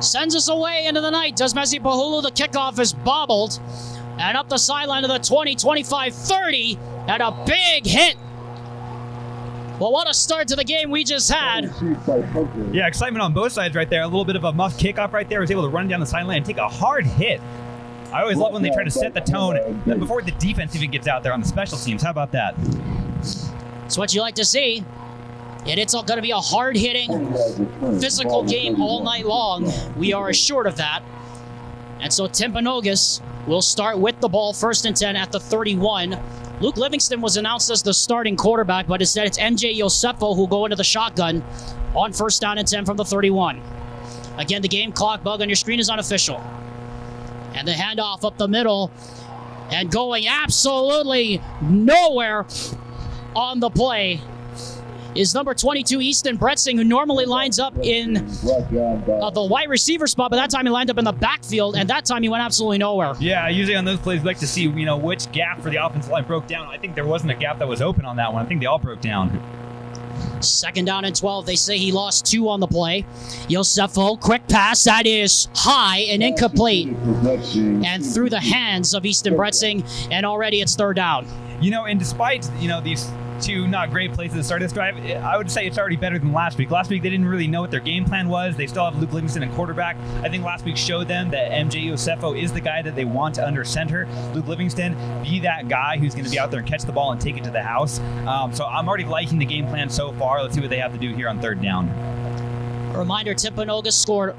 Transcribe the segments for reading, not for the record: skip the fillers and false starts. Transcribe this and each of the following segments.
Sends us away into the night. Does Messi Pahulu. The kickoff is bobbled. And up the sideline to the 20, 25, 30. And a big hit. Well, what a start to the game we just had. Yeah, excitement on both sides right there. A little bit of a muff kickoff right there. Was able to run down the sideline and take a hard hit. I always love when they try to set the tone before the defense even gets out there on the special teams. How about that? That's what you like to see. And it's going to be a hard-hitting, physical game all night long. We are assured of that. And so Timpanogos will start with the ball, 1st and 10 at the 31. Luke Livingston was announced as the starting quarterback, but instead it's MJ Yosefo who go into the shotgun on 1st down and 10 from the 31. Again, the game clock bug on your screen is unofficial. And the handoff up the middle and going absolutely nowhere on the play is number 22, Easton Bretzing, who normally lines up in the wide receiver spot, but that time he lined up in the backfield, and that time he went absolutely nowhere. Yeah, usually on those plays, we like to see, which gap for the offensive line broke down. I think there wasn't a gap that was open on that one. I think they all broke down. 2nd down and 12. They say he lost 2 on the play. Yosefo, quick pass. That is high and incomplete. And through the hands of Easton Bretzing, and already it's 3rd down. And despite, these 2 not great plays at the start of this drive, I would say it's already better than last week. Last week, they didn't really know what their game plan was. They still have Luke Livingston at quarterback. I think last week showed them that MJ Yosefo is the guy that they want to under center. Luke Livingston, be that guy who's going to be out there and catch the ball and take it to the house. So I'm already liking the game plan so far. Let's see what they have to do here on 3rd down. A reminder, Timpanogos scored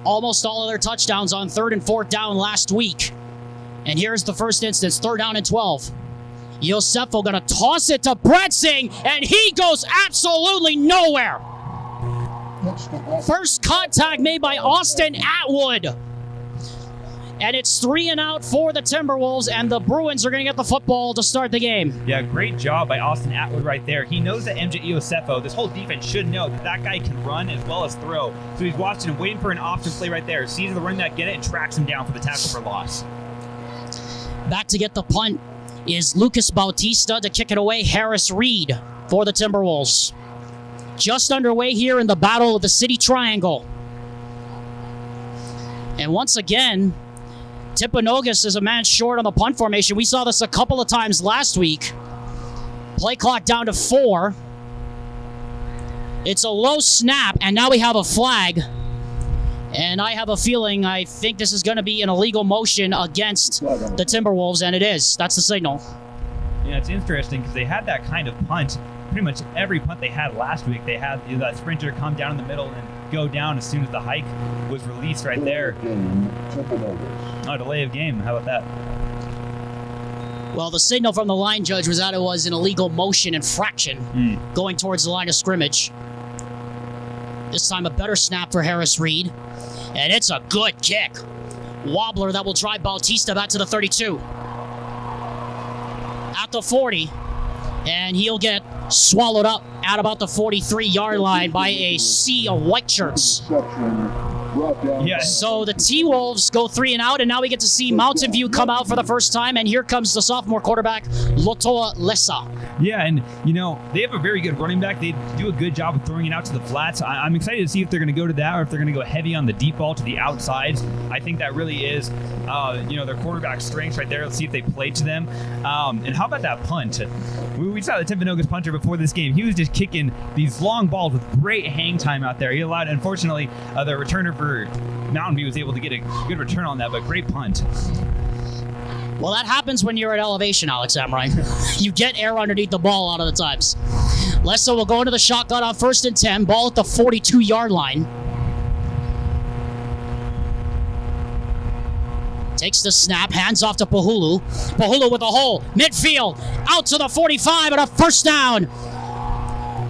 almost all of their touchdowns on 3rd and 4th down last week. And here's the first instance, 3rd down and 12. Yosefo gonna toss it to Bretzing, and he goes absolutely nowhere. First contact made by Austin Atwood. And it's 3 and out for the Timberwolves, and the Bruins are gonna get the football to start the game. Yeah, great job by Austin Atwood right there. He knows that MJ Yosefo, this whole defense should know that guy can run as well as throw. So he's watching him, waiting for an option play right there. Sees the running back get it and tracks him down for the tackle for loss. Back to get the punt is Lucas Bautista. To kick it away, Harris Reed for the Timberwolves. Just underway here in the battle of the City Triangle. And once again, Timpanogos is a man short on the punt formation. We saw this a couple of times last week. Play clock down to 4. It's a low snap, and now we have a flag. And I have a feeling, I think this is going to be an illegal motion against the Timberwolves, and it is. That's the signal. Yeah, it's interesting because they had that kind of punt. Pretty much every punt they had last week, they had that sprinter come down in the middle and go down as soon as the hike was released right there. Oh, delay of game. How about that? Well, the signal from the line judge was that it was an illegal motion infraction going towards the line of scrimmage. This time a better snap for Harris Reed. And it's a good kick. Wobbler that will drive Bautista back to the 32. At the 40. And he'll get swallowed up at about the 43-yard line by a sea of white shirts. Yeah. So the T-Wolves go 3 and out, and now we get to see Mountain View come out for the first time, and here comes the sophomore quarterback, Lotoa Lessa. Yeah, and, they have a very good running back. They do a good job of throwing it out to the flats. I'm excited to see if they're going to go to that or if they're going to go heavy on the deep ball to the outsides. I think that really is, their quarterback strengths right there. Let's see if they play to them. And how about that punt? We saw the Timpanogos punter before this game. He was just kicking these long balls with great hang time out there. He allowed, unfortunately, the returner for Mountain View was able to get a good return on that, but great punt. Well, that happens when you're at elevation, Alex Amrine. You get air underneath the ball a lot of the times. Lessa will go into the shotgun on 1st and 10. Ball at the 42-yard line. Takes the snap, hands off to Pahulu. Pahulu with a hole, midfield, out to the 45, and a first down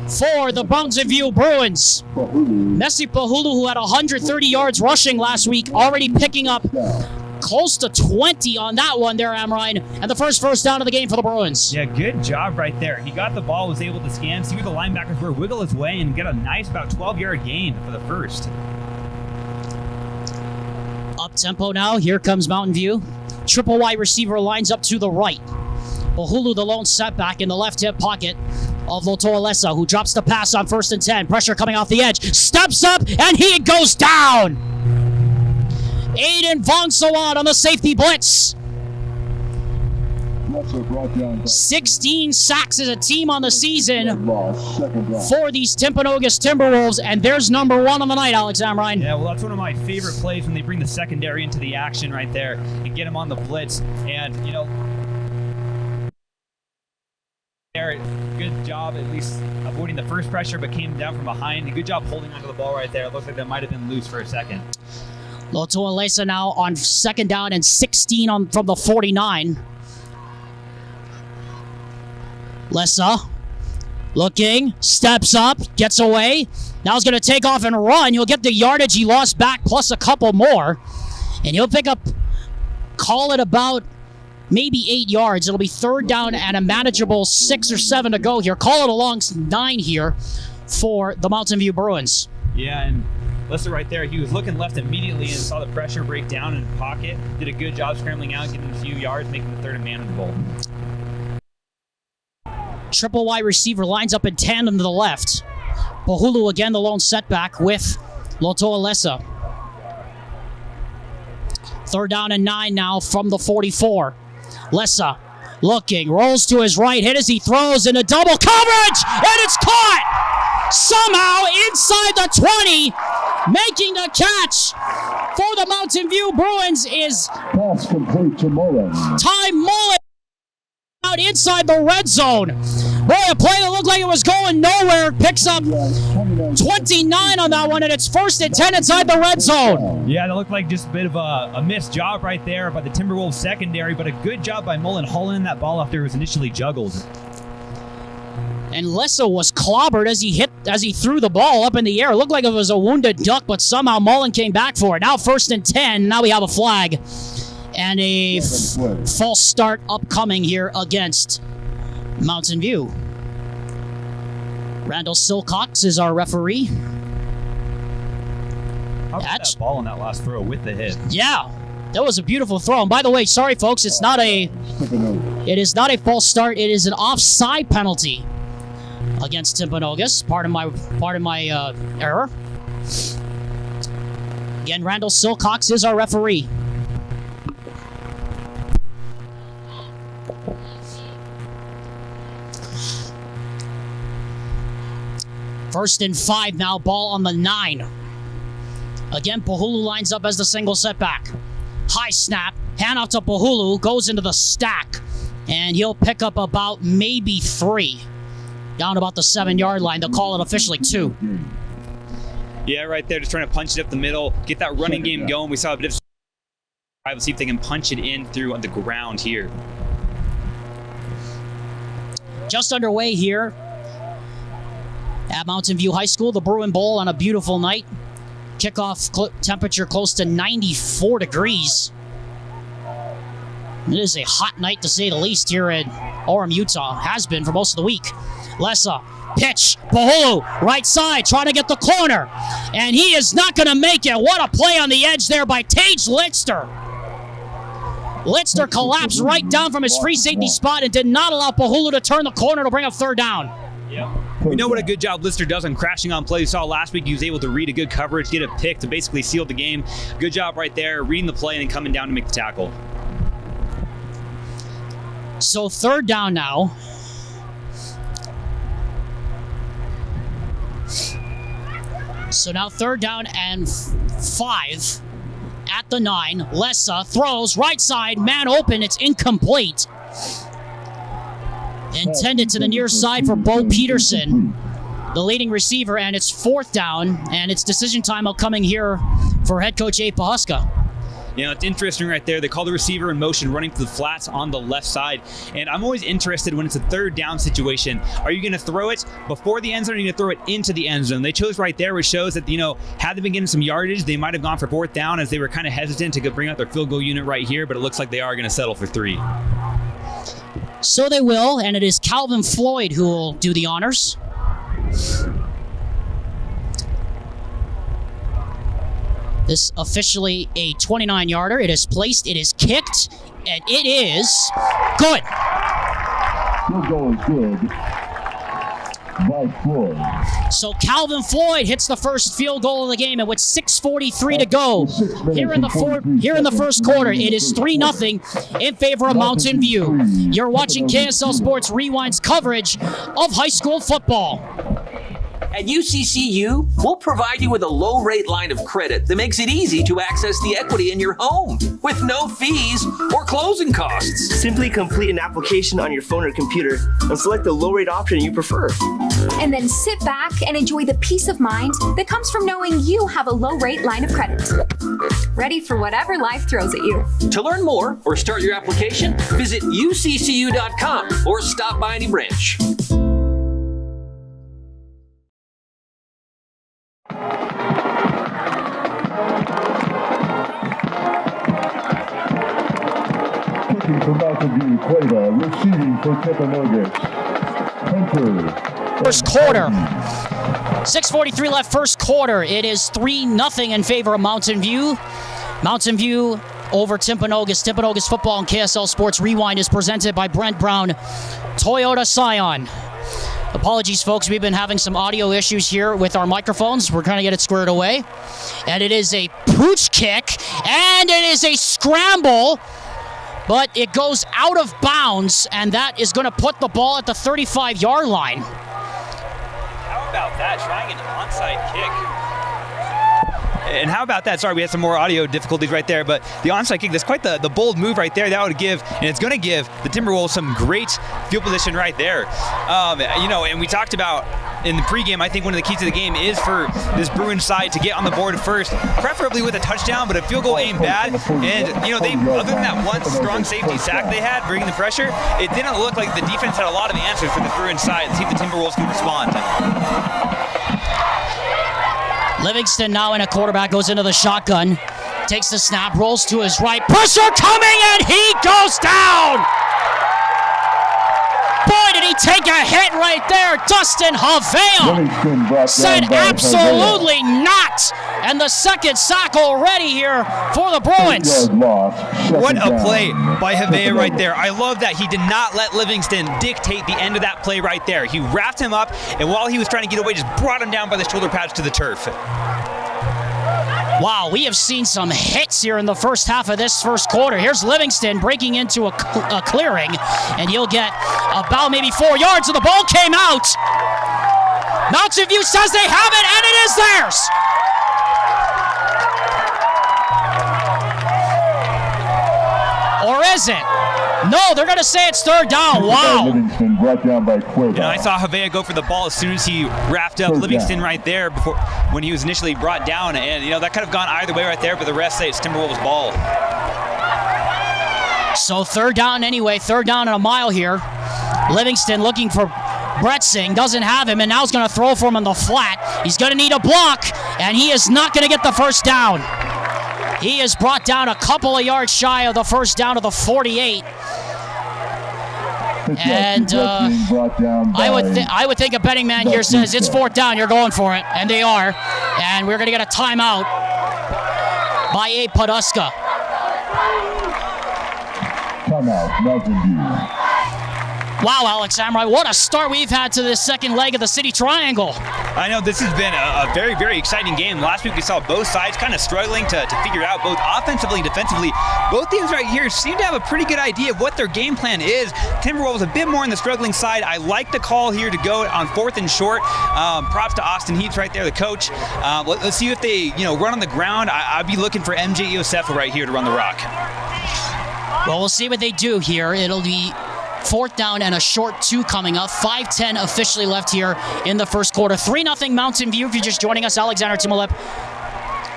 for the Mountain View Bruins. Messi Pahulu, who had 130 yards rushing last week, already picking up close to 20 on that one there, Amrine, and the first down of the game for the Bruins. Yeah, good job right there. He got the ball, was able to scan, see where the linebackers were, wiggle his way, and get a nice about 12-yard gain for the first. Up tempo now. Here comes Mountain View. Triple wide receiver lines up to the right. Pahulu, the lone setback in the left hip pocket of Lotoalesa, who drops the pass on 1st and 10. Pressure coming off the edge. Steps up, and he goes down. Aiden Vongsoan on the safety blitz. 16 sacks as a team on the season for these Timpanogos Timberwolves, and there's number 1 on the night, Alex Amrine. Yeah, well, that's one of my favorite plays when they bring the secondary into the action right there and get him on the blitz. And, you know, good job at least avoiding the first pressure, but came down from behind. Good job holding onto the ball right there. It looks like that might have been loose for a second. Lotoalesa now on 2nd down and 16 from the 49. Lessa looking, steps up, gets away. Now he's going to take off and run. You'll get the yardage he lost back plus a couple more. And he'll pick up, call it about maybe 8 yards. It'll be 3rd down and a manageable 6 or 7 to go here. Call it a long 9 here for the Mountain View Bruins. Yeah, and Lessa right there, he was looking left immediately and saw the pressure break down in the pocket. Did a good job scrambling out, getting a few yards, making the 3rd and manageable. Triple wide receiver lines up in tandem to the left. Pohulu again, the lone setback with Lotoalesa. 3rd down and 9 now from the 44. Lessa looking, rolls to his right, hit as he throws into double coverage, and it's caught! Somehow inside the 20, making the catch for the Mountain View Bruins is pass complete to Mullen. Ty Mullen. Out inside the red zone. Boy, a play that looked like it was going nowhere. Picks up 29 on that one, and it's 1st and 10 inside the red zone. Yeah, that looked like just a bit of a missed job right there by the Timberwolves secondary, but a good job by Mullen hauling that ball after it was initially juggled. And Lessa was clobbered as he threw the ball up in the air. It looked like it was a wounded duck, but somehow Mullen came back for it. Now 1st and 10. Now we have a flag. And a false start upcoming here against Mountain View. Randall Silcox is our referee. How about that ball on that last throw with the hit? Yeah, that was a beautiful throw. And by the way, sorry folks, it is not a false start. It is an offside penalty against Timpanogos. Pardon my error. Again, Randall Silcox is our referee. First and 5 now, ball on the 9. Again, Pohulu lines up as the single setback. High snap, hand off to Pohulu, goes into the stack, and he'll pick up about maybe 3. Down about the 7-yard line. They'll call it officially 2. Yeah, right there, just trying to punch it up the middle, get that running game going. We saw a bit of... Let's see if they can punch it in through on the ground here. Just underway here at Mountain View High School, the Bruin Bowl on a beautiful night. Kickoff temperature close to 94 degrees. It is a hot night to say the least here in Orem, Utah. Has been for most of the week. Lessa, pitch, Pohulu, right side, trying to get the corner. And he is not going to make it. What a play on the edge there by Tage Lister. Lister collapsed right down from his free safety spot and did not allow Pohulu to turn the corner to bring up 3rd down. Yep. We know what a good job Lister does on crashing on plays. We saw last week he was able to read a good coverage, get a pick to basically seal the game. Good job right there, reading the play and then coming down to make the tackle. So 3rd down now. So now 3rd down and 5 at the 9. Lessa throws right side, man open, it's incomplete. Intended to the near side for Bo Peterson, the leading receiver, and it's 4th down, and it's decision time coming here for head coach Abe Pahuska. You know, it's interesting right there. They call the receiver in motion, running to the flats on the left side. And I'm always interested when it's a 3rd down situation. Are you going to throw it before the end zone, or are you going to throw it into the end zone? They chose right there, which shows that, you know, had they been getting some yardage, they might have gone for 4th down, as they were kind of hesitant to bring out their field goal unit right here, but it looks like they are going to settle for 3. So they will, and it is Calvin Floyd who will do the honors. This officially a 29-yarder. It is placed, it is kicked, and it is good. Field goal is good. by Floyd. So Calvin Floyd hits the first field goal of the game, and with 6:43 to go here in the first quarter, it is 3-0 in favor of Mountain View. You're watching KSL Sports Rewind's coverage of high school football. At UCCU, we'll provide you with a low-rate line of credit that makes it easy to access the equity in your home with no fees or closing costs. Simply complete an application on your phone or computer and select the low-rate option you prefer. And then sit back and enjoy the peace of mind that comes from knowing you have a low-rate line of credit. Ready for whatever life throws at you. To learn more or start your application, visit uccu.com or stop by any branch. For Mountain View, Cueva, receiving for Timpanogos. Hunter. First quarter. 6:43 left first quarter. It is 3-0 in favor of Mountain View. Mountain View over Timpanogos. Timpanogos football and KSL Sports Rewind is presented by Brent Brown, Toyota Scion. Apologies, folks. We've been having some audio issues here with our microphones. We're trying to get it squared away. And it is a pooch kick, and it is a scramble. But it goes out of bounds, and that is going to put the ball at the 35-yard line. How about that? Trying an onside kick. And how about that? Sorry, we had some more audio difficulties right there, but the onside kick, that's quite the bold move right there. That would give, and it's going to give the Timberwolves some great field position right there. And we talked about in the pregame, I think one of the keys to the game is for this Bruins side to get on the board first, preferably with a touchdown, but a field goal ain't bad. And, they, other than that one strong safety sack they had, bringing the pressure, it didn't look like the defense had a lot of answers for the Bruins side. Let's see if the Timberwolves can respond. Livingston now in a quarterback, goes into the shotgun, takes the snap, rolls to his right, pressure coming, and he goes down! Boy, did he take a hit right there. Dustin Havea said absolutely not. And the second sack already here for the Bruins. What a play by Havea right there. I love that he did not let Livingston dictate the end of that play right there. He wrapped him up, and while he was trying to get away, just brought him down by the shoulder pads to the turf. Wow, we have seen some hits here in the first half of this first quarter. Here's Livingston breaking into a clearing, and he'll get about maybe 4 yards, and the ball came out. Mountain View says they have it, and it is theirs. Or is it? No, they're going to say it's third down. Wow. Livingston brought down by Cueva. I saw Havea go for the ball as soon as he wrapped up Livingston right there before when he was initially brought down. And, that could have gone either way right there, but the rest say it's Timberwolves' ball. So third down anyway, third down and a mile here. Livingston looking for Bretzing, doesn't have him, and now he's going to throw for him on the flat. He's going to need a block, and he is not going to get the first down. He is brought down a couple of yards shy of the first down to the 48. And I would think a betting man here says it's fourth down, you're going for it, and they are. And we're going to get a timeout by A. Poduska. Timeout, Mountain View. Wow, Alex Amrine, what a start we've had to this second leg of the City Triangle. I know this has been a very, very exciting game. Last week we saw both sides kind of struggling to figure out both offensively and defensively. Both teams right here seem to have a pretty good idea of what their game plan is. Timberwolves a bit more on the struggling side. I like the call here to go on 4th and short. Props to Austin Heath right there, the coach. Let's see if they run on the ground. I'd be looking for MJ Iosefa right here to run the rock. Well, we'll see what they do here. It'll be fourth down and a short 2 coming up. 5:10 officially left here in the first quarter. 3-0 Mountain View. If you're just joining us, Alexander Timolep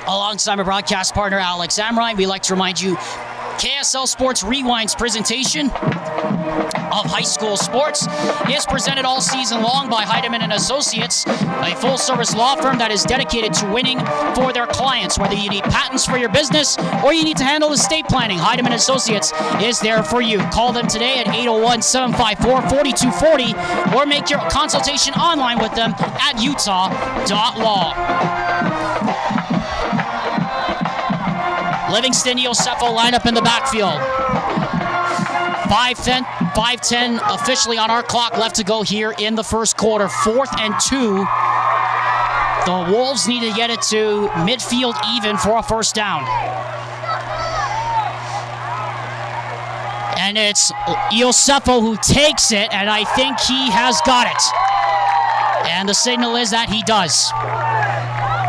alongside my broadcast partner, Alex Amrine. We'd like to remind you, KSL Sports Rewind's presentation of high school sports is presented all season long by Heidemann & Associates, a full-service law firm that is dedicated to winning for their clients. Whether you need patents for your business or you need to handle estate planning, Heidemann & Associates is there for you. Call them today at 801-754-4240 or make your consultation online with them at utah.law. Livingston, Iosefa line up in the backfield. 5:10 5:10 officially on our clock left to go here in the first quarter. 4th and 2. The Wolves need to get it to midfield even for a first down. And it's Iosefo who takes it, and I think he has got it. And the signal is that he does.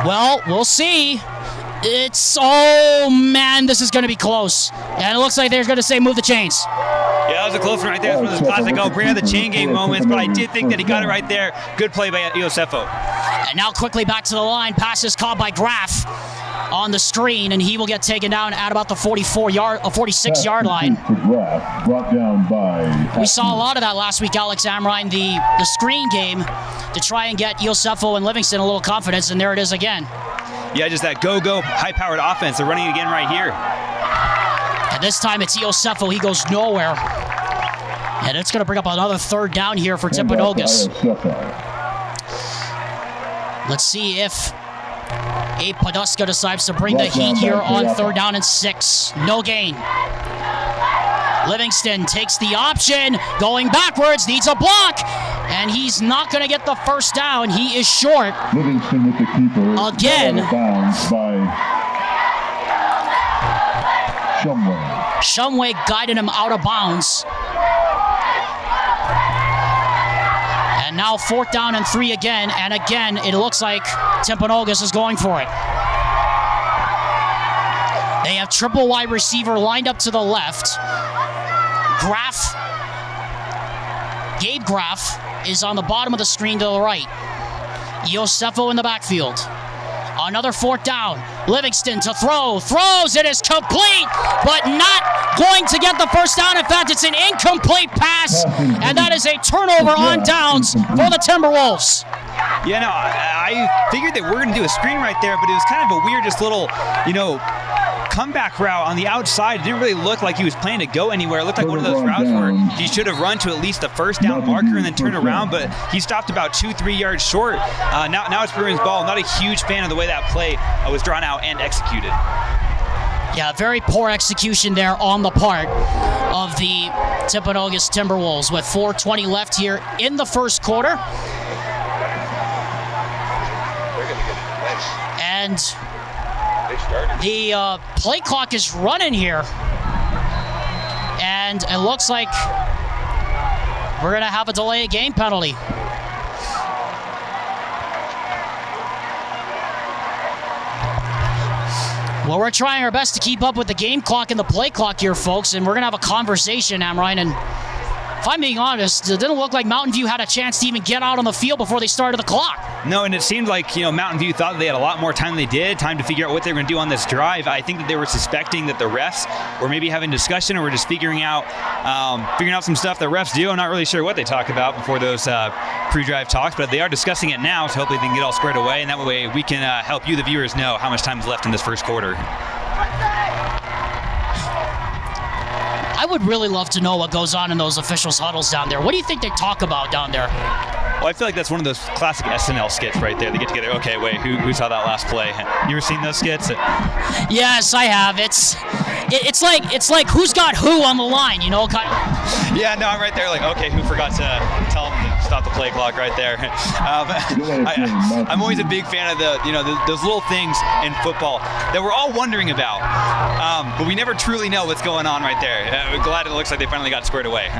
Well, we'll see. Oh man, this is going to be close. And it looks like they're going to say move the chains. Yeah, that was a close one right there. That's one of those classic, bring out the chain game moments, but I did think that he got it right there. Good play by Iosefo. And now quickly back to the line. Pass is caught by Graf on the screen, and he will get taken down at about the 46-yard line. Brought down by We saw a lot of that last week, Alex Amrine, the screen game to try and get Iosefo and Livingston a little confidence, and there it is again. Yeah, just that go-go, high-powered offense. They're running it again right here. And this time it's Iosefo. He goes nowhere. And it's going to bring up another third down here for Timpanogos. Let's see if Abe Poduska decides to bring the heat here on 3rd down and 6. No gain. Livingston takes the option, going backwards, needs a block, and he's not going to get the first down. He is short. Livingston with the keeper. Again. Out of bounds by Shumway. Shumway guided him out of bounds. And now 4th down and 3 again, and again it looks like Timpanogos is going for it. They have triple wide receiver lined up to the left. Gabe Graf is on the bottom of the screen to the right. Iosefo in the backfield. Another 4th down. Livingston to throw. Throws. It is complete, but not going to get the first down. In fact, it's an incomplete pass, and that is a turnover on downs for the Timberwolves. Yeah, no, I figured that we're going to do a screen right there, but it was kind of a weird, just little, comeback route on the outside. It didn't really look like he was planning to go anywhere. It looked like one of those routes where he should have run to at least the first down marker and then turned around, but he stopped about 2-3 yards short. Now it's Bruins ball. Not a huge fan of the way that play was drawn out and executed. Yeah, very poor execution there on the part of the Timpanogos Timberwolves with 4:20 left here in the first quarter. And the play clock is running here. And it looks like we're going to have a delay of game penalty. Well, we're trying our best to keep up with the game clock and the play clock here, folks, and we're going to have a conversation, Amrine. And if I'm being honest, it didn't look like Mountain View had a chance to even get out on the field before they started the clock. No, and it seemed like, Mountain View thought that they had a lot more time than they did, time to figure out what they were going to do on this drive. I think that they were suspecting that the refs were maybe having discussion or were just figuring out some stuff that refs do. I'm not really sure what they talk about before those pre-drive talks, but they are discussing it now, so hopefully they can get all squared away, and that way we can help you, the viewers, know how much time is left in this first quarter. I would really love to know what goes on in those officials' huddles down there. What do you think they talk about down there? Well, I feel like that's one of those classic SNL skits right there. They get together, okay, wait, who saw that last play? You ever seen those skits? Yes, I have. It's like who's got who on the line, kind of. Yeah, no, I'm right there like, okay, who forgot to tell them to stop the play clock right there? I'm always a big fan of those little things in football that we're all wondering about, but we never truly know what's going on right there. We're glad it looks like they finally got squared away.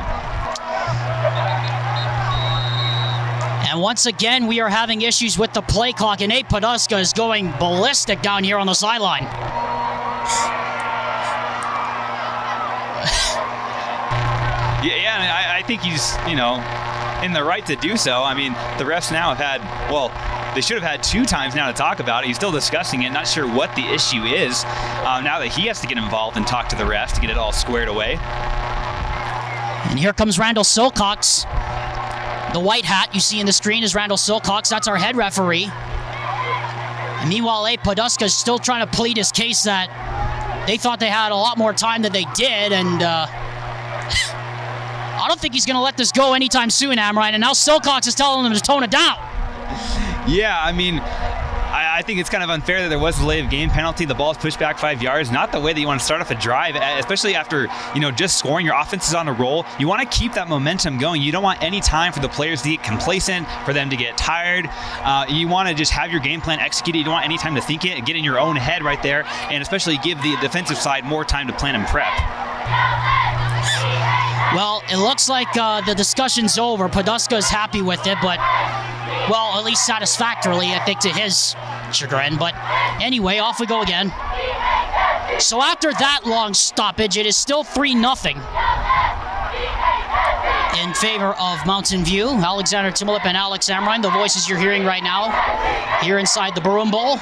And once again, we are having issues with the play clock, and Abe Poduska is going ballistic down here on the sideline. Yeah, I think he's, in the right to do so. I mean, the refs now have had, they should have had 2 times now to talk about it. He's still discussing it, not sure what the issue is. Now that he has to get involved and talk to the refs to get it all squared away. And here comes Randall Silcox. The white hat you see in the screen is Randall Silcox. That's our head referee. And meanwhile, Abe Poduska is still trying to plead his case that they thought they had a lot more time than they did, and I don't think he's going to let this go anytime soon, Amrine. And now Silcox is telling him to tone it down. Yeah, I mean, I think it's kind of unfair that there was a delay of game penalty. The ball's pushed back 5 yards. Not the way that you want to start off a drive, especially after, just scoring. Your offense is on a roll. You want to keep that momentum going. You don't want any time for the players to get complacent, for them to get tired. You want to just have your game plan executed. You don't want any time to think it and get in your own head right there, and especially give the defensive side more time to plan and prep. Well, it looks like the discussion's over. Poduska is happy with it, but, well, at least satisfactorily, I think, to his chagrin. But anyway, off we go again. So after that long stoppage, it is still 3-0 in favor of Mountain View. Alexander Timolip and Alex Amrine, the voices you're hearing right now, here inside the Bruin Bowl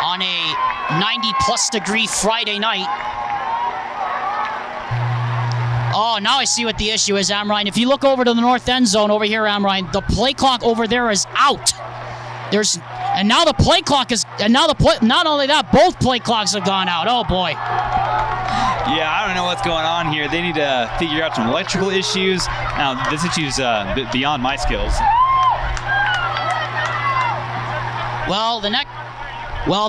on a 90-plus degree Friday night. Oh, now I see what the issue is, Amrine. If you look over to the north end zone over here, Amrine, the play clock over there is out. Not only that, both play clocks have gone out. Oh boy. Yeah, I don't know what's going on here. They need to figure out some electrical issues. Now, this issue is beyond my skills. Well,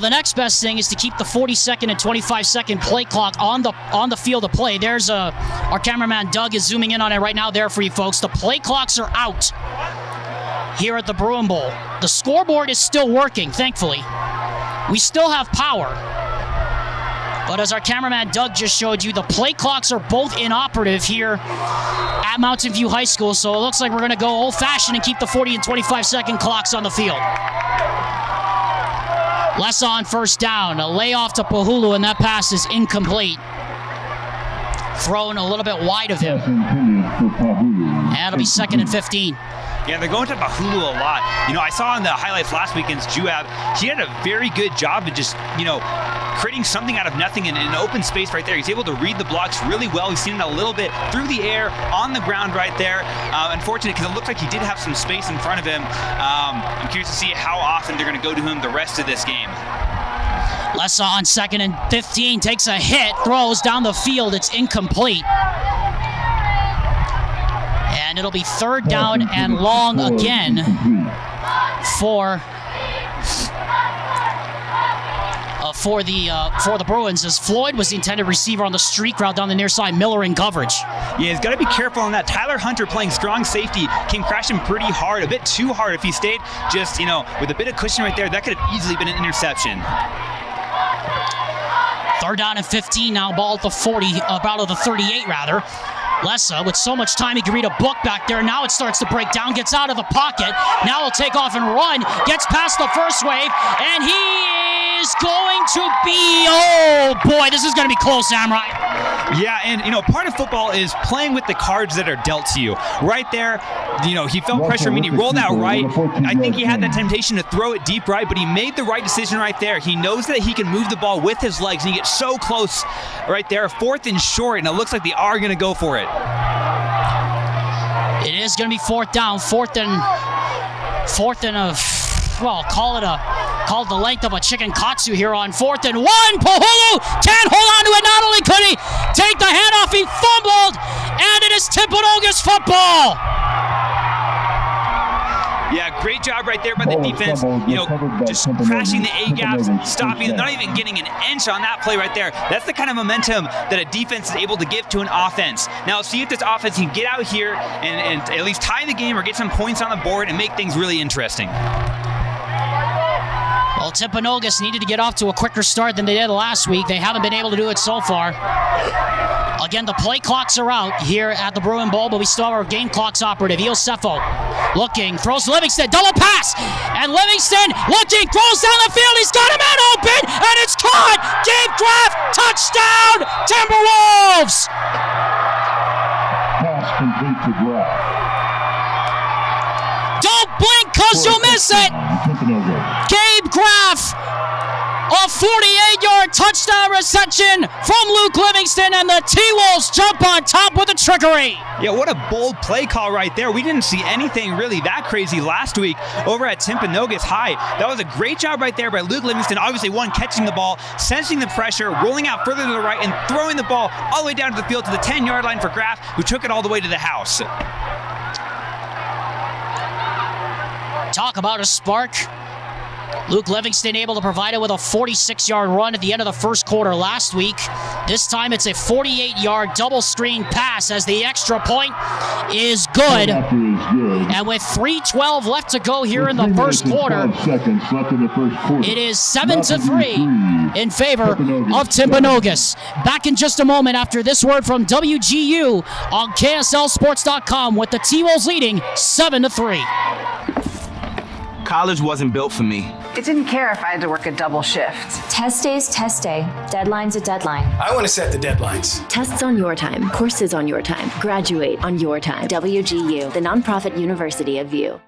the next best thing is to keep the 40-second and 25-second play clock on the field of play. There's our cameraman Doug is zooming in on it right now there for you folks. The play clocks are out here at the Bruin Bowl. The scoreboard is still working, thankfully. We still have power. But as our cameraman Doug just showed you, the play clocks are both inoperative here at Mountain View High School, so it looks like we're going to go old-fashioned and keep the 40 and 25-second clocks on the field. Lessa on first down. A layoff to Pahulu, and that pass is incomplete. Thrown a little bit wide of him. And it'll be 2nd and 15. Yeah, they're going to Pahulu a lot. I saw in the highlights last weekend's Juab, he had a very good job of just, creating something out of nothing in an open space right there. He's able to read the blocks really well. We've seen it a little bit through the air, on the ground right there. Unfortunate, because it looked like he did have some space in front of him. I'm curious to see how often they're going to go to him the rest of this game. Lessa on 2nd and 15 takes a hit, throws down the field. It's incomplete. And it'll be 3rd down and long again for the Bruins, as Floyd was the intended receiver on the streak route down the near side. Miller in coverage. Yeah, he's got to be careful on that. Tyler Hunter playing strong safety came crashing pretty hard, a bit too hard. If he stayed just, with a bit of cushion right there, that could have easily been an interception. 3rd down and 15 now, ball at the 40, about at the 38 rather. Lessa, with so much time, he can read a book back there. Now it starts to break down, gets out of the pocket. Now he'll take off and run, gets past the first wave, and he is going to be, oh boy, this is going to be close, Amrine. Yeah, and part of football is playing with the cards that are dealt to you. Right there, he felt pressure. He rolled out right. I think he had that temptation to throw it deep right, but he made the right decision right there. He knows that he can move the ball with his legs, and he gets so close right there. 4th and short, and it looks like they are going to go for it. It is going to be 4th down, fourth and call it the length of a chicken katsu here on 4th and 1. Pahulu can't hold on to it. Not only could he take the handoff, he fumbled, and it is Timpanogos football. Yeah, great job right there by the defense. Just crashing the A-gaps, stopping them, not even getting an inch on that play right there. That's the kind of momentum that a defense is able to give to an offense. Now, let's see if this offense can get out here and at least tie the game or get some points on the board and make things really interesting. Well, Timpanogos needed to get off to a quicker start than they did last week. They haven't been able to do it so far. Again, the play clocks are out here at the Bruin Bowl, but we still have our game clocks operative. Iosefo looking, throws to Livingston, double pass, and Livingston looking, throws down the field. He's got a man open, and it's caught. Gabe Graff, touchdown, Timberwolves. Pass complete to Graff. Don't blink, cause you'll miss it. Gabe Graff, a 48-yard touchdown reception from Luke Livingston, and the T-Wolves jump on top with a trickery. Yeah, what a bold play call right there. We didn't see anything really that crazy last week over at Timpanogos High. That was a great job right there by Luke Livingston. Obviously, catching the ball, sensing the pressure, rolling out further to the right, and throwing the ball all the way down to the field to the 10-yard line for Graff, who took it all the way to the house. Talk about a spark. Luke Livingston able to provide it with a 46-yard run at the end of the first quarter last week. This time it's a 48-yard double screen pass as the extra point is good. And with 3:12 left to go here in the first quarter, it is 7-3 in favor of Timpanogos. Back in just a moment after this word from WGU on KSLSports.com with the T-Wolves leading 7-3. College wasn't built for me. It didn't care if I had to work a double shift. Test day's test day. Deadline's a deadline. I want to set the deadlines. Tests on your time. Courses on your time. Graduate on your time. WGU, the nonprofit university of VU.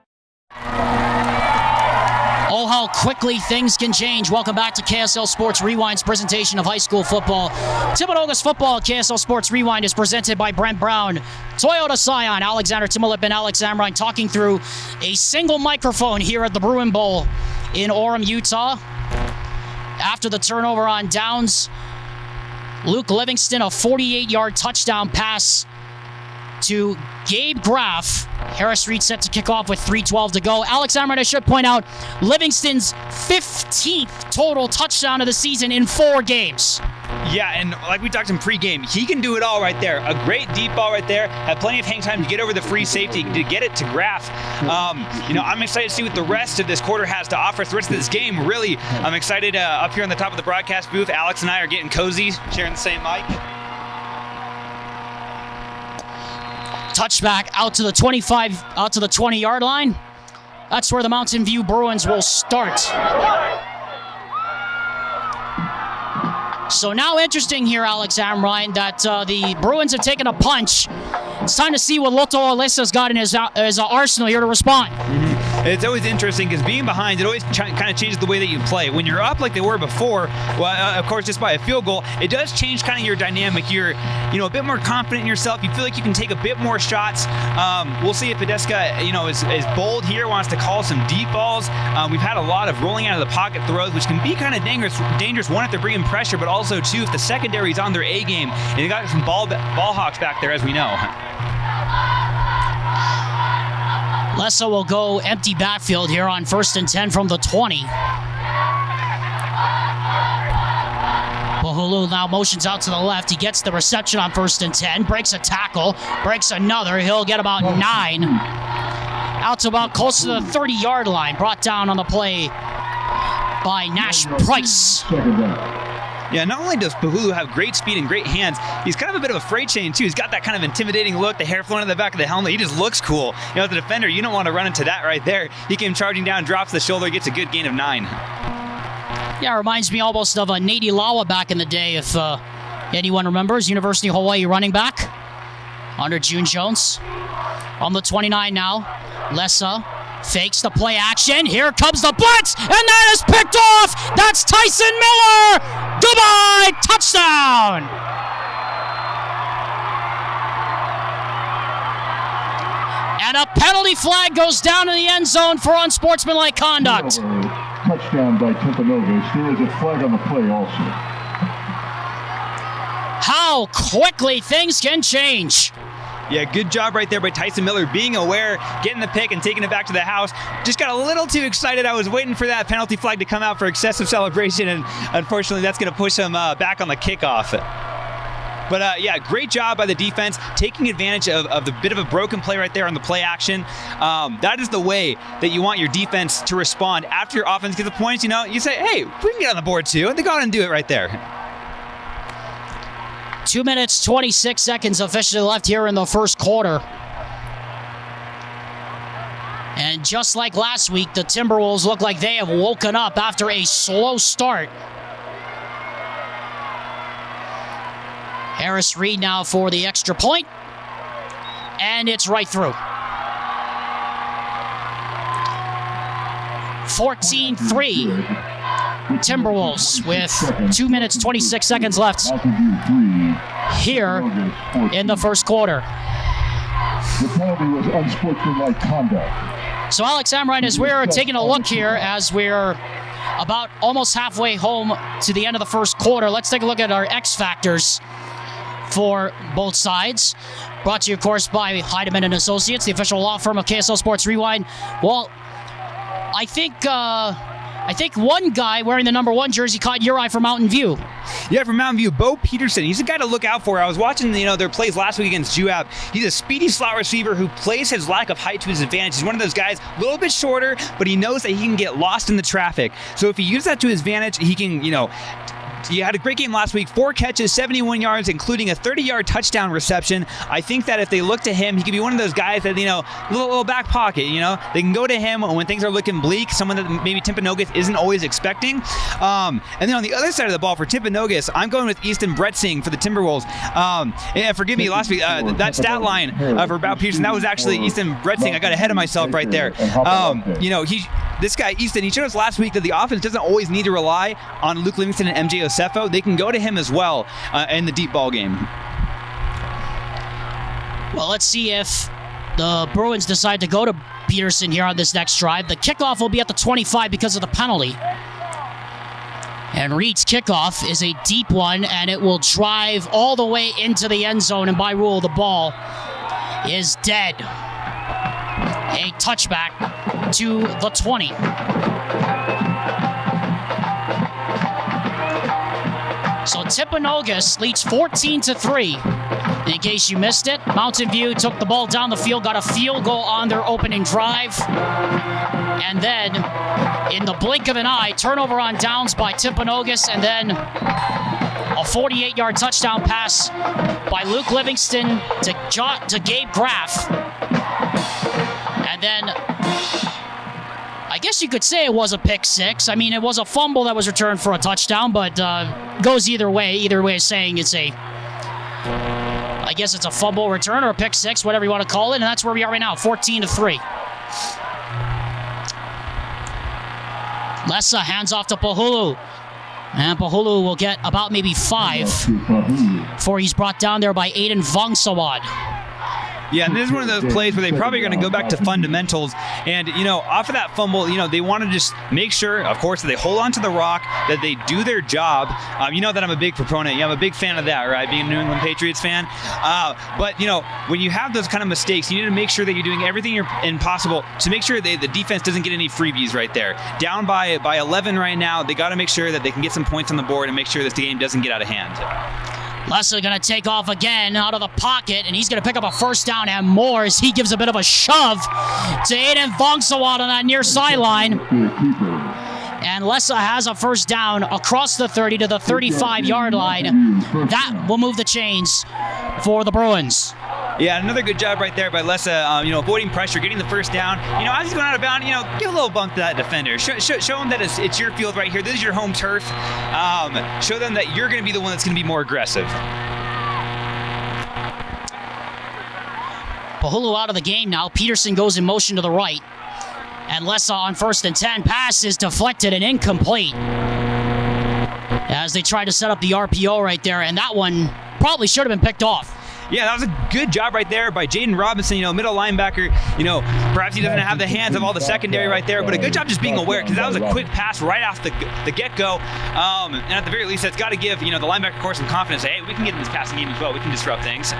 Oh, how quickly things can change. Welcome back to KSL Sports Rewind's presentation of high school football. Timpanogos football at KSL Sports Rewind is presented by Brent Brown, Toyota Scion, Alexander Timolip, and Alex Amrine talking through a single microphone here at the Bruin Bowl in Orem, Utah. After the turnover on downs, Luke Livingston, a 48-yard touchdown pass to Gabe Graff. Harris Reed set to kick off with 3:12 to go. Alex Amrine, I should point out, Livingston's 15th total touchdown of the season in 4 games. Yeah, and like we talked in pregame, he can do it all right there. A great deep ball right there. Had plenty of hang time to get over the free safety, to get it to Graff. I'm excited to see what the rest of this quarter has to offer us. The rest of this game, really, I'm excited. Up here on the top of the broadcast booth, Alex and I are getting cozy, sharing the same mic. Touchback out to the 25, out to the 20-yard line. That's where the Mountain View Bruins will start. So now interesting here, Alex Amrine, that the Bruins have taken a punch. It's time to see what Lotto Alessa's got in his arsenal here to respond. It's always interesting because being behind, it always kind of changes the way that you play. When you're up like they were before, well, of course, just by a field goal, it does change kind of your dynamic. You're, a bit more confident in yourself. You feel like you can take a bit more shots. We'll see if Podeska, is bold here, wants to call some deep balls. We've had a lot of rolling out of the pocket throws, which can be kind of dangerous. One, if they're bringing pressure, but also two, if the secondary's on their A game. And they got some ball hawks back there, as we know. Lessa will go empty backfield here on 1st and 10 from the 20. Pohulu now motions out to the left. He gets the reception on 1st and 10, breaks a tackle, breaks another. He'll get about 9. Out to about close to the 30-yard line. Brought down on the play by Nash Price. Yeah, not only does Pohulu have great speed and great hands, he's kind of a bit of a freight train, too. He's got that kind of intimidating look, the hair flowing in the back of the helmet. He just looks cool. As a defender, you don't want to run into that right there. He came charging down, drops the shoulder, gets a good gain of 9. Yeah, it reminds me almost of a Nady Lawa back in the day, if anyone remembers. University of Hawaii running back under June Jones. On the 29 now, Lessa fakes the play action. Here comes the blitz, and that is picked off. That's Tyson Miller. Goodbye, touchdown. And a penalty flag goes down in the end zone for unsportsmanlike conduct. Touchdown by Timpanogos. There is a flag on the play also. How quickly things can change. Yeah, good job right there by Tyson Miller, being aware, getting the pick, and taking it back to the house. Just got a little too excited. I was waiting for that penalty flag to come out for excessive celebration, and unfortunately that's going to push him back on the kickoff. But great job by the defense, taking advantage of the bit of a broken play right there on the play action. That is the way that you want your defense to respond. After your offense gets the points, you say, hey, we can get on the board too, and they go out and do it right there. 2 minutes, 26 seconds officially left here in the first quarter. And just like last week, the Timberwolves look like they have woken up after a slow start. Harris Reed now for the extra point. And it's right through. 14-3. Timberwolves with 2 minutes, 26 seconds left here in the first quarter. The penalty was unsportsmanlike conduct. So Alex Amrine, as we're taking a look here, as we're about almost halfway home to the end of the first quarter, let's take a look at our X factors for both sides. Brought to you, of course, by Heidemann & Associates, the official law firm of KSL Sports Rewind. Well, I think I think one guy wearing the number 1 jersey caught your eye from Mountain View. Yeah, from Mountain View, Bo Peterson. He's a guy to look out for. I was watching, their plays last week against Juab. He's a speedy slot receiver who plays his lack of height to his advantage. He's one of those guys, a little bit shorter, but he knows that he can get lost in the traffic. So if he uses that to his advantage, he can, he had a great game last week, 4 catches, 71 yards, including a 30-yard touchdown reception. I think that if they look to him, he could be one of those guys that, little back pocket, they can go to him when things are looking bleak, someone that maybe Timpanogos isn't always expecting. And then on the other side of the ball for Timpanogos, I'm going with Easton Bretzing for the Timberwolves. And forgive me, last week, that stat line for Bow Peterson, that was actually Easton Bretzing. I got ahead of myself right there. This guy, Easton, he showed us last week that the offense doesn't always need to rely on Luke Livingston and MJ Osefo. They can go to him as well in the deep ball game. Well, let's see if the Bruins decide to go to Peterson here on this next drive. The kickoff will be at the 25 because of the penalty. And Reed's kickoff is a deep one, and it will drive all the way into the end zone, and by rule, the ball is dead. A touchback to the 20. So Timpanogos leads 14-3. In case you missed it, Mountain View took the ball down the field, got a field goal on their opening drive. And then, in the blink of an eye, turnover on downs by Timpanogos, and then a 48-yard touchdown pass by Luke Livingston to Gabe Graff. And then, I guess you could say it was a pick six. I mean, it was a fumble that was returned for a touchdown, but goes either way. Either way is saying it's I guess it's a fumble return or a pick six, whatever you want to call it, and that's where we are right now, 14-3. Lessa hands off to Pahulu. And Pahulu will get about maybe 5 before he's brought down there by Aiden Vangsawad. Yeah, and this is one of those plays where they probably are going to go back to fundamentals. And, off of that fumble, they want to just make sure, of course, that they hold on to the rock, that they do their job. You know that I'm a big proponent. I'm a big fan of that, right? Being a New England Patriots fan. But, when you have those kind of mistakes, you need to make sure that you're doing everything possible to make sure the defense doesn't get any freebies right there. Down by 11 right now, they got to make sure that they can get some points on the board and make sure that the game doesn't get out of hand. Lessa going to take off again out of the pocket, and he's going to pick up a first down and more as he gives a bit of a shove to Aiden Vangsawad on that near sideline. And Lessa has a first down across the 30 to the 35-yard line. That will move the chains for the Bruins. Yeah, another good job right there by Lessa, avoiding pressure, getting the first down. As he's going out of bounds, give a little bump to that defender. Show him that it's your field right here. This is your home turf. Show them that you're going to be the one that's going to be more aggressive. Pahulu out of the game now. Peterson goes in motion to the right. And Lessa on 1st and 10. Pass is deflected and incomplete as they try to set up the RPO right there. And that one probably should have been picked off. Yeah, that was a good job right there by Jaden Robinson, middle linebacker. Perhaps he doesn't have the hands of all the secondary right there, but a good job just being aware, because that was a quick pass right off the get-go. And at the very least, that's got to give, the linebacker core some confidence. Hey, we can get in this passing game as well. We can disrupt things.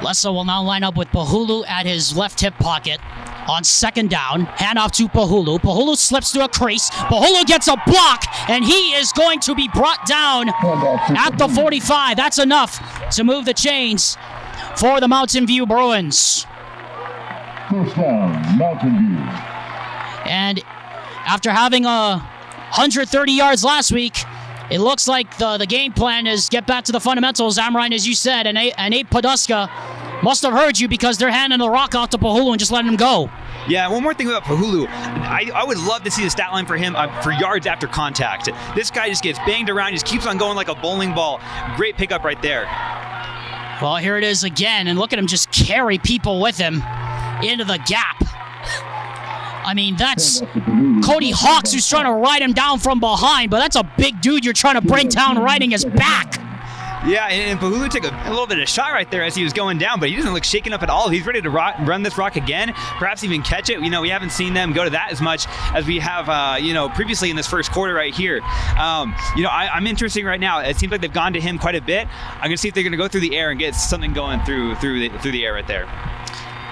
Lessa will now line up with Pahulu at his left hip pocket. On 2nd down, handoff to Pahulu. Pahulu slips through a crease. Pahulu gets a block, and he is going to be brought down at the 45. That's enough to move the chains for the Mountain View Bruins. First down, Mountain View. And after having 130 yards last week, it looks like the game plan is get back to the fundamentals, Amrine, as you said, and Abe Poduska must have heard you because they're handing the rock out to Pahulu and just letting him go. Yeah, one more thing about Pahulu. I would love to see the stat line for him for yards after contact. This guy just gets banged around, just keeps on going like a bowling ball. Great pickup right there. Well, here it is again, and look at him just carry people with him into the gap. I mean, that's Cody Hawks who's trying to ride him down from behind, but that's a big dude you're trying to bring down riding his back. Yeah, and Pahulu took a little bit of shot right there as he was going down, but he doesn't look shaken up at all. He's ready to run this rock again, perhaps even catch it. We haven't seen them go to that as much as we have, previously in this first quarter right here. I'm interested right now. It seems like they've gone to him quite a bit. I'm going to see if they're going to go through the air and get something going through the air right there.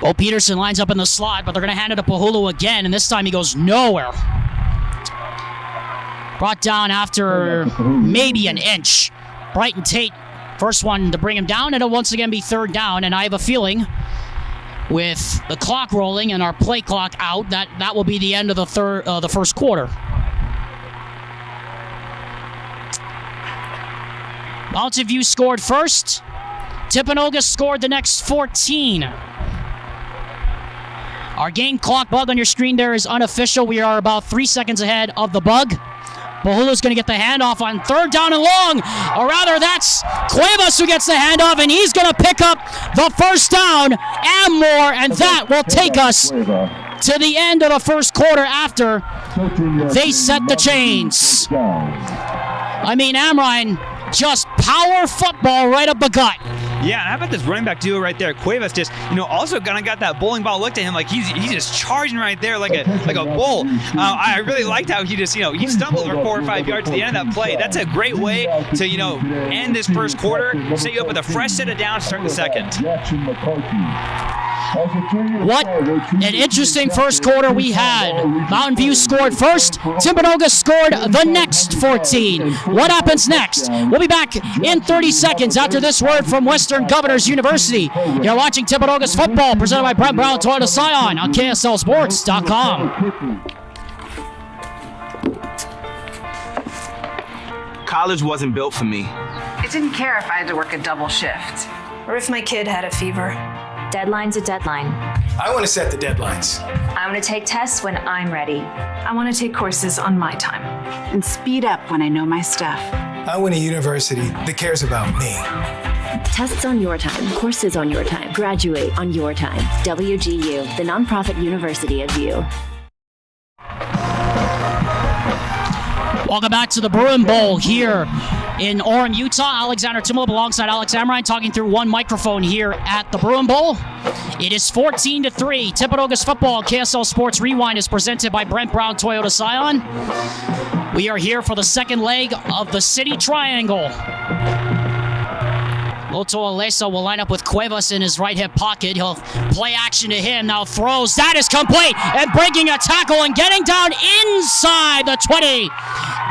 Bo Peterson lines up in the slot, but they're going to hand it to Pahulu again, and this time he goes nowhere. Brought down after maybe an inch. Brighton Tate, first one to bring him down, and it'll once again be third down, and I have a feeling with the clock rolling and our play clock out, that will be the end of the first quarter. Mountain View scored first. Timpanogos scored the next 14. Our game clock bug on your screen there is unofficial. We are about 3 seconds ahead of the bug. Bahulu's going to get the handoff on third down and long. Or rather, that's Cuevas who gets the handoff, and he's going to pick up the first down and more, and that will take us to the end of the first quarter after they set the chains. I mean, Amrine, just power football right up the gut. Yeah, and how about this running back duo right there? Cuevas just, also kind of got that bowling ball looked at him like he's just charging right there like a bull. I really liked how he just, he stumbled for 4 or 5 yards to the end of that play. That's a great way to, end this first quarter, set you up with a fresh set of downs, start the second. What an interesting first quarter we had. Mountain View scored first. Timpanogos scored the next 14. What happens next? We'll be back in 30 seconds after this word from Western Governors University. You're watching Timpanogos football presented by Brent Brown Toyota Scion on KSLSports.com. College wasn't built for me. I didn't care if I had to work a double shift. Or if my kid had a fever. Deadline's a deadline. I want to set the deadlines. I want to take tests when I'm ready. I want to take courses on my time. And speed up when I know my stuff. I want a university that cares about me. Tests on your time, courses on your time, graduate on your time. WGU, the nonprofit university of you. Welcome back to the Bruin Bowl here in Orem, Utah. Alexander Timolip alongside Alex Amrine talking through one microphone here at the Bruin Bowl. It is 14-3. Timpanogos football. KSL Sports Rewind is presented by Brent Brown Toyota Scion. We are here for the second leg of the City Triangle. Loto Alesa will line up with Cuevas in his right hip pocket. He'll play action to him. Now throws. That is complete. And breaking a tackle and getting down inside the 20.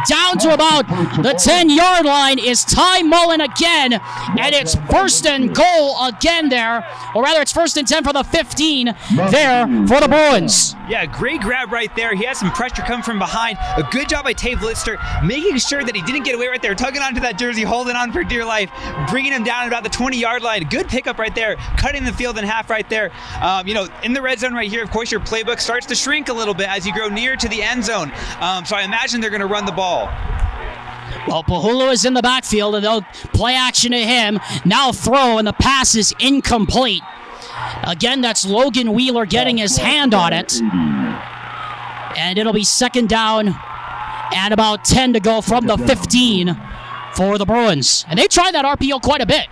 Down to about the 10-yard line is Ty Mullen again. And it's first and goal again there. Or rather, it's first and 10 for the 15 there for the Bruins. Yeah, great grab right there. He had some pressure coming from behind. A good job by Tave Lister, making sure that he didn't get away right there, tugging onto that jersey, holding on for dear life, bringing him down about the 20-yard line. Good pickup right there, cutting the field in half right there. In the red zone right here, of course, your playbook starts to shrink a little bit as you grow near to the end zone. So I imagine they're going to run the ball. Well, Pahulu is in the backfield, and they'll play action to him. Now throw, and the pass is incomplete. Again, that's Logan Wheeler getting his hand on it. And it'll be second down and about 10 to go from the 15 for the Bruins. And they tried that RPO quite a bit.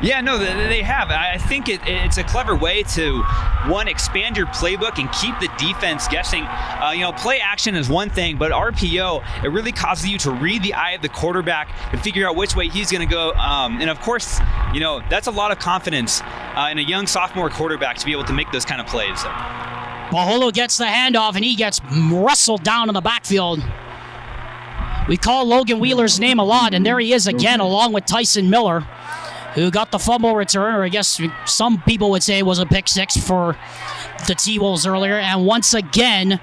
Yeah, no, they have. I think it's a clever way to, one, expand your playbook and keep the defense guessing. Play action is one thing, but RPO, it really causes you to read the eye of the quarterback and figure out which way he's going to go. And of course, that's a lot of confidence in a young sophomore quarterback to be able to make those kind of plays. Pahulu gets the handoff, and he gets wrestled down in the backfield. We call Logan Wheeler's name a lot, and there he is again, along with Tyson Miller, who got the fumble return, or I guess some people would say it was a pick six for the T-Wolves earlier. And once again,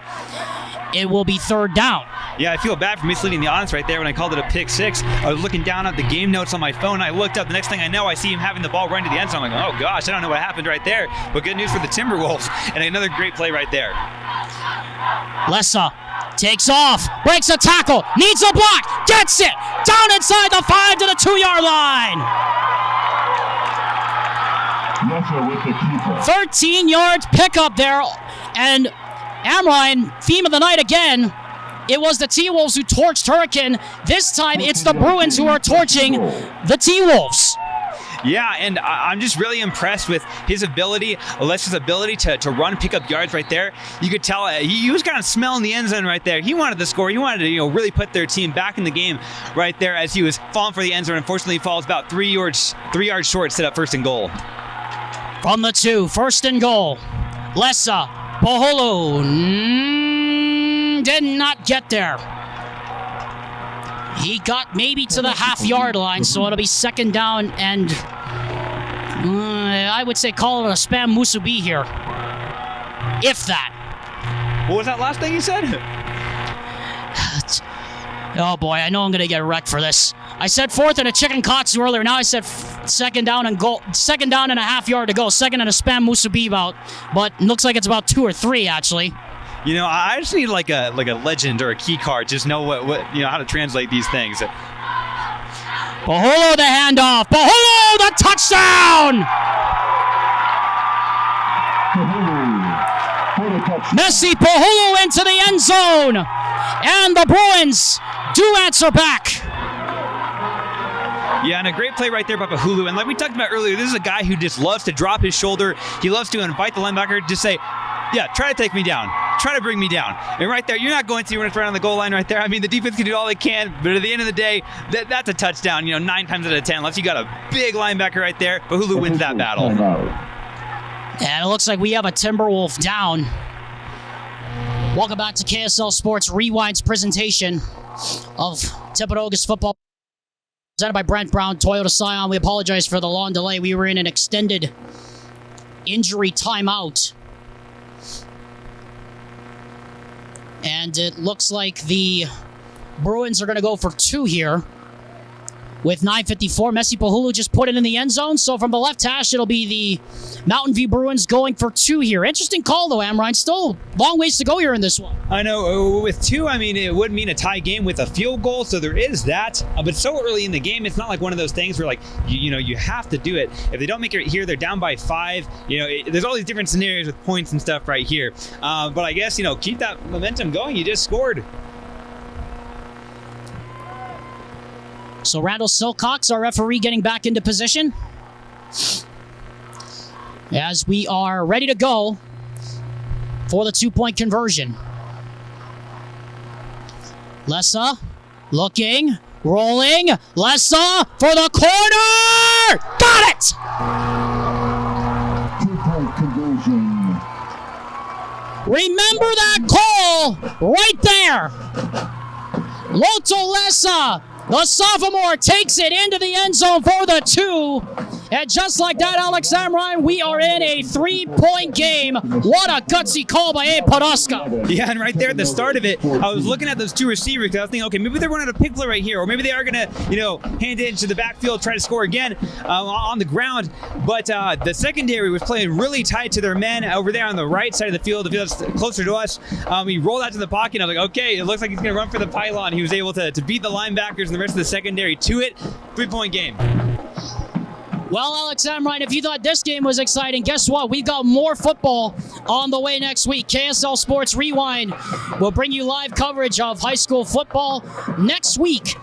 it will be third down. Yeah, I feel bad for misleading the audience right there when I called it a pick six. I was looking down at the game notes on my phone. I looked up. The next thing I know, I see him having the ball run to the end zone. I'm like, oh gosh, I don't know what happened right there. But good news for the Timberwolves. And another great play right there. Lessa takes off, breaks a tackle, needs a block, gets it, down inside the 5 to the 2-yard line. 13 yards pickup there, and Amrine, theme of the night again. It was the T-Wolves who torched Hurricane. This time it's the Bruins who are torching the T-Wolves. Yeah, and I'm just really impressed with his ability, Alessa's ability to run, pick up yards right there. You could tell he was kind of smelling the end zone right there. He wanted the score. He wanted to really put their team back in the game right there as he was falling for the end zone. Unfortunately, he falls about 3 yards short, set up first and goal. From the 2, first and goal. Lessa, Poholo, did not get there. He got maybe to the half-yard line, so it'll be second down and I would say call it a spam musubi here. If that. What was that last thing you said? Oh boy, I know I'm going to get wrecked for this. I said fourth and a chicken katsu earlier. Now I said second down and goal. Second down and a half yard to go. Second and a spam musubi about, but it looks like it's about 2 or 3 actually. You know, I just need like a legend or a key card. Just know what how to translate these things. Poholo the handoff. Poholo the touchdown. Messi Poholo into the end zone, and the Bruins do answer back. Yeah, and a great play right there by Pahulu. And like we talked about earlier, this is a guy who just loves to drop his shoulder. He loves to invite the linebacker to say, yeah, try to take me down. Try to bring me down. And right there, you're not going to when it's right on the goal line right there. I mean, the defense can do all they can, but at the end of the day, that's a touchdown, 9 times out of 10. Unless you got a big linebacker right there, Pahulu wins that battle. And it looks like we have a Timberwolf down. Welcome back to KSL Sports Rewind's presentation of Timpanogos football. Presented by Brent Brown, Toyota Scion. We apologize for the long delay. We were in an extended injury timeout. And it looks like the Bruins are going to go for 2 here. With 9:54, Messi Poholo just put it in the end zone. So from the left hash, it'll be the Mountain View Bruins going for 2 here. Interesting call, though, Amrine. Still long ways to go here in this one. I know. With 2, I mean, it would mean a tie game with a field goal. So there is that. But so early in the game, it's not like one of those things where, like, you have to do it. If they don't make it here, they're down by 5. There's all these different scenarios with points and stuff right here. But I guess, keep that momentum going. You just scored. So Randall Silcox, our referee, getting back into position. As we are ready to go for the 2-point conversion. Lessa, looking, rolling. Lessa for the corner! Got it! 2-point conversion. Remember that call right there. Loto Lessa, the sophomore, takes it into the end zone for the 2. And just like that, Alex Amrine, we are in a 3-point game. What a gutsy call by Abe Podolska. Yeah, and right there at the start of it, I was looking at those 2 receivers because I was thinking, okay, maybe they're running a pick play right here, or maybe they are going to, hand it into the backfield, try to score again on the ground. But the secondary was playing really tight to their men over there on the right side of the field that's closer to us. He rolled out to the pocket, and I was like, okay, it looks like he's going to run for the pylon. He was able to beat the linebackers and the rest of the secondary to it. 3-point game. Well, Alex Amrine, if you thought this game was exciting, guess what? We've got more football on the way next week. KSL Sports Rewind will bring you live coverage of high school football next week.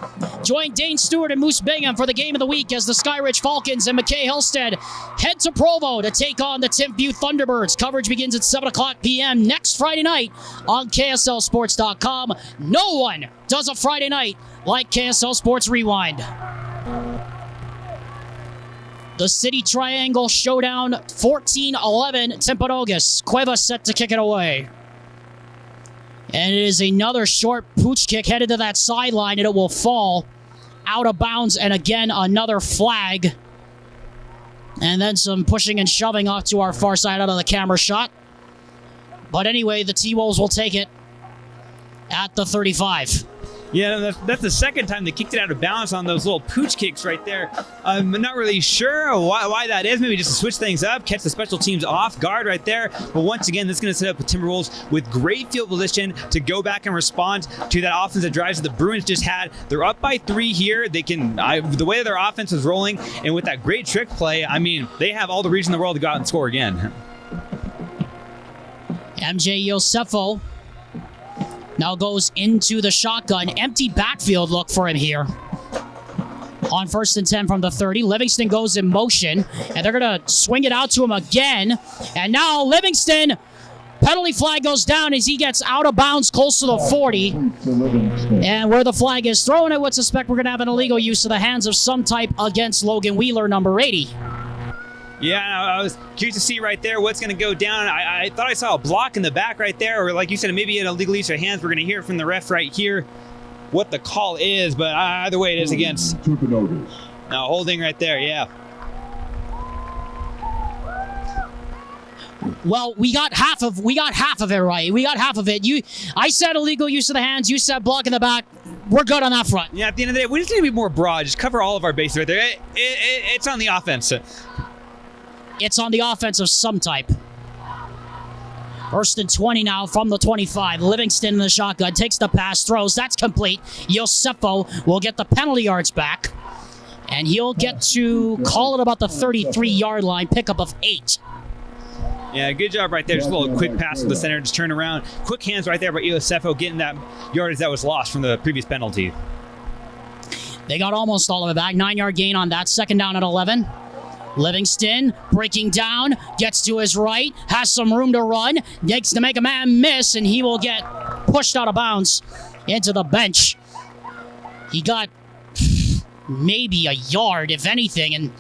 Join Dane Stewart and Moose Bingham for the game of the week as the Skyridge Falcons and McKay Hillstead head to Provo to take on the Timp View Thunderbirds. Coverage begins at 7 o'clock p.m. next Friday night on KSLSports.com. No one does a Friday night like KSL Sports Rewind. The City Triangle Showdown, 14-11, Timpanogos. Cueva set to kick it away. And it is another short pooch kick headed to that sideline, and it will fall out of bounds. And again, another flag. And then some pushing and shoving off to our far side out of the camera shot. But anyway, the T-Wolves will take it at the 35. Yeah, that's the second time they kicked it out of bounds on those little pooch kicks right there. I'm not really sure why that is. Maybe just to switch things up, catch the special teams off guard right there. But once again, this is going to set up the Timberwolves with great field position to go back and respond to that offensive drives that the Bruins just had. They're up by 3 here. They can, the way their offense is rolling, and with that great trick play, I mean, they have all the reason in the world to go out and score again. MJ Yosefo now goes into the shotgun. Empty backfield look for him here. On 1st and 10 from the 30. Livingston goes in motion, and they're going to swing it out to him again. And now Livingston, penalty flag goes down as he gets out of bounds close to the 40. And where the flag is thrown, I would suspect we're going to have an illegal use of the hands of some type against Logan Wheeler, number 80. Yeah, I was curious to see right there what's going to go down. I thought I saw a block in the back right there, or like you said, maybe an illegal use of hands. We're going to hear from the ref right here what the call is, but either way, it is against. Timpanogos. Now holding right there, yeah. Well, we got half of it right. We got half of it. I said illegal use of the hands. You said block in the back. We're good on that front. Yeah, at the end of the day, we just need to be more broad. Just cover all of our bases right there. It's on the offense. It's on the offense of some type. First and 20 now from the 25. Livingston in the shotgun. Takes the pass, throws. That's complete. Yosefo will get the penalty yards back. And he'll get to call it about the 33-yard line. Pickup of 8. Yeah, good job right there. Just a little quick pass to the center. Just turn around. Quick hands right there by Yosefo getting that yardage that was lost from the previous penalty. They got almost all of it back. 9-yard gain on that. Second down at 11. Livingston breaking down, gets to his right, has some room to run, needs to make a man miss, and he will get pushed out of bounds into the bench. He got maybe a yard, if anything, and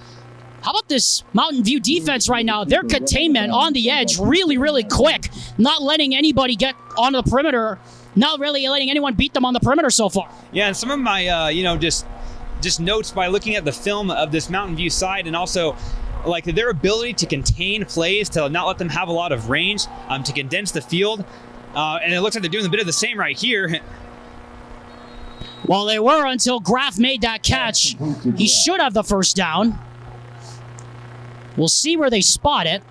how about this Mountain View defense right now? Their containment on the edge really, really quick, not letting anybody get onto the perimeter, not really letting anyone beat them on the perimeter so far. Yeah, and some of my, just notes by looking at the film of this Mountain View side, and also like their ability to contain plays, to not let them have a lot of range, to condense the field. And it looks like they're doing a bit of the same right here. Well, they were until Graff made that catch. He should have the first down. We'll see where they spot it.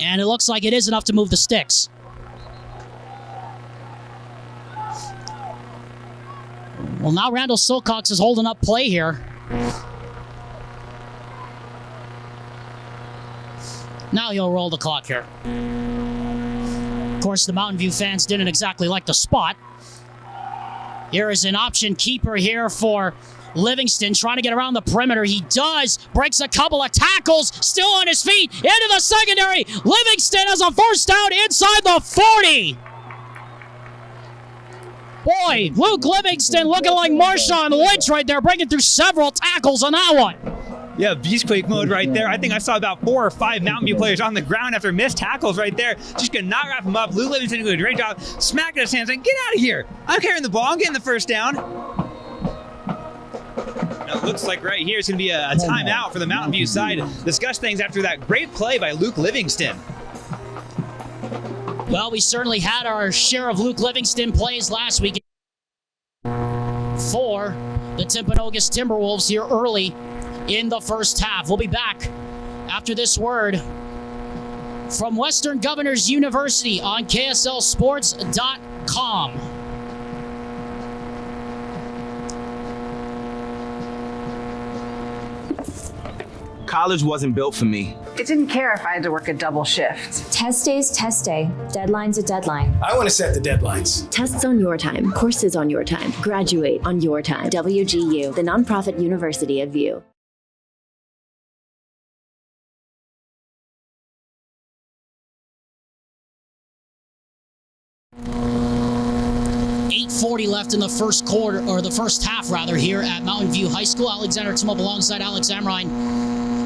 And it looks like it is enough to move the sticks. Well, now Randall Silcox is holding up play here. Now he'll roll the clock here. Of course, the Mountain View fans didn't exactly like the spot. Here is an option keeper here for Livingston, trying to get around the perimeter. He does. Breaks a couple of tackles. Still on his feet. Into the secondary. Livingston has a first down inside the 40. Boy, Luke Livingston looking like Marshawn Lynch right there, breaking through several tackles on that one. Yeah, beastquake mode right there. I think I saw about 4 or 5 Mountain View players on the ground after missed tackles right there. Just could not wrap him up. Luke Livingston doing a great job. Smacking his hands and get out of here. I'm carrying the ball. I'm getting the first down. Now it looks like right here it's going to be a timeout for the Mountain View side. Discuss things after that great play by Luke Livingston. Well, we certainly had our share of Luke Livingston plays last week for the Timpanogos Timberwolves here early in the first half. We'll be back after this word from Western Governors University on KSLSports.com. College wasn't built for me. It didn't care if I had to work a double shift. Test day's test day. Deadline's a deadline. I want to set the deadlines. Tests on your time. Courses on your time. Graduate on your time. WGU, the nonprofit university of View. 8:40 left in the first quarter, or the first half rather, here at Mountain View High School. Alexander Timop alongside Alex Amrine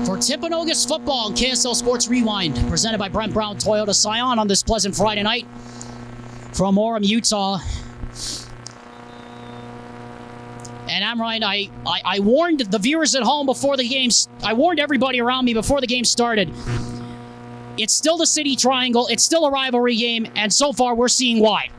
for Timpanogos football and KSL Sports Rewind, presented by Brent Brown Toyota Scion on this pleasant Friday night from Orem, Utah. And Amrine, I warned the viewers at home before the game. I warned everybody around me before the game started. It's still the City Triangle. It's still a rivalry game, and so far we're seeing why.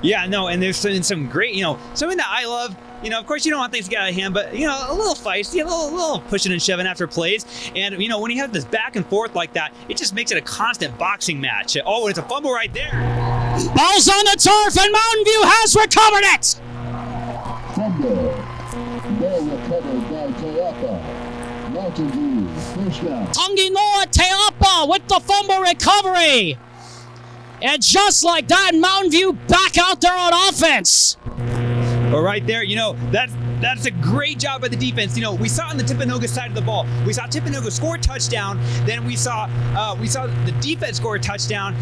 Yeah, no, and there's some great, something that I love. Of course, you don't want things to get out of hand, but, a little feisty, a little pushing and shoving after plays. And, when you have this back and forth like that, it just makes it a constant boxing match. Oh, it's a fumble right there. Ball's on the turf, and Mountain View has recovered it. Fumble. Ball recovered by Teapa. Mountain View, first down. Tonginoa Teapa with the fumble recovery. And just like that, Mountain View back out there on offense. Well, right there, That's a great job by the defense. We saw on the Timpanogos side of the ball, we saw Timpanogos score a touchdown. Then we saw the defense score a touchdown.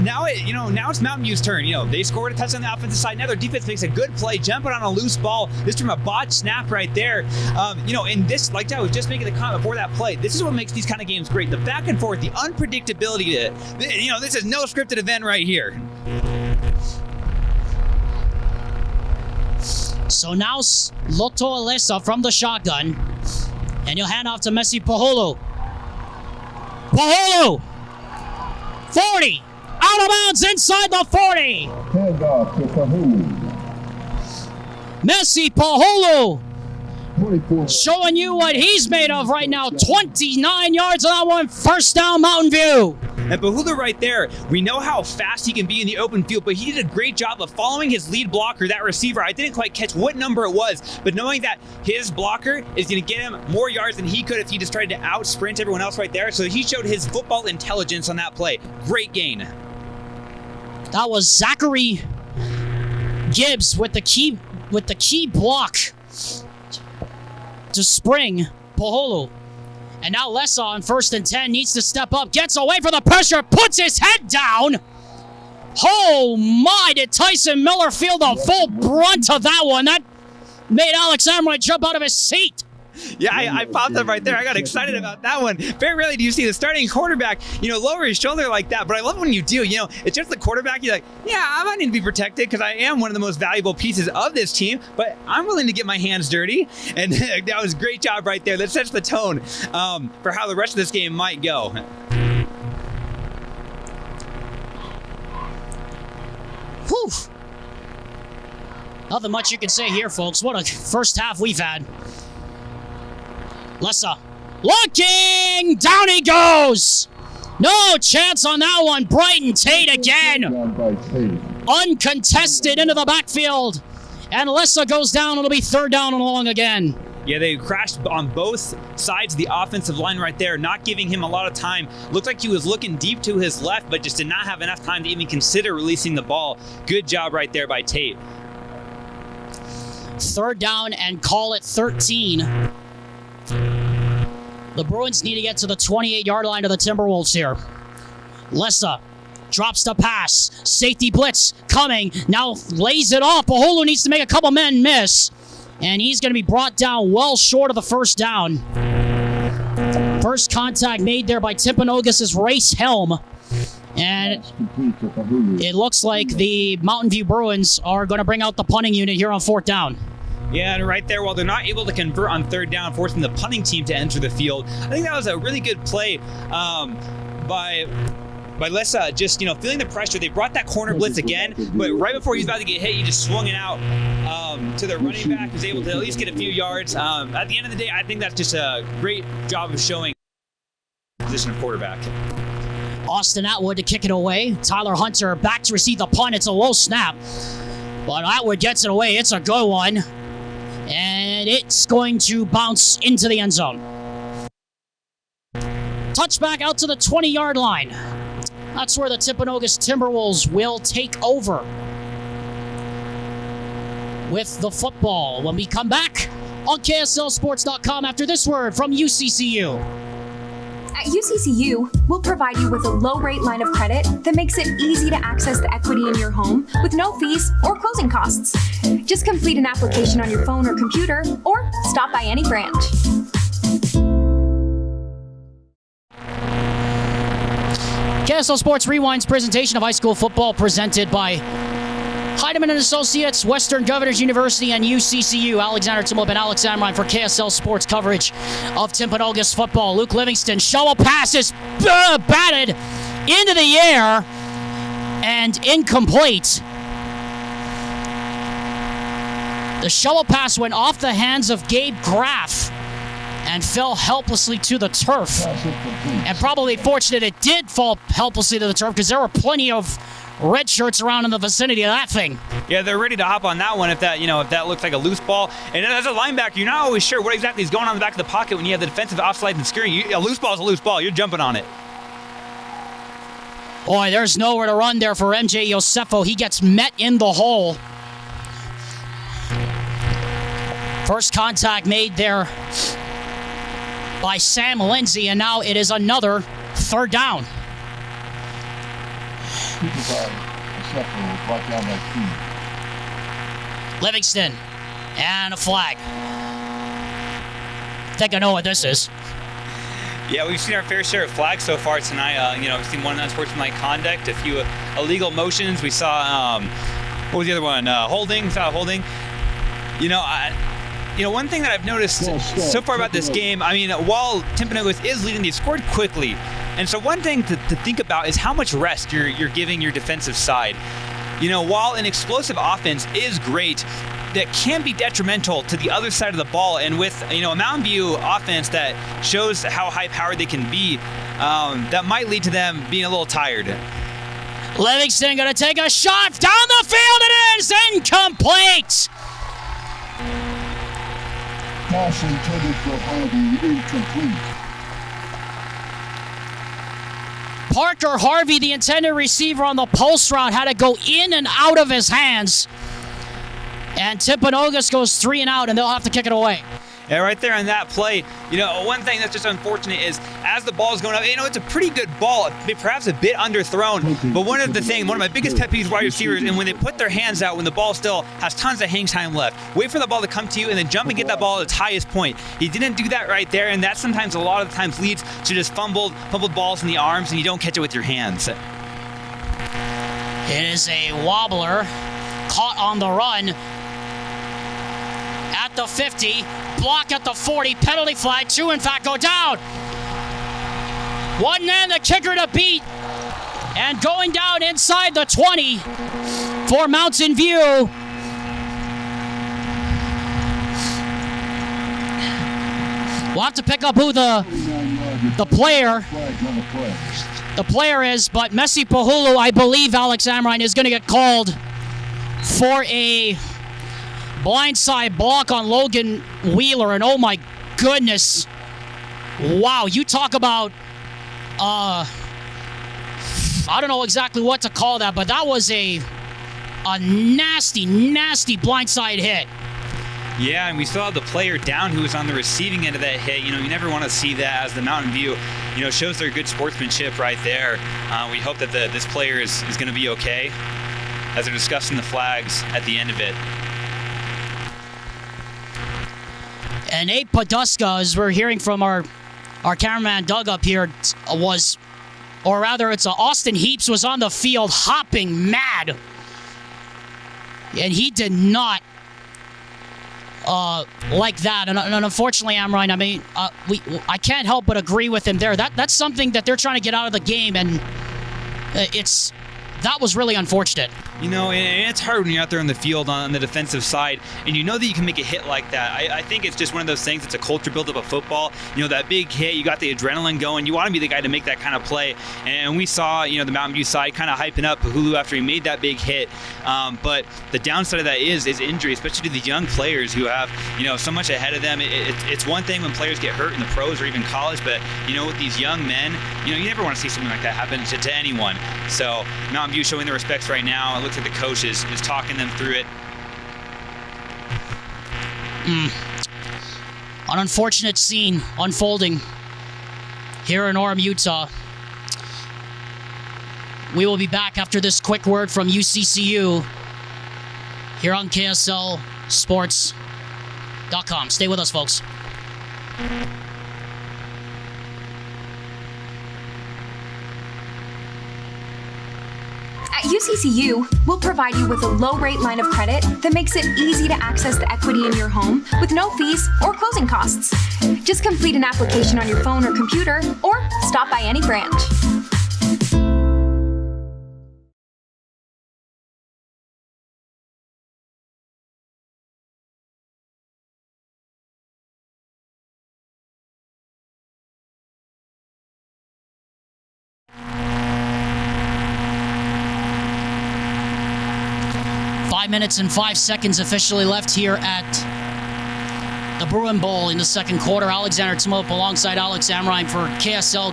Now it's Mountain View's turn. They scored a touchdown on the offensive side. Now their defense makes a good play, jumping on a loose ball. This from a botched snap right there. And this, like I was just making the comment before that play, this is what makes these kind of games great. The back and forth, the unpredictability. This is no scripted event right here. So now Loto Alessa from the shotgun. And he'll hand off to Messi Paholo. Paholo! 40! Out of bounds inside the 40! Hand off to Pahulu. Messi Paholo 24. showing you what he's made of right now. 29 yards on that one. First down, Mountain View. And Pahulu right there, we know how fast he can be in the open field, but he did a great job of following his lead blocker, that receiver. I didn't quite catch what number it was, but knowing that his blocker is going to get him more yards than he could if he just tried to out-sprint everyone else right there. So he showed his football intelligence on that play. Great gain. That was Zachary Gibbs with the key block to spring Paholo. And now Lessa on 1st and 10 needs to step up, gets away from the pressure, puts his head down. Oh my, did Tyson Miller feel the full brunt of that one? That made Alex Amroy jump out of his seat. Yeah, I popped up right there. I got excited about that one. Very rarely do you see the starting quarterback, lower his shoulder like that. But I love when you do. It's just the quarterback. You're like, yeah, I might need to be protected because I am one of the most valuable pieces of this team. But I'm willing to get my hands dirty. And that was a great job right there. That sets the tone for how the rest of this game might go. Whew. Nothing much you can say here, folks. What a first half we've had. Lessa looking, down he goes. No chance on that one. Brighton Tate again. Uncontested into the backfield. And Lessa goes down. It'll be 3rd down and long again. Yeah, they crashed on both sides of the offensive line right there, not giving him a lot of time. Looked like he was looking deep to his left, but just did not have enough time to even consider releasing the ball. Good job right there by Tate. 3rd down and call it 13. The Bruins need to get to the 28-yard line of the Timberwolves here. Lessa drops the pass. Safety blitz coming. Now lays it off. Paholo needs to make a couple men miss. And he's going to be brought down well short of the 1st down. First contact made there by Timpanogos' Race Helm. And it looks like the Mountain View Bruins are going to bring out the punting unit here on 4th down. Yeah, and right there, while they're not able to convert on 3rd down, forcing the punting team to enter the field, I think that was a really good play by Lessa, just, feeling the pressure. They brought that corner blitz again, but right before he was about to get hit, he just swung it out to the running back, was able to at least get a few yards. At the end of the day, I think that's just a great job of showing position of quarterback. Austin Atwood to kick it away. Tyler Hunter back to receive the punt. It's a low snap, but Atwood gets it away. It's a good one. And it's going to bounce into the end zone. Touchback out to the 20-yard line. That's where the Timpanogos Timberwolves will take over with the football. When we come back on KSLSports.com after this word from UCCU. At UCCU, we'll provide you with a low-rate line of credit that makes it easy to access the equity in your home with no fees or closing costs. Just complete an application on your phone or computer, or stop by any branch. KSL Sports Rewind's presentation of high school football presented by Heidemann & Associates, Western Governors University, and UCCU. Alexander Timlip and Alex Amrine for KSL Sports coverage of Timpanogos football. Luke Livingston, shovel passes batted into the air and incomplete. The shovel pass went off the hands of Gabe Graff and fell helplessly to the turf. And probably fortunate it did fall helplessly to the turf because there were plenty of red shirts around in the vicinity of that thing. Yeah, they're ready to hop on that one if that looks like a loose ball. And as a linebacker, you're not always sure what exactly is going on in the back of the pocket when you have the defensive offside and screen. A loose ball is a loose ball. You're jumping on it. Boy, there's nowhere to run there for MJ Yosefo. He gets met in the hole. First contact made there by Sam Lindsay, and now it is another third down. Livingston, and a flag. I think I know what this is. Yeah, we've seen our fair share of flags so far tonight. We've seen one unsportsmanlike conduct, a few illegal motions. We saw, what was the other one? Holding. Saw holding. One thing that I've noticed so far about this game, while Timpanogos is leading, they've scored quickly. And so one thing to think about is how much rest you're giving your defensive side. While an explosive offense is great, that can be detrimental to the other side of the ball. And with, a Mountain View offense that shows how high-powered they can be, that might lead to them being a little tired. Livingston going to take a shot down the field. It is incomplete. Pass intended for Harvey, incomplete. Parker Harvey, the intended receiver on the post route, had to go in and out of his hands. And Timpanogos goes 3 and out, and they'll have to kick it away. Yeah, right there on that play, one thing that's just unfortunate is as the ball is going up, it's a pretty good ball, perhaps a bit underthrown. But one of my biggest pet peeves wide receivers, and when they put their hands out when the ball still has tons of hang time left, wait for the ball to come to you and then jump and get that ball at its highest point. He didn't do that right there, and that sometimes a lot of the times leads to just fumbled balls in the arms, and you don't catch it with your hands. It is a wobbler, caught on the run. At the 50, block at the 40, penalty flag, 2 in fact go down. One man, the kicker to beat, and going down inside the 20 for Mountain View. We'll have to pick up who the player is, but Messi Pahulu, I believe Alex Amrine, is going to get called for a blindside block on Logan Wheeler, and oh my goodness, wow, you talk about I don't know exactly what to call that, but that was a nasty blindside hit. Yeah, and we still have the player down who was on the receiving end of that hit. You never want to see that, as the Mountain View shows their good sportsmanship right there. We hope that this player is going to be okay as they're discussing the flags at the end of it. And Nate Poduska, as we're hearing from our cameraman Doug up here, Austin Heaps was on the field hopping mad. And he did not like that. And unfortunately, Amrine, I can't help but agree with him there. That's something that they're trying to get out of the game, and that was really unfortunate. And it's hard when you're out there on the field on the defensive side, and you know that you can make a hit like that. I think it's just one of those things. It's a culture buildup of football. That big hit, you got the adrenaline going. You want to be the guy to make that kind of play. And we saw, the Mountain View side kind of hyping up Pahulu after he made that big hit. But the downside of that is injury, especially to the young players who have, so much ahead of them. It's one thing when players get hurt in the pros or even college, but, with these young men, you never want to see something like that happen to anyone. So Mountain View showing their respects right now. It looks like the coach is talking them through it. An unfortunate scene unfolding here in Orem, Utah. We will be back after this quick word from UCCU here on KSLSports.com. Stay with us, folks. At UCCU, we'll provide you with a low-rate line of credit that makes it easy to access the equity in your home with no fees or closing costs. Just complete an application on your phone or computer, or stop by any branch. Minutes and 5 seconds officially left here at the Bruin Bowl in the second quarter. Alexander Timop alongside Alex Amrine for KSL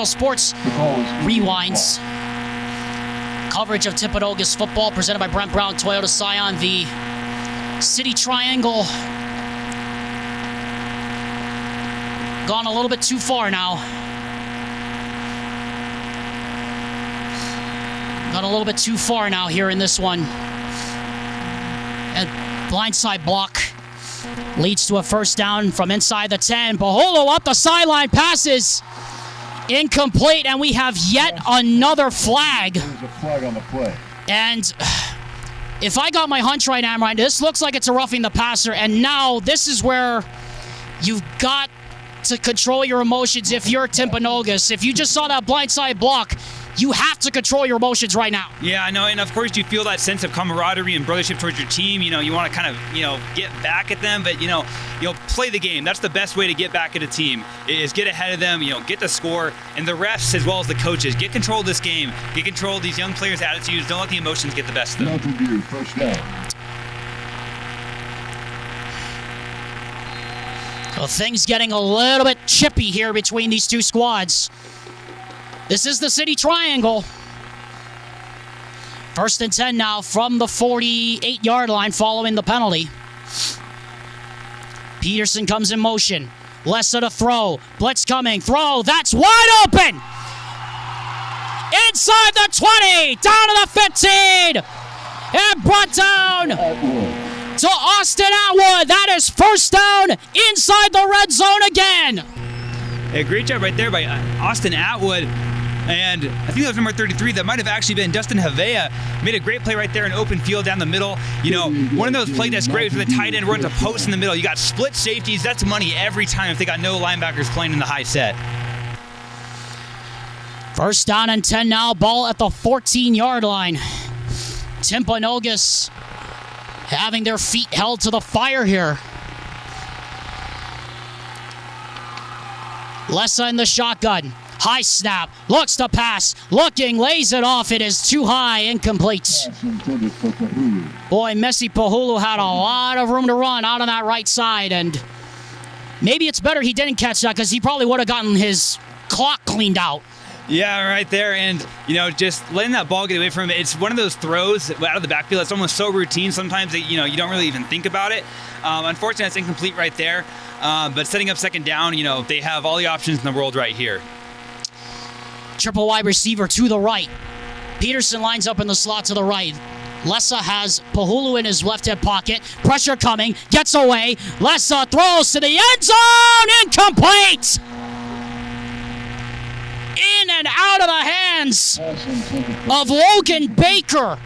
Sports Rewinds. Coverage of Timpanogos football presented by Brent Brown Toyota Scion. The City Triangle gone a little bit too far now. Gone a little bit too far now here in this one. And blindside block leads to a first down from inside the 10. Paholo up the sideline, passes incomplete, and we have yet another flag. There's a flag on the play. And if I got my hunch right now, Ryan, this looks like it's a roughing the passer, and now this is where you've got to control your emotions if you're Timpanogos. If you just saw that blindside block, you have to control your emotions right now. Yeah, I know, and of course you feel that sense of camaraderie and brothership towards your team. You know, you want to kind of, get back at them, but, play the game. That's the best way to get back at a team, is get ahead of them, get the score, and the refs as well as the coaches. Get control of this game. Get control of these young players' attitudes. Don't let the emotions get the best of them. Mountain View, first down. So things getting a little bit chippy here between these two squads. This is the City Triangle. 1st and 10 now from the 48-yard line following the penalty. Peterson comes in motion. Lessa to throw. Blitz coming. Throw. That's wide open. Inside the 20. Down to the 15. And brought down to Austin Atwood. That is first down inside the red zone again. A great job right there by Austin Atwood. And I think that was number 33. That might have actually been Dustin Havea. Made a great play right there in open field down the middle. One of those plays that's great for the tight end runs a post in the middle. You got split safeties. That's money every time if they got no linebackers playing in the high set. First down and 10 now. Ball at the 14-yard line. Timpanogos having their feet held to the fire here. Lessa in the shotgun. High snap, looks to pass, looking, lays it off. It is too high, incomplete. Boy, Messi Pahulu had a lot of room to run out on that right side, and maybe it's better he didn't catch that because he probably would have gotten his clock cleaned out. Yeah, right there, and just letting that ball get away from him. It's one of those throws out of the backfield that's almost so routine sometimes that you don't really even think about it. Unfortunately, it's incomplete right there. But setting up second down, they have all the options in the world right here. Triple wide receiver to the right. Peterson lines up in the slot to the right. Lessa has Pahulu in his left hip pocket. Pressure coming. Gets away. Lessa throws to the end zone. Incomplete. In and out of the hands of Logan Baker.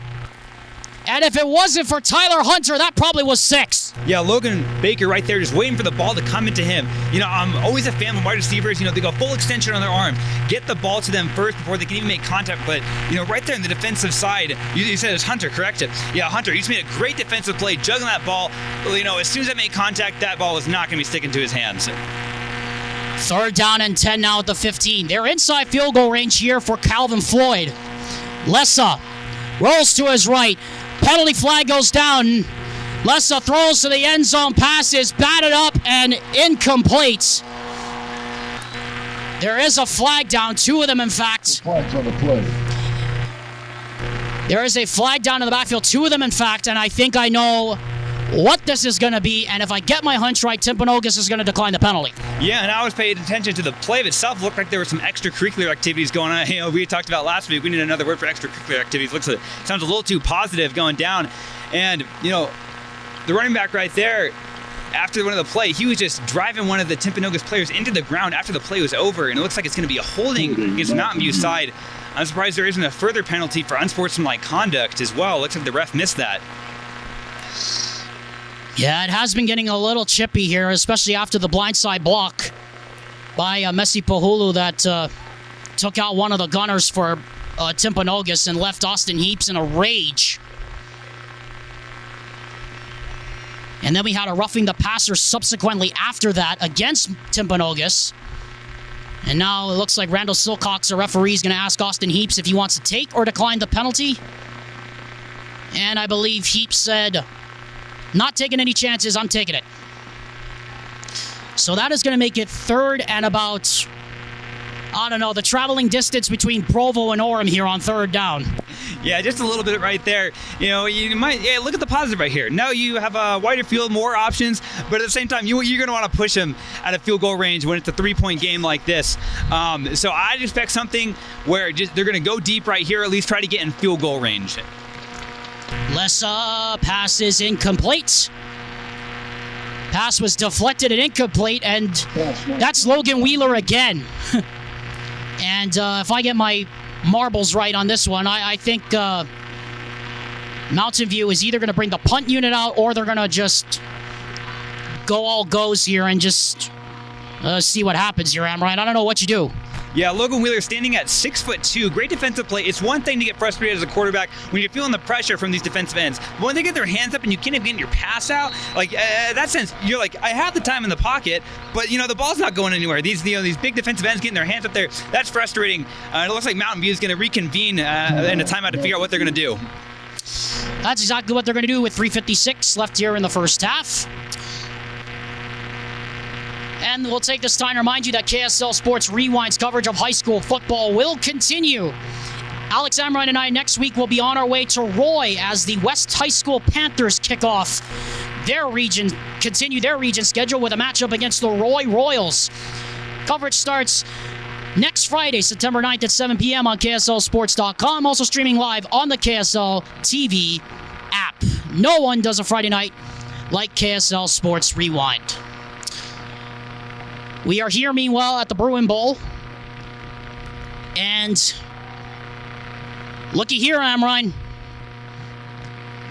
And if it wasn't for Tyler Hunter, that probably was 6. Yeah, Logan Baker right there just waiting for the ball to come into him. I'm always a fan of wide receivers. They go full extension on their arm. Get the ball to them first before they can even make contact. But, right there in the defensive side, you said it was Hunter, correct? Yeah, Hunter, he just made a great defensive play, juggling that ball. As soon as that made contact, that ball was not going to be sticking to his hands. 3rd down and 10 now at the 15. They're inside field goal range here for Calvin Floyd. Lessa rolls to his right. Penalty flag goes down. Lessa throws to the end zone. Pass is batted up and incomplete. There is a flag down. 2 of them, in fact. Flags on the play. There is a flag down in the backfield. 2 of them, in fact, and I think I know what this is going to be, and if I get my hunch right, Timpanogos is going to decline the penalty. Yeah, and I was paying attention to the play itself. Looked like there were some extracurricular activities going on. We talked about last week. We need another word for extracurricular activities. Sounds a little too positive going down. And, the running back right there, after one of the play, he was just driving one of the Timpanogos players into the ground after the play was over, and it looks like it's going to be a holding against Mountain View side. I'm surprised there isn't a further penalty for unsportsmanlike conduct as well. Looks like the ref missed that. Yeah, it has been getting a little chippy here, especially after the blindside block by Messi Pahulu that took out one of the gunners for Timpanogos and left Austin Heaps in a rage. And then we had a roughing the passer subsequently after that against Timpanogos. And now it looks like Randall Silcox, the referee, is going to ask Austin Heaps if he wants to take or decline the penalty. And I believe Heaps said, not taking any chances, I'm taking it. So that is going to make it 3rd and about, I don't know, the traveling distance between Provo and Orem here on 3rd down. Yeah, just a little bit right there. You know, you might look at the positive right here. Now you have a wider field, more options, but at the same time, you're going to want to push them at a field goal range when it's a 3-point game like this. So I'd expect something where they're going to go deep right here, at least try to get in field goal range. Lessa, pass is incomplete. Pass was deflected and incomplete, and that's Logan Wheeler again. And if I get my marbles right on this one, I think Mountain View is either going to bring the punt unit out or they're going to just go all goes here and just see what happens here, Amrine. I don't know what you do. Yeah, Logan Wheeler standing at 6'2", great defensive play. It's one thing to get frustrated as a quarterback when you're feeling the pressure from these defensive ends. But when they get their hands up and you can't even get your pass out, like that sense, you're like, I have the time in the pocket, but the ball's not going anywhere. These big defensive ends getting their hands up there, that's frustrating. It looks like Mountain View is going to reconvene in a timeout to figure out what they're going to do. That's exactly what they're going to do with 3:56 left here in the first half. And we'll take this time to remind you that KSL Sports Rewind's coverage of high school football will continue. Alex Amrine and I next week will be on our way to Roy as the West High School Panthers kick off continue their region schedule with a matchup against the Roy Royals. Coverage starts next Friday, September 9th at 7 p.m. on KSLSports.com. Also streaming live on the KSL TV app. No one does a Friday night like KSL Sports Rewind. We are here, meanwhile, at the Bruin Bowl. And looky here, Amrine.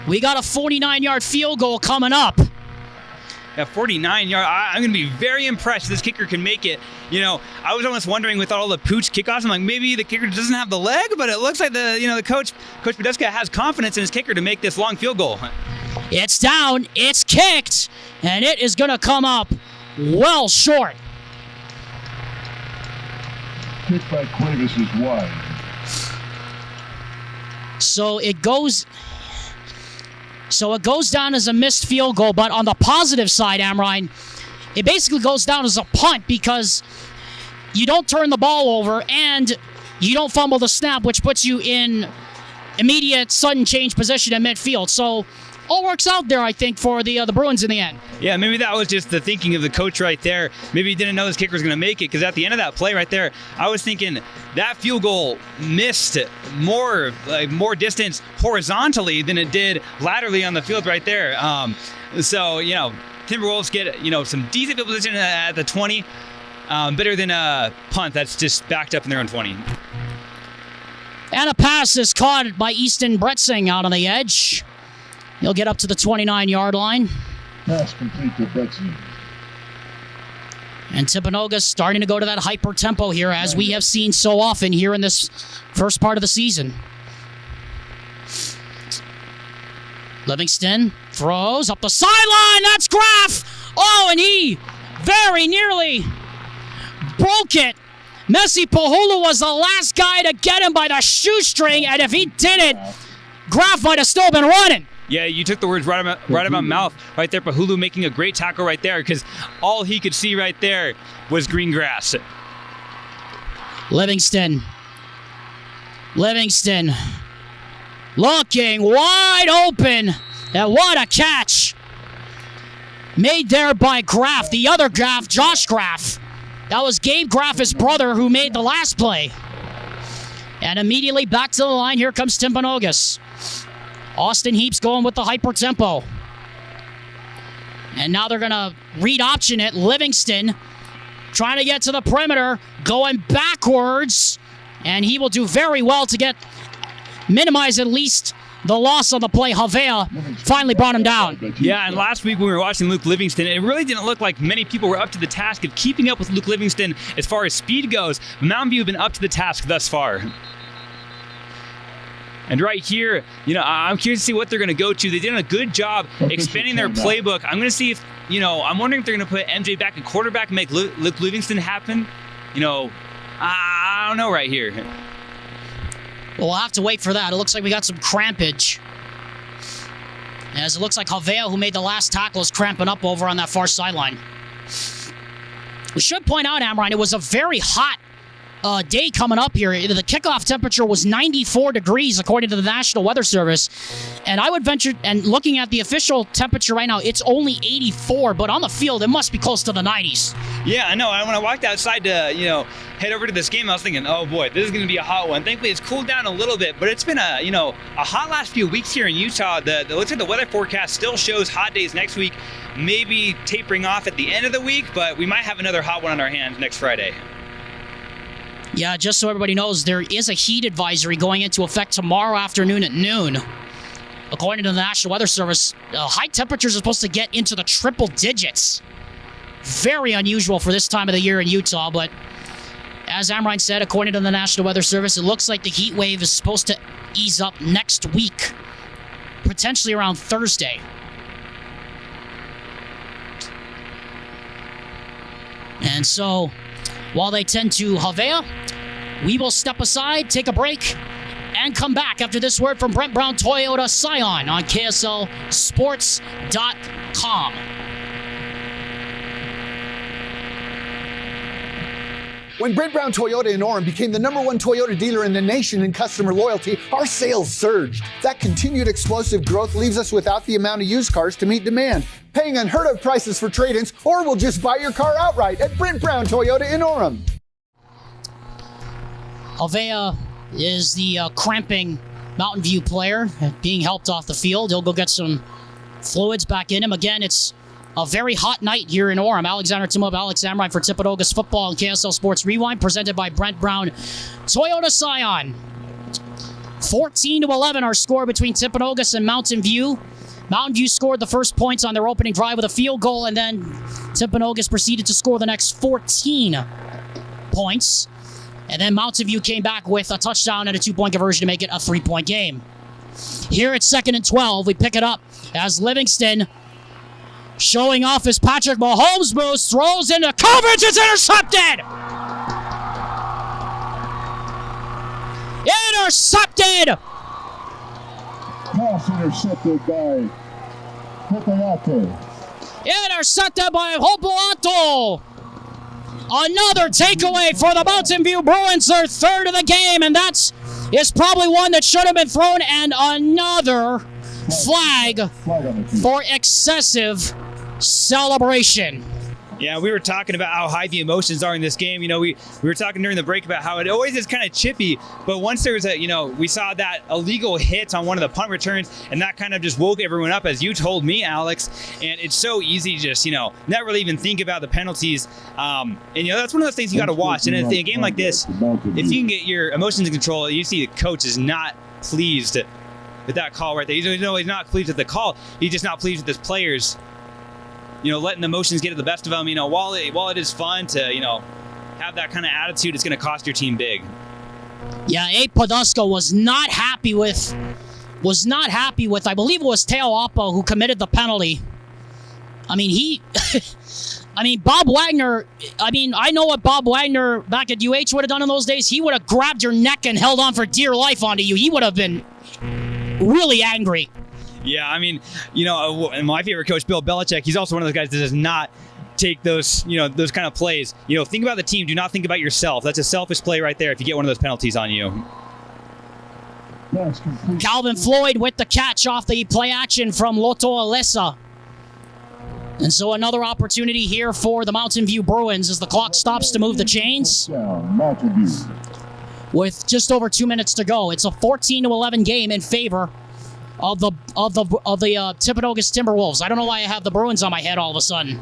We got a 49-yard field goal coming up. Yeah, 49-yard. I'm going to be very impressed if this kicker can make it. I was almost wondering with all the pooch kickoffs, I'm like, maybe the kicker doesn't have the leg, but it looks like the Coach Podeska has confidence in his kicker to make this long field goal. It's down, it's kicked, and it is going to come up well short. Kick by Cuevas is wide. So it goes down as a missed field goal, but on the positive side, Amrine, it basically goes down as a punt because you don't turn the ball over and you don't fumble the snap, which puts you in immediate sudden change position at midfield. So all works out there, I think, for the Bruins in the end. Yeah, maybe that was just the thinking of the coach right there. Maybe he didn't know this kicker was going to make it, because at the end of that play right there, I was thinking that field goal missed more distance horizontally than it did laterally on the field right there. So Timberwolves get some decent field position at the 20, better than a punt that's just backed up in their own 20. And a pass is caught by Easton Bretzing out on the edge. He'll get up to the 29-yard line. Pass complete to Bretzing. And Timpanogos starting to go to that hyper tempo here, as we have seen so often here in this first part of the season. Livingston throws up the sideline. That's Graf. Oh, and he very nearly broke it. Messi Pahulu was the last guy to get him by the shoestring, and if he didn't, Graf might have still been running. Yeah, you took the words right out of my mouth right there. Pahulu making a great tackle right there, because all he could see right there was green grass. Livingston looking wide open. And what a catch. Made there by Graf, the other Graf, Josh Graf. That was Gabe Graf, his brother, who made the last play. And immediately back to the line, here comes Timpanogos. Austin Heaps going with the hyper tempo. And now they're going to read option it. Livingston trying to get to the perimeter, going backwards. And he will do very well to minimize at least the loss on the play. Havea finally brought him down. Yeah, and last week when we were watching Luke Livingston, it really didn't look like many people were up to the task of keeping up with Luke Livingston as far as speed goes. Mountain View have been up to the task thus far. And right here, I'm curious to see what they're going to go to. They did a good job expanding their playbook. I'm going to see if, I'm wondering if they're going to put MJ back at quarterback and make Luke Livingston happen. I don't know right here. Well, we'll have to wait for that. It looks like we got some crampage. As it looks like Havea, who made the last tackle, is cramping up over on that far sideline. We should point out, Amrine, it was a very hot day coming up here. The kickoff temperature was 94 degrees according to the National Weather Service. And I would venture, and looking at the official temperature right now, it's only 84, but on the field, it must be close to the 90s. Yeah, I know. When I walked outside to, head over to this game, I was thinking, oh boy, this is going to be a hot one. Thankfully, it's cooled down a little bit, but it's been a hot last few weeks here in Utah. It looks like the weather forecast still shows hot days next week, maybe tapering off at the end of the week, but we might have another hot one on our hands next Friday. Yeah, just so everybody knows, there is a heat advisory going into effect tomorrow afternoon at noon. According to the National Weather Service, high temperatures are supposed to get into the triple digits. Very unusual for this time of the year in Utah, but as Amrine said, according to the National Weather Service, it looks like the heat wave is supposed to ease up next week, potentially around Thursday. And so, while they tend to Havea, we will step aside, take a break, and come back after this word from Brent Brown Toyota Scion on KSLSports.com. When Brent Brown Toyota in Orem became the #1 Toyota dealer in the nation in customer loyalty, our sales surged. That continued explosive growth leaves us without the amount of used cars to meet demand, paying unheard of prices for trade-ins, or we'll just buy your car outright at Brent Brown Toyota in Orem. Havea is the cramping Mountain View player being helped off the field. He'll go get some fluids back in him. Again, it's a very hot night here in Orem. Alexander Timov, Alex Amrine for Timpanogos Football and KSL Sports Rewind, presented by Brent Brown Toyota Scion. 14-11 our score between Timpanogos and Mountain View. Mountain View scored the first points on their opening drive with a field goal, and then Timpanogos proceeded to score the next 14 points. And then Mountain View came back with a touchdown and a 2-point conversion to make it a 3-point game. Here it's 2nd and 12. We pick it up as Livingston, showing off his Patrick Mahomes boost, throws into coverage. It's intercepted! Intercepted! Pass intercepted by Hopoato. Intercepted by Hopoato! Another takeaway for the Mountain View Bruins, their third of the game, and that's is probably one that should have been thrown, and another flag for excessive celebration. Yeah, we were talking about how high the emotions are in this game. We were talking during the break about how it always is kind of chippy, but once there was we saw that illegal hit on one of the punt returns, and that kind of just woke everyone up, as you told me, Alex. And it's so easy to just, not really even think about the penalties. And that's one of those things you got to watch. And in a game like this, if you can get your emotions in control, you see the coach is not pleased with that call right there. He's not pleased with the call. He's just not pleased with his players, letting the emotions get the best of them. While it is fun to, have that kind of attitude, it's going to cost your team big. Yeah, Abe Podusco was not happy with, I believe it was Teo Oppo who committed the penalty. Bob Wagner, I know what Bob Wagner back at UH would have done in those days. He would have grabbed your neck and held on for dear life onto you. He would have been really angry. Yeah, my favorite coach, Bill Belichick, he's also one of those guys that does not take those kind of plays. Think about the team. Do not think about yourself. That's a selfish play right there if you get one of those penalties on you. Calvin Floyd with the catch off the play action from Loto Alessa. And so another opportunity here for the Mountain View Bruins as the clock stops to move the chains. With just over 2 minutes to go. It's a 14-11 game in favor of the Timpanogos Timberwolves. I don't know why I have the Bruins on my head all of a sudden.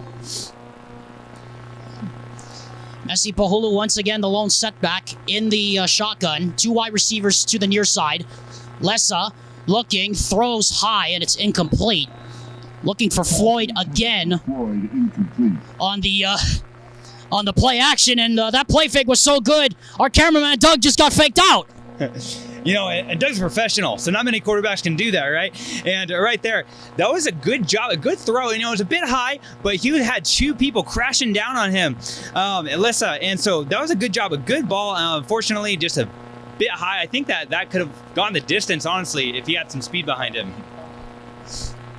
Messi Pahulu once again the lone setback in the shotgun. 2 wide receivers to the near side. Lessa looking, throws high, and it's incomplete. Looking for Floyd again on the play action, and that play fake was so good, our cameraman Doug just got faked out. And Doug's a professional, so not many quarterbacks can do that, right? And right there, that was a good job, a good throw. It was a bit high, but he had 2 people crashing down on him, Alyssa. And so that was a good job, a good ball. Unfortunately, just a bit high. I think that could have gone the distance, honestly, if he had some speed behind him.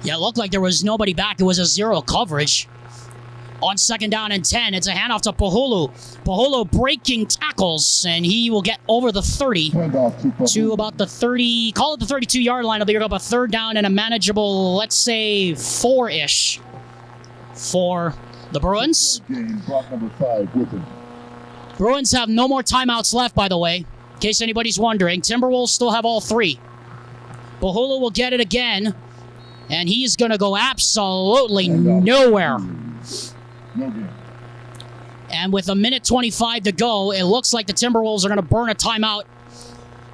Yeah, it looked like there was nobody back. It was a 0 coverage On 2nd down and 10, it's a handoff to Pahulu. Pahulu breaking tackles, and he will get over the 30 to about the 30, call it the 32-yard line. It'll be up a 3rd down and a manageable, let's say, 4-ish for the Bruins. Bruins have no more timeouts left, by the way, in case anybody's wondering. Timberwolves still have all 3. Pahulu will get it again, and he's going to go absolutely nowhere. And with 1:25 to go, it looks like the Timberwolves are going to burn a timeout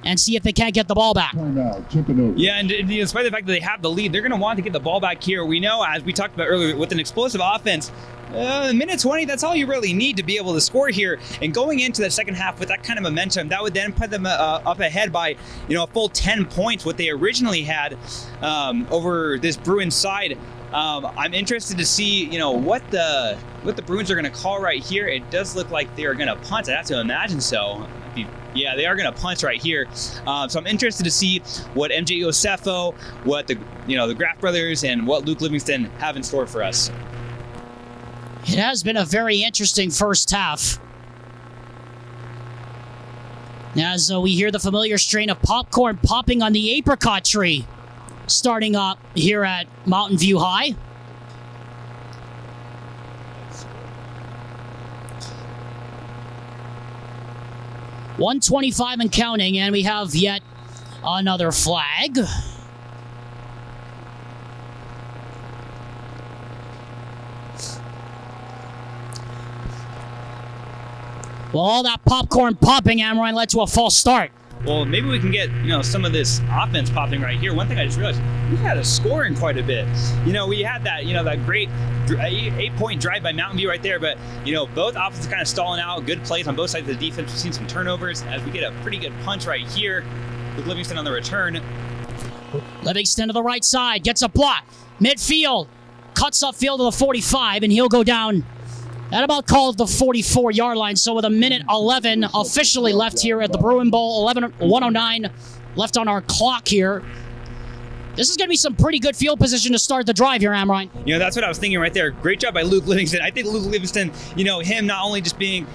and see if they can't get the ball back. Yeah, and despite the fact that they have the lead, they're going to want to get the ball back here. We know, as we talked about earlier, with an explosive offense, minute 20, that's all you really need to be able to score here. And going into the second half with that kind of momentum, that would then put them up ahead by, a full 10 points, what they originally had over this Bruins side. I'm interested to see, what the Bruins are going to call right here. It does look like they are going to punt. I have to imagine so. Yeah, they are going to punt right here. So I'm interested to see what MJ Yosefo, what the Graff brothers, and what Luke Livingston have in store for us. It has been a very interesting first half. As we hear the familiar strain of popcorn popping on the apricot tree, starting up here at Mountain View High. .125 and counting, and we have yet another flag. Well, all that popcorn popping, Amrine, led to a false start. Well, maybe we can get, some of this offense popping right here. One thing I just realized, we've had a scoring quite a bit. We had that, that great 8-point drive by Mountain View right there, but, both offenses kind of stalling out. Good plays on both sides of the defense. We've seen some turnovers as we get a pretty good punch right here with Livingston on the return. Livingston to the right side, gets a block. Midfield, cuts upfield to the 45, and he'll go down at about call it the 44-yard line. So with 1:11 officially left here at the Bruin Bowl, 1:09 left on our clock here. This is going to be some pretty good field position to start the drive here, Amrine. That's what I was thinking right there. Great job by Luke Livingston. I think Luke Livingston, him not only just being,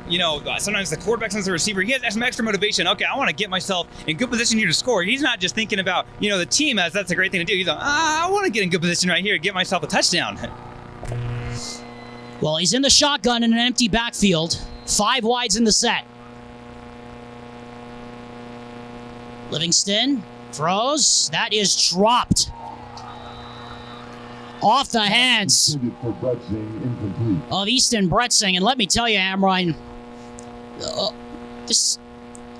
sometimes the quarterback, sometimes the receiver, he has some extra motivation. Okay, I want to get myself in good position here to score. He's not just thinking about, the team, as that's a great thing to do. He's like, I want to get in good position right here, get myself a touchdown. Well, he's in the shotgun in an empty backfield. 5 wides in the set. Livingston throws. That is dropped. Off the hands of Easton Bretzing. And let me tell you, Amrine,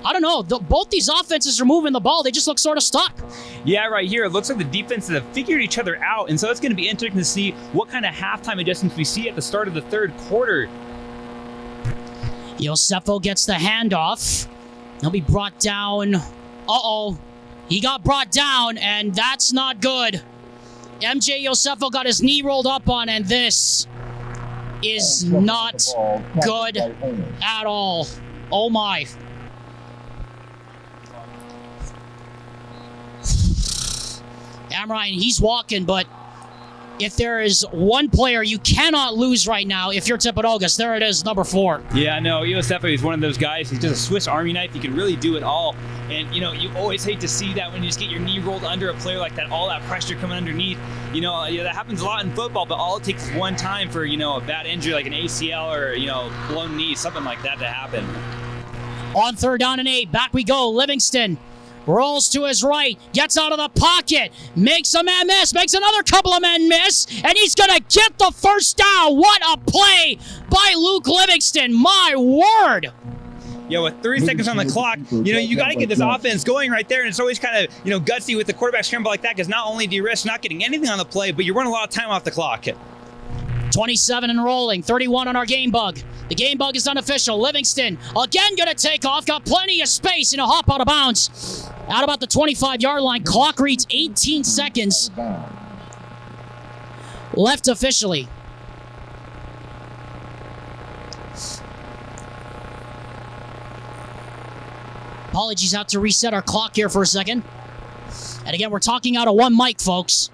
I don't know. Both these offenses are moving the ball. They just look sort of stuck. Yeah, right here. It looks like the defenses have figured each other out. And so it's going to be interesting to see what kind of halftime adjustments we see at the start of the third quarter. Yosefo gets the handoff. He'll be brought down. Uh-oh. He got brought down, and that's not good. MJ Yosefo got his knee rolled up on, and this is not good at all. Oh, my. Amrine, he's walking, but if there is one player you cannot lose right now, if you're Timpanogos, there it is, number 4. Yeah, no, Yosefo is one of those guys. He's just a Swiss Army knife. He can really do it all. And, you always hate to see that when you just get your knee rolled under a player like that, all that pressure coming underneath. That happens a lot in football, but all it takes is one time for, a bad injury like an ACL or, blown knee, something like that to happen. On 3rd down and 8, back we go. Livingston rolls to his right, gets out of the pocket, makes a man miss, makes another couple of men miss, and he's going to get the first down. What a play by Luke Livingston. My word. Yeah, with 30 seconds on the clock, you got to get this offense going right there, and it's always kind of, gutsy with the quarterback scramble like that, because not only do you risk not getting anything on the play, but you run a lot of time off the clock. 27 and rolling, 31 on our game bug. The game bug is unofficial. Livingston again going to take off, got plenty of space, and a hop out of bounds. Out about the 25-yard line. Clock reads 18 seconds left officially. Apologies, have to reset our clock here for a second. And again, we're talking out of one mic, folks.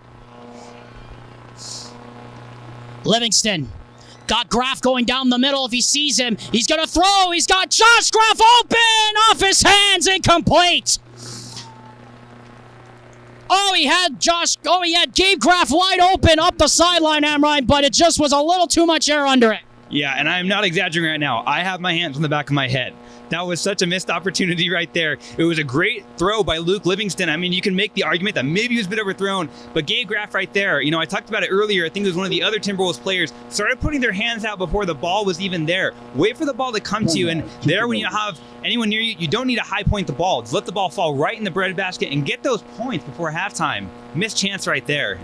Livingston Got Graf going down the middle if he sees him. He's going to throw. He's got Josh Graf open off his hands, incomplete. He had Gabe Graf wide open up the sideline, Amrine, but it just was a little too much air under it. Yeah, and I'm not exaggerating right now. I have my hands on the back of my head. That was such a missed opportunity right there. It was a great throw by Luke Livingston. I mean, you can make the argument that maybe he was a bit overthrown, but Gabe Graf right there, I talked about it earlier. I think it was one of the other Timberwolves players started putting their hands out before the ball was even there. Wait for the ball to come to you, and there when you have anyone near you, you don't need to high point the ball. Just let the ball fall right in the breadbasket and get those points before halftime. Missed chance right there.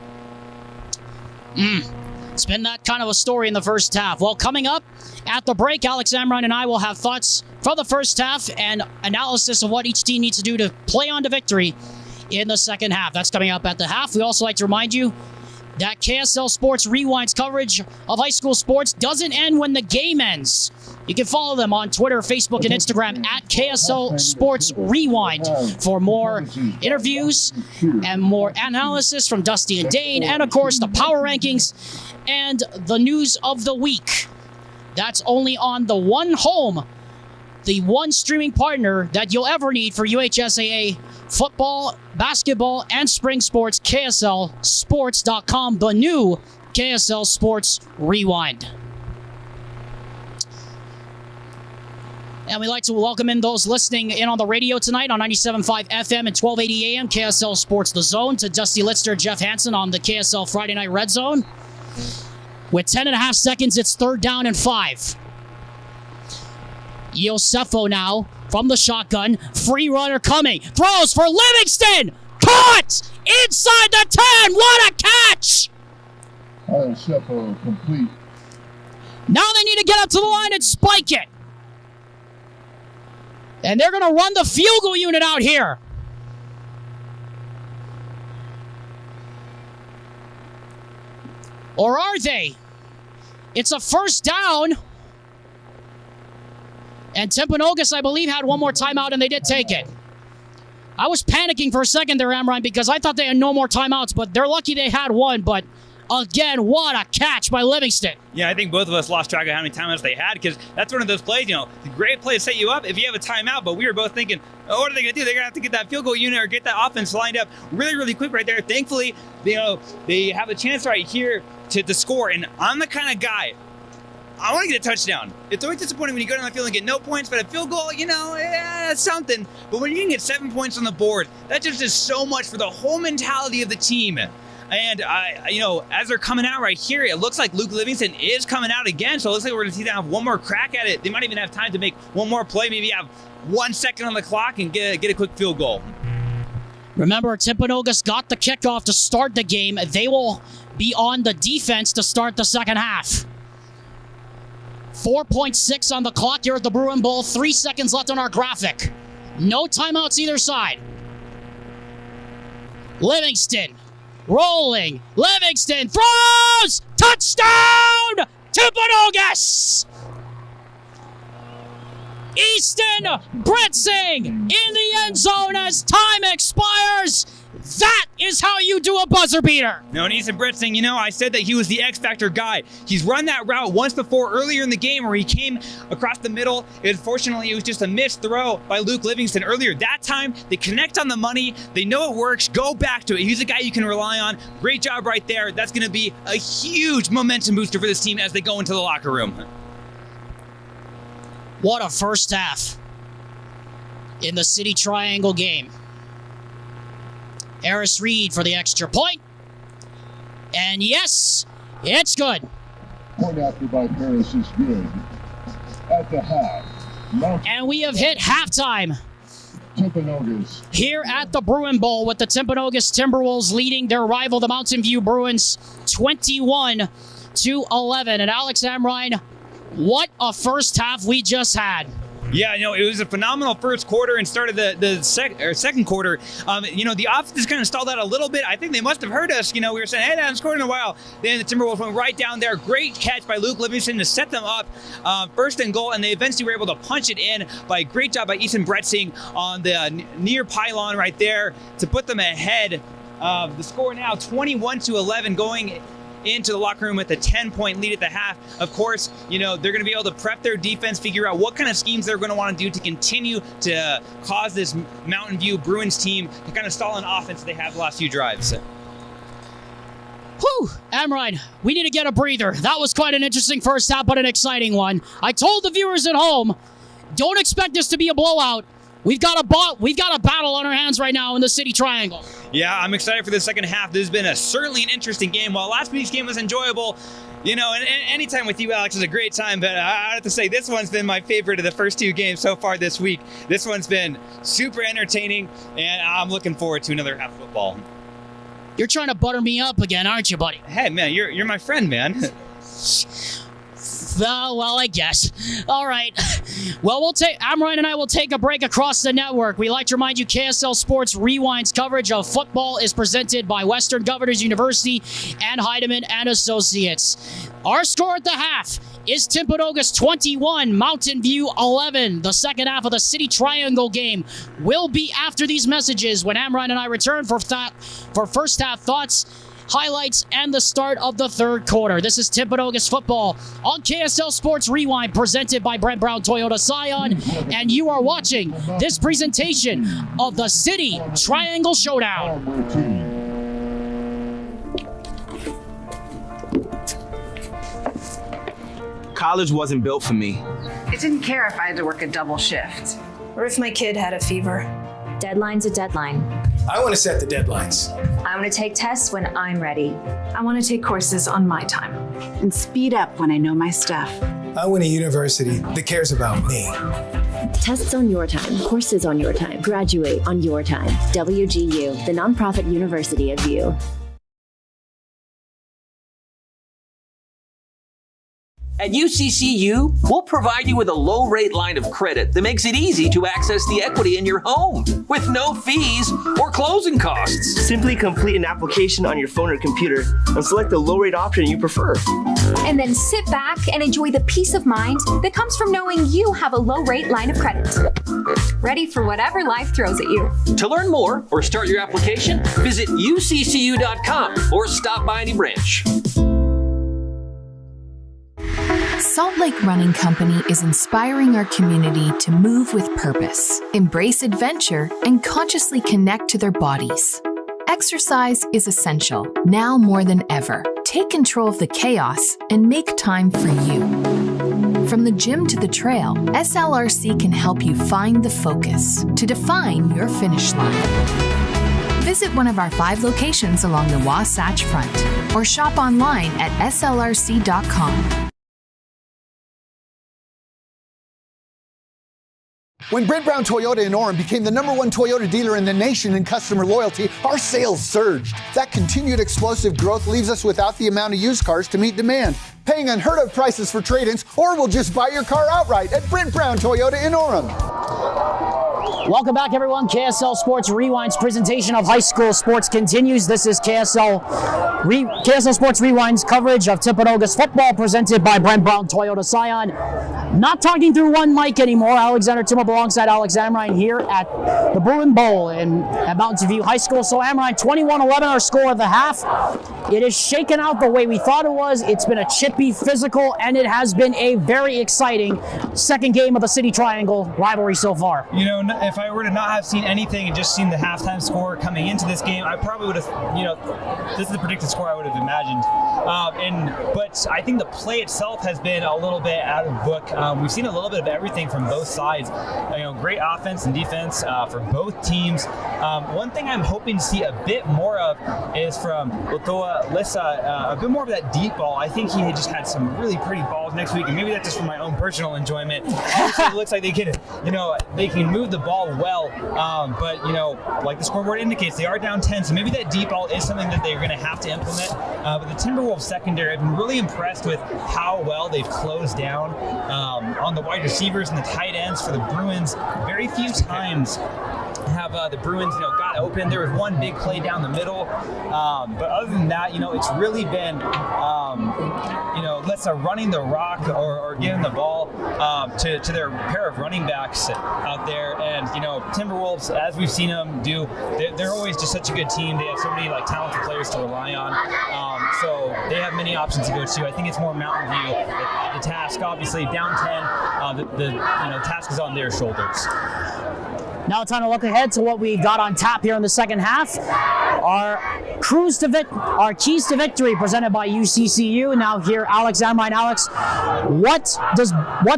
It's been that kind of a story in the first half. Well, coming up at the break, Alex Amrine and I will have thoughts from the first half and analysis of what each team needs to do to play on to victory in the second half. That's coming up at the half. We also like to remind you that KSL Sports Rewind's coverage of high school sports doesn't end when the game ends. You can follow them on Twitter, Facebook, and Instagram at KSL Sports Rewind for more interviews and more analysis from Dusty and Dane, and of course the power rankings and the news of the week. That's only on the one home, the one streaming partner that you'll ever need for UHSAA football, basketball, and spring sports, KSLSports.com, the new KSL Sports Rewind. And we'd like to welcome in those listening in on the radio tonight on 97.5 FM and 1280 AM, KSL Sports The Zone, to Dusty Litzter, Jeff Hansen on the KSL Friday Night Red Zone. With 10.5 seconds, it's 3rd down and 5. Iosefo now from the shotgun. Free runner coming. Throws for Livingston. Caught! Inside the 10. What a catch! Iosefo complete. Now they need to get up to the line and spike it. And they're going to run the field goal unit out here. Or are they? It's a first down. And Timpanogos, I believe, had one more timeout, and they did take it. I was panicking for a second there, Amrine, because I thought they had no more timeouts, but they're lucky they had one. But again, what a catch by Livingston. Yeah, I think both of us lost track of how many timeouts they had, because that's one of those plays, the great play to set you up if you have a timeout, but we were both thinking, what are they going to do? They're going to have to get that field goal unit or get that offense lined up really, really quick right there. Thankfully, they have a chance right here to score, and I'm the kind of guy, I want to get a touchdown. It's always disappointing when you go down the field and get no points, but a field goal, it's something. But when you can get 7 points on the board, that just is so much for the whole mentality of the team. And, as they're coming out right here, it looks like Luke Livingston is coming out again. So it looks like we're going to see them have one more crack at it. They might even have time to make one more play, maybe have 1 second on the clock and get a quick field goal. Remember, Timpanogos got the kickoff to start the game. They will be on the defense to start the second half. 4.6 on the clock here at the Bruin Bowl. 3 seconds left on our graphic. No timeouts either side. Livingston rolling. Livingston throws! Touchdown! Timpanogos! Easton Britzing in the end zone as time expires. That is how you do a buzzer beater. No, and Easton Britzing, I said that he was the X-Factor guy. He's run that route once before earlier in the game where he came across the middle. Unfortunately, it was just a missed throw by Luke Livingston earlier. That time, they connect on the money. They know it works. Go back to it. He's a guy you can rely on. Great job right there. That's going to be a huge momentum booster for this team as they go into the locker room. What a first half in the City Triangle game. Harris Reed for the extra point. And yes, it's good. Point after by Paris is good. At the half. And we have hit halftime. Timpanogos. Here at the Bruin Bowl with the Timpanogos Timberwolves leading their rival, the Mountain View Bruins, 21-11. And Alex Amrine, what a first half we just had. Yeah, it was a phenomenal first quarter and started the second quarter. The offense kind of stalled out a little bit. I think they must have heard us. We were saying, hey, they haven't scored in a while. Then the Timberwolves went right down there. Great catch by Luke Livingston to set them up first and goal, and they eventually were able to punch it in by a great job by Easton Britzing on the near pylon right there to put them ahead. The score now 21-11 going into the locker room with a 10-point lead at the half. Of course, they're going to be able to prep their defense, figure out what kind of schemes they're going to want to do to continue to cause this Mountain View Bruins team to kind of stall an offense they have the last few drives. Whew, Amrine, we need to get a breather. That was quite an interesting first half, but an exciting one. I told the viewers at home, don't expect this to be a blowout. We've got a battle on our hands right now in the City Triangle. Yeah, I'm excited for the second half. This has been certainly an interesting game. While last week's game was enjoyable, and anytime with you, Alex, is a great time, but I have to say this one's been my favorite of the first two games so far this week. This one's been super entertaining, and I'm looking forward to another half of football. You're trying to butter me up again, aren't you, buddy? Hey, man, you're my friend, man. Well, I guess. All right. Well, Amrine and I will take a break across the network. We like to remind you KSL Sports Rewind's coverage of football is presented by Western Governors University and Heidemann and Associates. Our score at the half is Timpanogos 21, Mountain View 11. The second half of the City Triangle game will be after these messages when Amrine and I return for first half thoughts, highlights, and the start of the third quarter. This is Timpanogos football on KSL Sports Rewind, presented by Brent Brown Toyota Scion, and you are watching this presentation of the City Triangle Showdown. College wasn't built for me. I didn't care if I had to work a double shift. Or if my kid had a fever. Deadline's a deadline. I want to set the deadlines. I want to take tests when I'm ready. I want to take courses on my time. And speed up when I know my stuff. I want a university that cares about me. Tests on your time, courses on your time, graduate on your time. WGU, the nonprofit university of you. At UCCU, we'll provide you with a low-rate line of credit that makes it easy to access the equity in your home with no fees or closing costs. Simply complete an application on your phone or computer and select the low-rate option you prefer. And then sit back and enjoy the peace of mind that comes from knowing you have a low-rate line of credit. Ready for whatever life throws at you. To learn more or start your application, visit uccu.com or stop by any branch. Salt Lake Running Company is inspiring our community to move with purpose, embrace adventure, and consciously connect to their bodies. Exercise is essential, now more than ever. Take control of the chaos and make time for you. From the gym to the trail, SLRC can help you find the focus to define your finish line. Visit one of our 5 locations along the Wasatch Front or shop online at slrc.com. When Brent Brown Toyota in Orem became the #1 Toyota dealer in the nation in customer loyalty, our sales surged. That continued explosive growth leaves us without the amount of used cars to meet demand, paying unheard of prices for trade-ins, or we'll just buy your car outright at Brent Brown Toyota in Orem. Welcome back, everyone. KSL Sports Rewind's presentation of high school sports continues. This is KSL Sports Rewind's coverage of Timpanogos football, presented by Brent Brown Toyota Scion. Not talking through one mic anymore. Alexander Timmo alongside Alex Amrine here at the Bruin Bowl at Mountain View High School. So Amrine, 21-11 our score of the half. It is shaken out the way we thought it was. It's been a chippy, physical, and it has been a very exciting second game of the City Triangle rivalry so far. If I were to not have seen anything and just seen the halftime score coming into this game, I probably would have, this is the predicted score I would have imagined. But I think the play itself has been a little bit out of book. We've seen a little bit of everything from both sides. Great offense and defense for both teams. One thing I'm hoping to see a bit more of is from Lotoa Lissa, a bit more of that deep ball. I think he had just had some really pretty balls next week, and maybe that's just for my own personal enjoyment. Obviously, it looks like they can move the ball well, but like the scoreboard indicates, they are down 10, so maybe that deep ball is something that they're going to have to implement. But the Timberwolves secondary, I've been really impressed with how well they've closed down on the wide receivers and the tight ends for the Bruins. Very few times have the Bruins, got open. There was one big play down the middle, but other than that, it's really been, let's running the rock or giving the ball to their pair of running backs out there. And Timberwolves, as we've seen them do, they're always just such a good team. They have so many talented players to rely on. so they have many options to go to. I think it's more Mountain View. The task, obviously, down 10, the task is on their shoulders. Now it's time to look ahead to what we've got on tap here in the second half. Our keys to victory presented by UCCU. Now here, Alex Amrine. Alex, what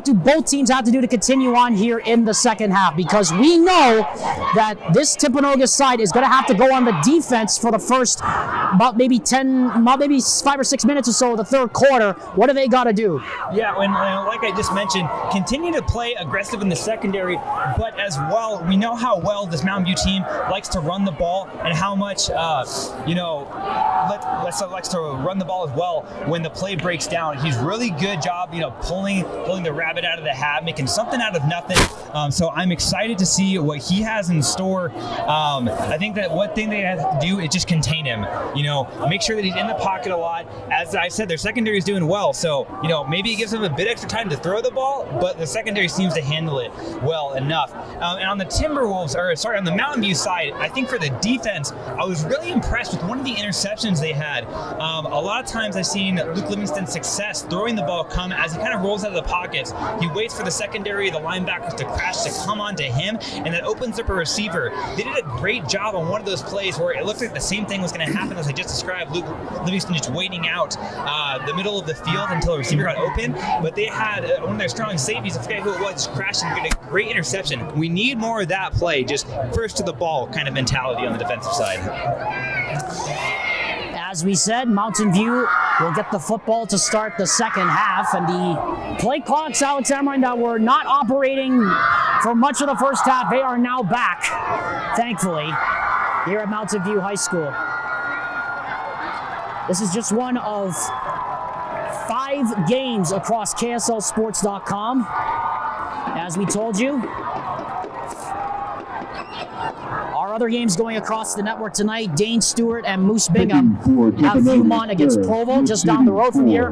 do both teams have to do to continue on here in the second half? Because we know that this Timpanogos side is going to have to go on the defense for the first about maybe 5 or 6 minutes or so of the third quarter. What do they got to do? Yeah, and like I just mentioned, continue to play aggressive in the secondary, but as well, we know how well this Mountain View team likes to run the ball and how much likes to run the ball as well when the play breaks down. He's really good job, pulling the rabbit out of the hat, making something out of nothing. So I'm excited to see what he has in store. I think that one thing they have to do is just contain him. Make sure that he's in the pocket a lot. As I said, their secondary is doing well. So, maybe it gives them a bit extra time to throw the ball, but the secondary seems to handle it well enough. And on the on the Mountain View side, I think for the defense, I was really impressed with one of the interceptions they had. A lot of times I've seen Luke Livingston's success throwing the ball come as he kind of rolls out of the pockets. He waits for the secondary, the linebackers to crash to come onto him, and that opens up a receiver. They did a great job on one of those plays where it looked like the same thing was going to happen as I just described. Luke Livingston just waiting out the middle of the field until the receiver got open, but they had one of their strong safeties, I forget who it was, just crashed and did a great interception. We need more of that play, just first to the ball kind of mentality on the defensive side. As we said, Mountain View will get the football to start the second half, and the play clocks, Alex Amrine, that were not operating for much of the first half, they are now back, thankfully, here at Mountain View High School. This is just one of 5 games across KSLSports.com. As we told you, our other games going across the network tonight, Dane Stewart and Moose Bingham have Viewmont against Provo, just down the road from here.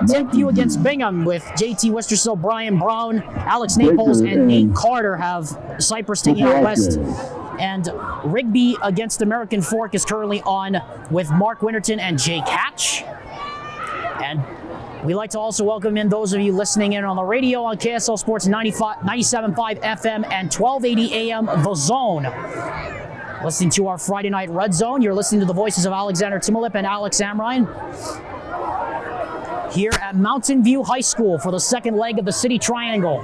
Timpview against Bingham with JT Westersill, Brian Brown, Alex Naples, and Nate Carter have Cypress taking out West. And Rigby against American Fork is currently on with Mark Winterton and Jake Hatch. And we'd like to also welcome in those of you listening in on the radio on KSL Sports 97.5 FM and 1280 AM The Zone. Listening to our Friday Night Red Zone, you're listening to the voices of Alexander Timolip and Alex Amrine here at Mountain View High School for the second leg of the City Triangle.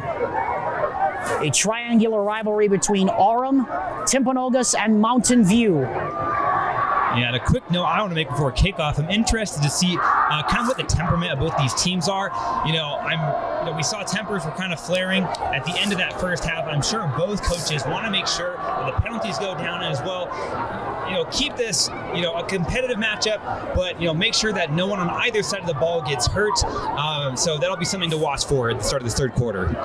A triangular rivalry between Orem, Timpanogos, and Mountain View. Yeah, and a quick note I want to make before kickoff. I'm interested to see kind of what the temperament of both these teams are. We saw tempers were kind of flaring at the end of that first half. I'm sure both coaches want to make sure that the penalties go down as well. Keep this, a competitive matchup, but, make sure that no one on either side of the ball gets hurt. So that'll be something to watch for at the start of the third quarter.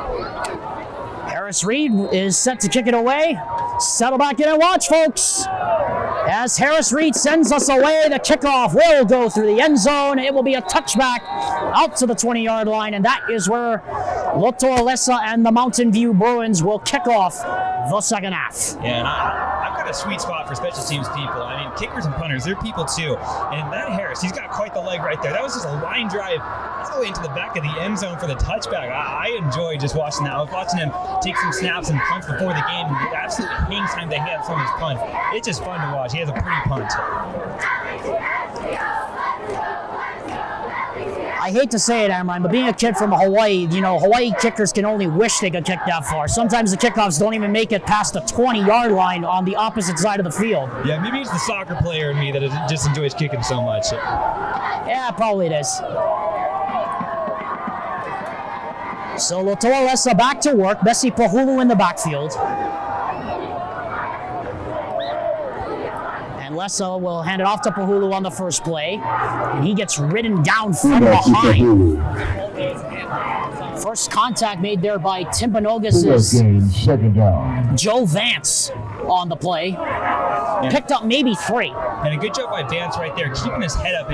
Harris Reed is set to kick it away. Settle back in and watch, folks. As Harris Reed sends us away, the kickoff will go through the end zone. It will be a touchback out to the 20-yard line, and that is where Loto Alessa and the Mountain View Bruins will kick off the second half. Yeah, and I've got a sweet spot for special teams people. I mean, kickers and punters, they're people too. And that Harris, he's got quite the leg right there. That was just a line drive all the way into the back of the end zone for the touchback. I enjoy just watching that. I was watching him take some snaps and punts before the game, and the absolute hang time that he had from his punt. It's just fun to watch. He has a pretty punt. I hate to say it, Amrine, but being a kid from Hawaii, Hawaii kickers can only wish they could kick that far. Sometimes the kickoffs don't even make it past the 20-yard line on the opposite side of the field. Yeah, maybe it's the soccer player in me that just enjoys kicking so much. Yeah, probably it is. So Loto Alessa back to work. Bessie Pahulu in the backfield. Lessa will hand it off to Pahulu on the first play, and he gets ridden down from behind. First contact made there by Timpanogos is Joe Vance on the play. Picked up maybe 3. And a good job by Vance right there, keeping his head up.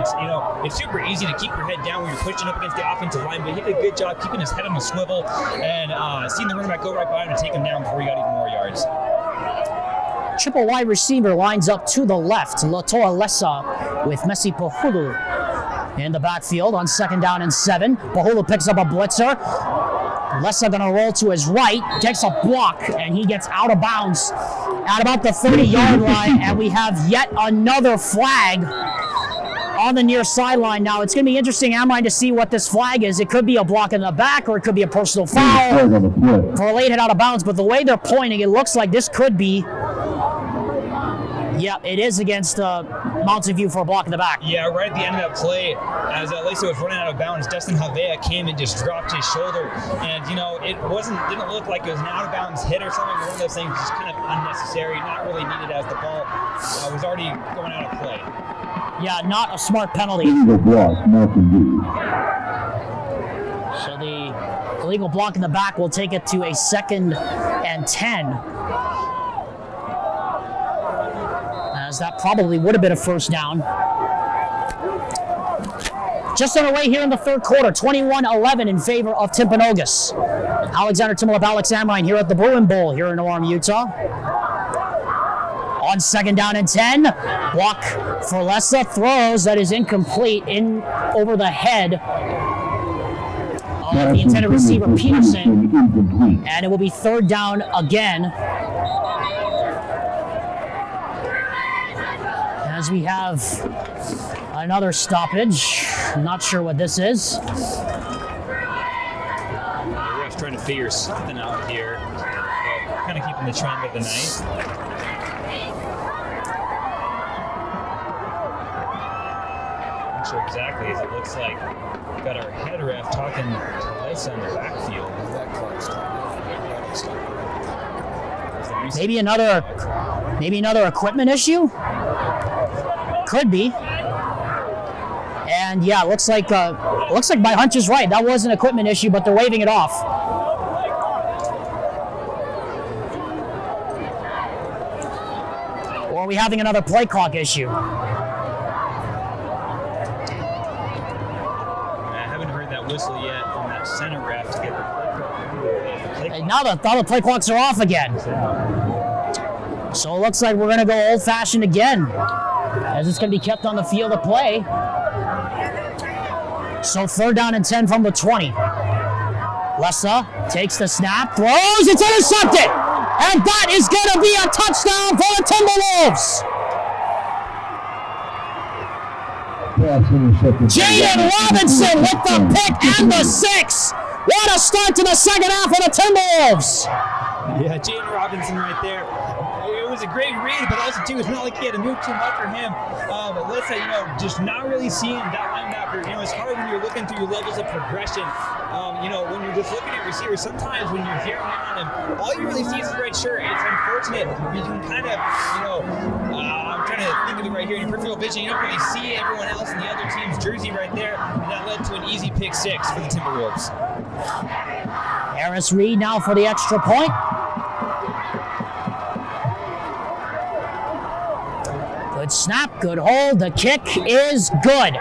It's super easy to keep your head down when you're pushing up against the offensive line, but he did a good job keeping his head on a swivel and seeing the running back go right by him and take him down before he got even more yards. Triple wide receiver lines up to the left. Loto Alessa with Messi Pahulu in the backfield on 2nd down and 7. Bahula picks up a blitzer. Lessa gonna roll to his right, takes a block, and he gets out of bounds at about the 30-yard line, and we have yet another flag on the near sideline. Now, it's going to be interesting, Amrine, to see what this flag is. It could be a block in the back, or it could be a personal foul for a late hit out of bounds, but the way they're pointing, it looks like this could be, yeah, it is against Mountain View for a block in the back. Yeah, right at the end of that play, as Lesa was running out of bounds, Dustin Havea came and just dropped his shoulder, and it didn't look like it was an out of bounds hit or something. One of those things just kind of unnecessary, not really needed, as the ball was already going out of play. Yeah, not a smart penalty. Illegal block, Mountain View. So the illegal block in the back will take it to a 2nd and 10. As that probably would have been a first down. Just on the way here in the third quarter, 21-11 in favor of Timpanogos. Alexander Timolov, Alex Amrine here at the Bruin Bowl here in Orem, Utah. On 2nd down and 10, block for Lessa, throws, that is incomplete, in over the head of the intended receiver, Peterson, and it will be 3rd down again. As we have another stoppage, I'm not sure what this is. The ref's trying to figure something out here, kind of keeping the trend of the night. Sure exactly, as it looks like we've got our head ref talking to Lisa in the backfield. Maybe another equipment issue? Could be. And yeah, looks like my hunch is right. That was an equipment issue, but they're waving it off. Or are we having another play clock issue? Whistle yet from that center ref to get the play clock. Now the play clocks are off again. So it looks like we're going to go old-fashioned again, as it's going to be kept on the field of play. So 3rd down and 10 from the 20. Lessa takes the snap, throws, it's intercepted! And that is going to be a touchdown for the Timberwolves! Jaden Robinson with the pick and the 6. What a start to the second half for the Timberwolves. Yeah, Jaden Robinson right there. It was a great read, but also too, it's not like he had to move too much for him. But let's say, just not really seeing that linebacker. It's hard when you're looking through levels of progression. When you're just looking at receivers, sometimes when you're zeroing in on him, all you really see is his red shirt. It's unfortunate. You can kind of, I'm trying to think of it right here in your peripheral vision. You don't really see everyone else in the other team's jersey right there. And that led to an easy pick 6 for the Timberwolves. Harris Reed now for the extra point. Good snap, good hold. The kick is good.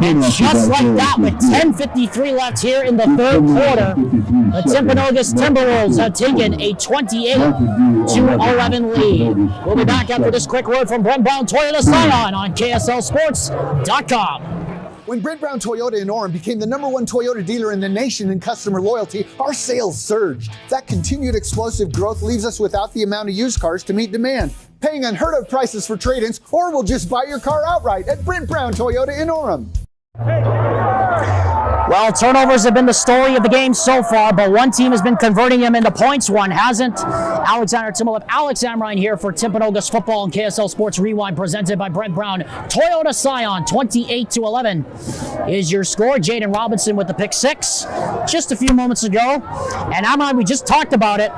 And just like that, with 10:53 left here in the third quarter, the Timpanogos Timberwolves have taken a 28-11 lead. We'll be back after this quick word from Brent Brown Toyota Scion on KSLSports.com. When Brent Brown Toyota in Orem became the #1 Toyota dealer in the nation in customer loyalty, our sales surged. That continued explosive growth leaves us without the amount of used cars to meet demand, paying unheard of prices for trade-ins, or we'll just buy your car outright at Brent Brown Toyota in Orem. Well, turnovers have been the story of the game so far, but one team has been converting them into points, one hasn't. Alexander Timolov, Alex Amrine here for Timpanogos Football and KSL Sports Rewind, presented by Brent Brown. Toyota Scion, 28-11 is your score. Jaden Robinson with the pick 6 just a few moments ago. And Amrine, we just talked about it.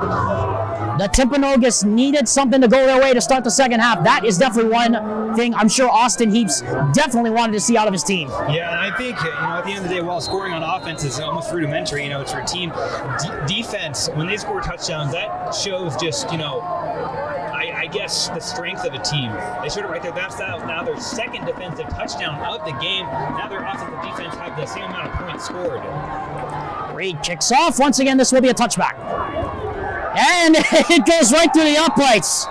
The Timpanogos needed something to go their way to start the second half. That is definitely one thing I'm sure Austin Heaps definitely wanted to see out of his team. Yeah, and I think, at the end of the day, while scoring on offense is almost rudimentary, it's routine. Defense, when they score touchdowns, that shows just, I guess, the strength of a team. They showed it right there. That's now their second defensive touchdown of the game. Now their offensive defense have the same amount of points scored. Reed kicks off. Once again, this will be a touchback. And it goes right through the uprights.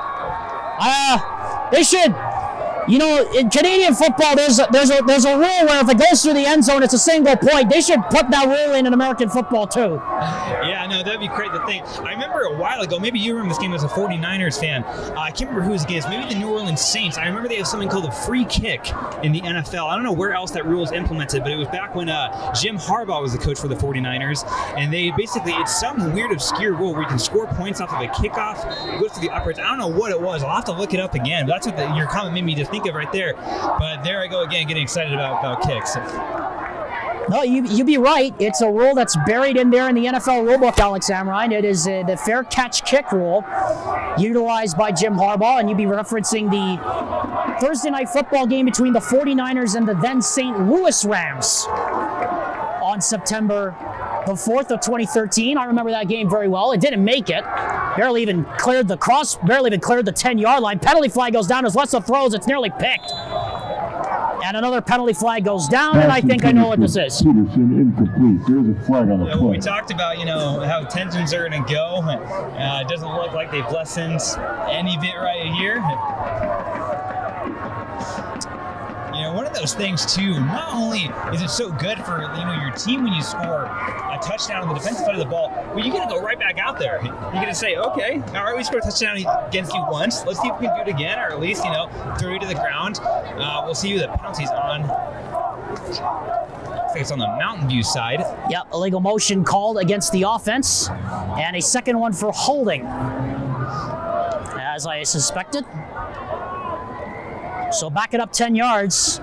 You know, in Canadian football, there's a rule where if it goes through the end zone, it's a single point. They should put that rule in American football too. Yeah, no, that'd be great to think. I remember a while ago, maybe you remember this game as a 49ers fan. I can't remember who it was against, maybe the New Orleans Saints. I remember they have something called a free kick in the NFL. I don't know where else that rule is implemented, but it was back when Jim Harbaugh was the coach for the 49ers, and they basically, it's some weird obscure rule where you can score points off of a kickoff. It goes to the uprights. I don't know what it was. I'll have to look it up again, but that's what your comment made me just think of right there. But there I go again, getting excited about kicks. No, you'd be right. It's a rule that's buried in there in the NFL rulebook, Alex Amrine. It is the fair catch kick rule utilized by Jim Harbaugh, and you'd be referencing the Thursday night football game between the 49ers and the then St. Louis Rams on September the 4th of 2013. I remember that game very well. It didn't make it. Barely even cleared the 10-yard line. Penalty flag goes down as Lessa throws. It's nearly picked. And another penalty flag goes down, and I think I know what this is. Peterson incomplete. There's a flag on the play. We talked about, how tensions are going to go. It doesn't look like they've lessened any bit right here. One of those things too, not only is it so good for your team when you score a touchdown on the defensive side of the ball, but you got to go right back out there. You're going to say, okay, all right, we scored a touchdown against you once. Let's see if we can do it again, or at least throw you to the ground. We'll see who the penalty's on. I think it's on the Mountain View side. Yep, illegal motion called against the offense, and a second one for holding, as I suspected. So back it up 10 yards.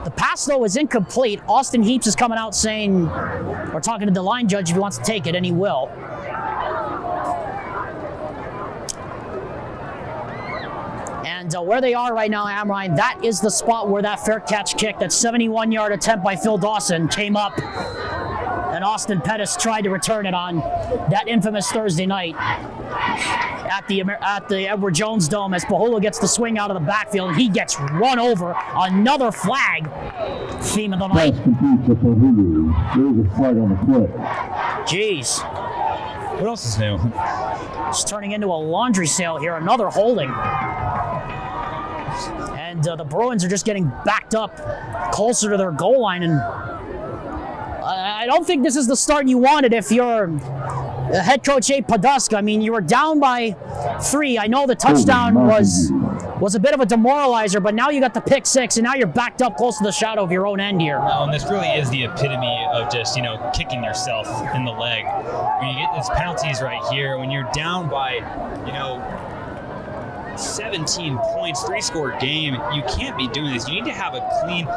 The pass, though, is incomplete. Austin Heaps is coming out saying, or talking to the line judge if he wants to take it, and he will. And where they are right now, Amrine, that is the spot where that fair catch kick, that 71-yard attempt by Phil Dawson, came up. And Austin Pettis tried to return it on that infamous Thursday night at the Edward Jones Dome as Pahulu gets the swing out of the backfield, and he gets run over. Another flag. Theme of the night. There's a flag on the play. Jeez. What else is new? It's turning into a laundry sale here. Another holding. And the Bruins are just getting backed up closer to their goal line, and I don't think this is the start you wanted if you're head coach Abe Poduska. I mean, you were down by 3. I know the touchdown was a bit of a demoralizer, but now you got the pick 6, and now you're backed up close to the shadow of your own end here. And this really is the epitome of just, kicking yourself in the leg. When you get these penalties right here, when you're down by, 17 points, 3-score game, you can't be doing this. You need to have a clean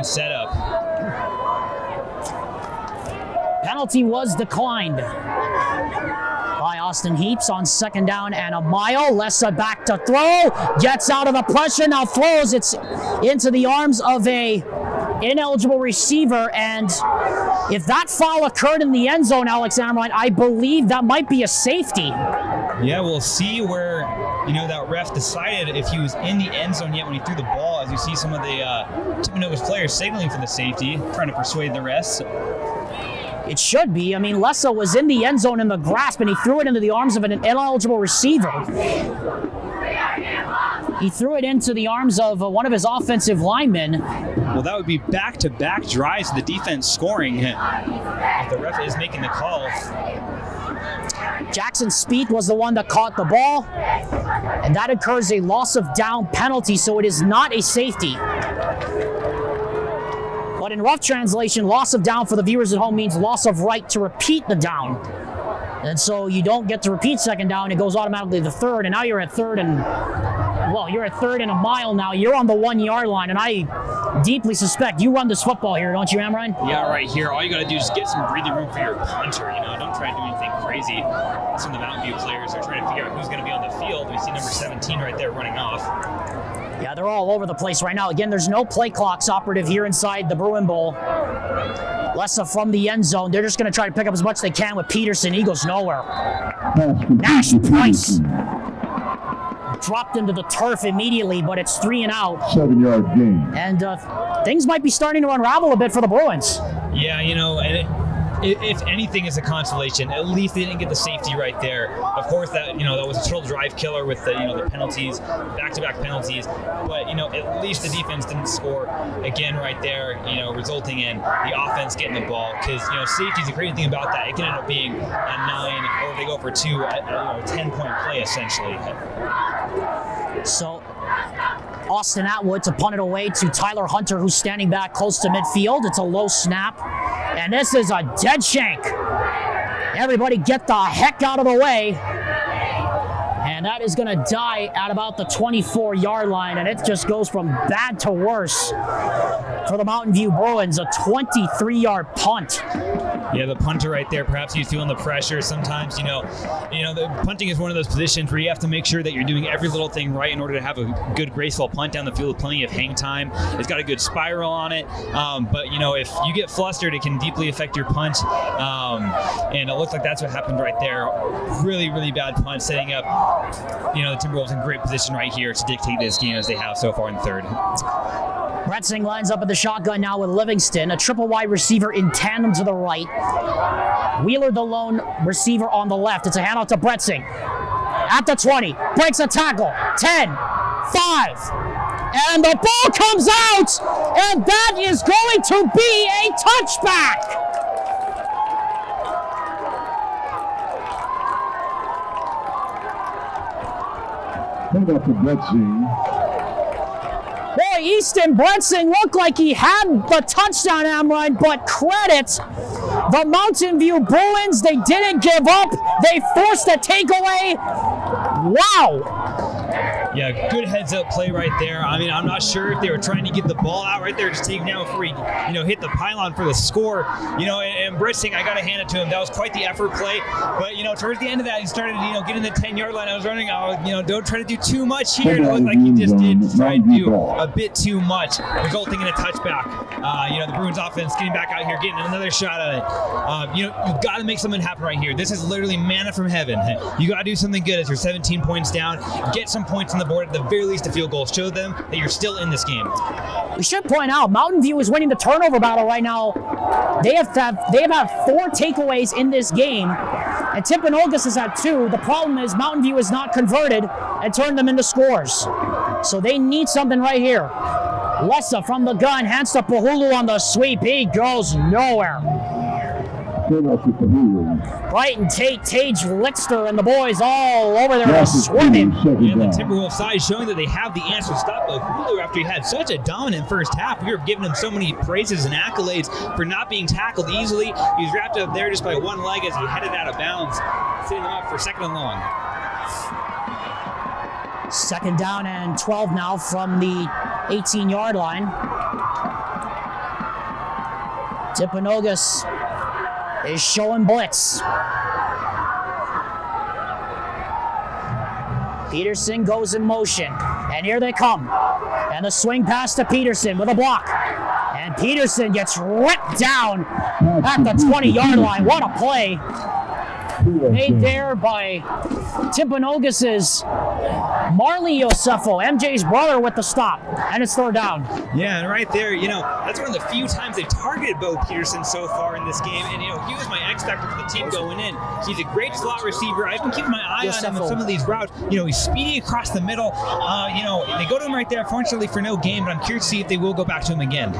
setup. Penalty was declined by Austin Heaps on second down and a mile. Lessa back to throw, gets out of the pressure, now throws it into the arms of a ineligible receiver, and if that foul occurred in the end zone, Alex Amrine, I believe that might be a safety. Yeah, we'll see where that ref decided if he was in the end zone yet when he threw the ball, as you see some of the Timpanogos players signaling for the safety, trying to persuade the rest. It should be. I mean, Lessa was in the end zone in the grasp, and he threw it into the arms of an ineligible receiver. He threw it into the arms of one of his offensive linemen. Well, that would be back-to-back drives of the defense scoring if the ref is making the call. Jackson Speed was the one that caught the ball, and that occurs a loss of down penalty, so it is not a safety. But in rough translation, loss of down for the viewers at home means loss of right to repeat the down. And so you don't get to repeat second down, it goes automatically to third, and now you're at third and a mile now. You're on the 1-yard line, and I deeply suspect you run this football here, don't you, Amrine? Yeah, right here. All you got to do is get some breathing room for your punter. Don't try to do anything crazy. Some of the Mountain View players are trying to figure out who's going to be on the field. We see number 17 right there running off. Yeah, they're all over the place right now. Again, there's no play clocks operative here inside the Bruin Bowl. Lessa from the end zone. They're just going to try to pick up as much as they can with Peterson. He goes nowhere. Nash Price dropped into the turf immediately, but it's 3 and out. 7-yard gain. And things might be starting to unravel a bit for the Bruins. Yeah, if anything is a consolation, at least they didn't get the safety right there. Of course, that was a total drive killer with the the penalties, back-to-back penalties. But at least the defense didn't score again right there. Resulting in the offense getting the ball, because safety is a great thing about that. It can end up being a 9, or if they go for 2, a 10-point play essentially. So Austin Atwood to punt it away to Tyler Hunter, who's standing back close to midfield. It's a low snap, and this is a dead shank. Everybody get the heck out of the way. And that is going to die at about the 24-yard line, and it just goes from bad to worse for the Mountain View Bruins. A 23-yard punt. Yeah, the punter right there, perhaps he's feeling the pressure. Sometimes, the punting is one of those positions where you have to make sure that you're doing every little thing right in order to have a good, graceful punt down the field with plenty of hang time. It's got a good spiral on it, but if you get flustered, it can deeply affect your punt, and it looks like that's what happened right there. Really, really bad punt, setting up the Timberwolves in great position right here to dictate this game as they have so far in the third. Bretzing lines up at the shotgun now with Livingston, a triple wide receiver in tandem to the right. Wheeler, the lone receiver, on the left. It's a handoff to Bretzing. At the 20, breaks a tackle. 10, 5, and the ball comes out, and that is going to be a touchback. Handoff to Bretzing. Boy, Easton Bretzing looked like he had the touchdown, Amrine, but credit the Mountain View Bruins. They didn't give up. They forced a takeaway. Wow. Yeah, good heads-up play right there. I mean, I'm not sure if they were trying to get the ball out right there, just taking down before he, hit the pylon for the score. And Bretzing, I got to hand it to him. That was quite the effort play. But, towards the end of that, he started, getting the 10-yard line. I was running, don't try to do too much here. It looked like he just did try to do a bit too much, resulting in a touchback. The Bruins offense getting back out here, getting another shot at it. You've got to make something happen right here. This is literally manna from heaven. You got to do something good as you're 17 points down. Get some points on the board, at the very least a field goal. Show them that you're still in this game. We should point out, Mountain View is winning the turnover battle right now. They have had 4 takeaways in this game, and Timpanogos has had 2. The problem is Mountain View has not converted and turned them into scores. So they need something right here. Lessa from the gun, hands to Pahulu on the sweep. He goes nowhere. Brighton, Tage, Lickster, and the boys all over there swimming. Yeah, the Timberwolves side showing that they have the answer to stop Pahulu after he had such a dominant first half. We were giving him so many praises and accolades for not being tackled easily. He was wrapped up there just by one leg as he headed out of bounds, setting him up for second and long. Second down and 12 now from the 18-yard line. Timpanogos is showing blitz. Peterson goes in motion, and here they come. And the swing pass to Peterson with a block. And Peterson gets ripped down at the 20-yard line. What a play. Made there by Timpanogos' Marley Yosefo, MJ's brother, with the stop. And it's third down. Yeah, and right there, that's one of the few times they've targeted Bo Peterson so far in this game. And, he was my X factor for the team going in. He's a great slot receiver. I've been keeping my eye on him in some of these routes. He's speedy across the middle. They go to him right there, fortunately for no gain, but I'm curious to see if they will go back to him again.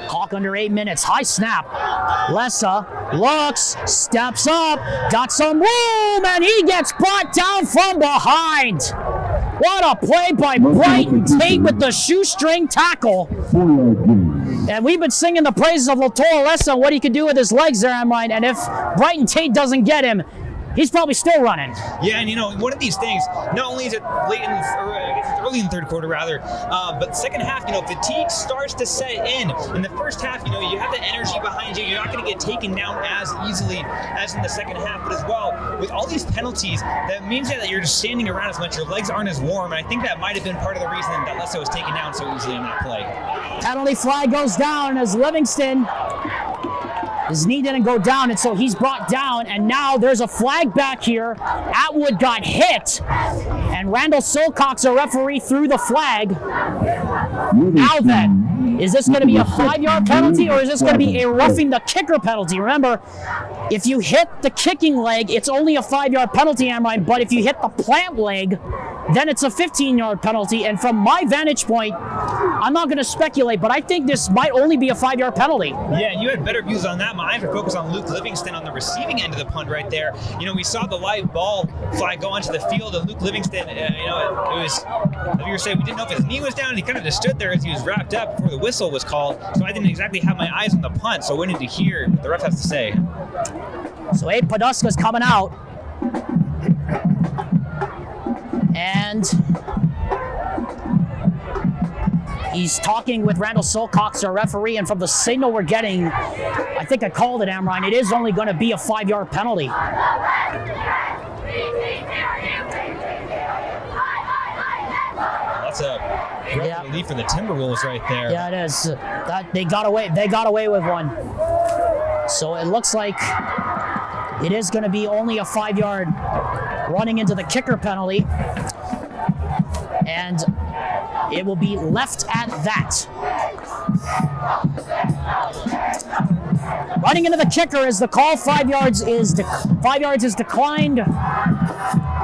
Clock under 8 minutes. High snap. Lessa looks, steps up, got some room, and he gets brought down from behind. What a play by Brighton Tate with the shoestring tackle. And we've been singing the praises of Latour Lessa and what he can do with his legs there, Amrine. And if Brighton Tate doesn't get him, he's probably still running. Yeah, and one of these things, not only is it late in early in the third quarter rather, but second half, fatigue starts to set in. In the first half, you have the energy behind you. You're not going to get taken down as easily as in the second half. But as well, with all these penalties, that means that you're just standing around as much. Your legs aren't as warm, and I think that might have been part of the reason that Lessa was taken down so easily on that play. Penalty flag goes down as Livingston. His knee didn't go down, and so he's brought down, and now there's a flag back here. Atwood got hit, and Randall Silcox, a referee, threw the flag. Now then, is this going to be a 5-yard penalty or is this going to be a roughing the kicker penalty? Remember, if you hit the kicking leg, it's only a 5-yard penalty, Amrine, but if you hit the plant leg, then it's a 15-yard penalty. And from my vantage point, I'm not going to speculate, but I think this might only be a 5-yard penalty. Yeah, and you had better views on that. My eyes are focused on Luke Livingston on the receiving end of the punt right there. We saw the live ball fly go onto the field, and Luke Livingston, it was, like you were saying, we didn't know if his knee was down, and he kind of just stood there as he was wrapped up before the whistle was called. So I didn't exactly have my eyes on the punt, so I wanted to hear what the ref has to say. So Abe Poduska's coming out. And he's talking with Randall Silcox, our referee, and from the signal we're getting, I think I called it, Amrine, it is only going to be a 5-yard penalty. That's a great relief for the Timberwolves right there. Yeah, it is. That they got away with one. So it looks like it is going to be only a 5-yard running into the kicker penalty. And it will be left at that. Running into the kicker is the call. 5 yards is declined.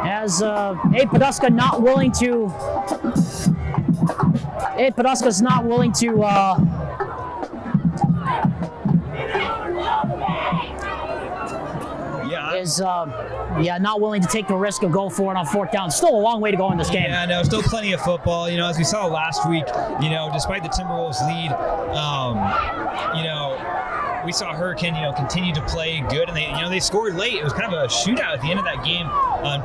As Abe Poduska not willing to. Abe Poduska's not willing to. Not willing to take the risk of go for it on 4th down. Still a long way to go in this game. Yeah, no, still plenty of football. As we saw last week, despite the Timberwolves lead, we saw Hurricane, continue to play good, and they scored late. It was kind of a shootout at the end of that game.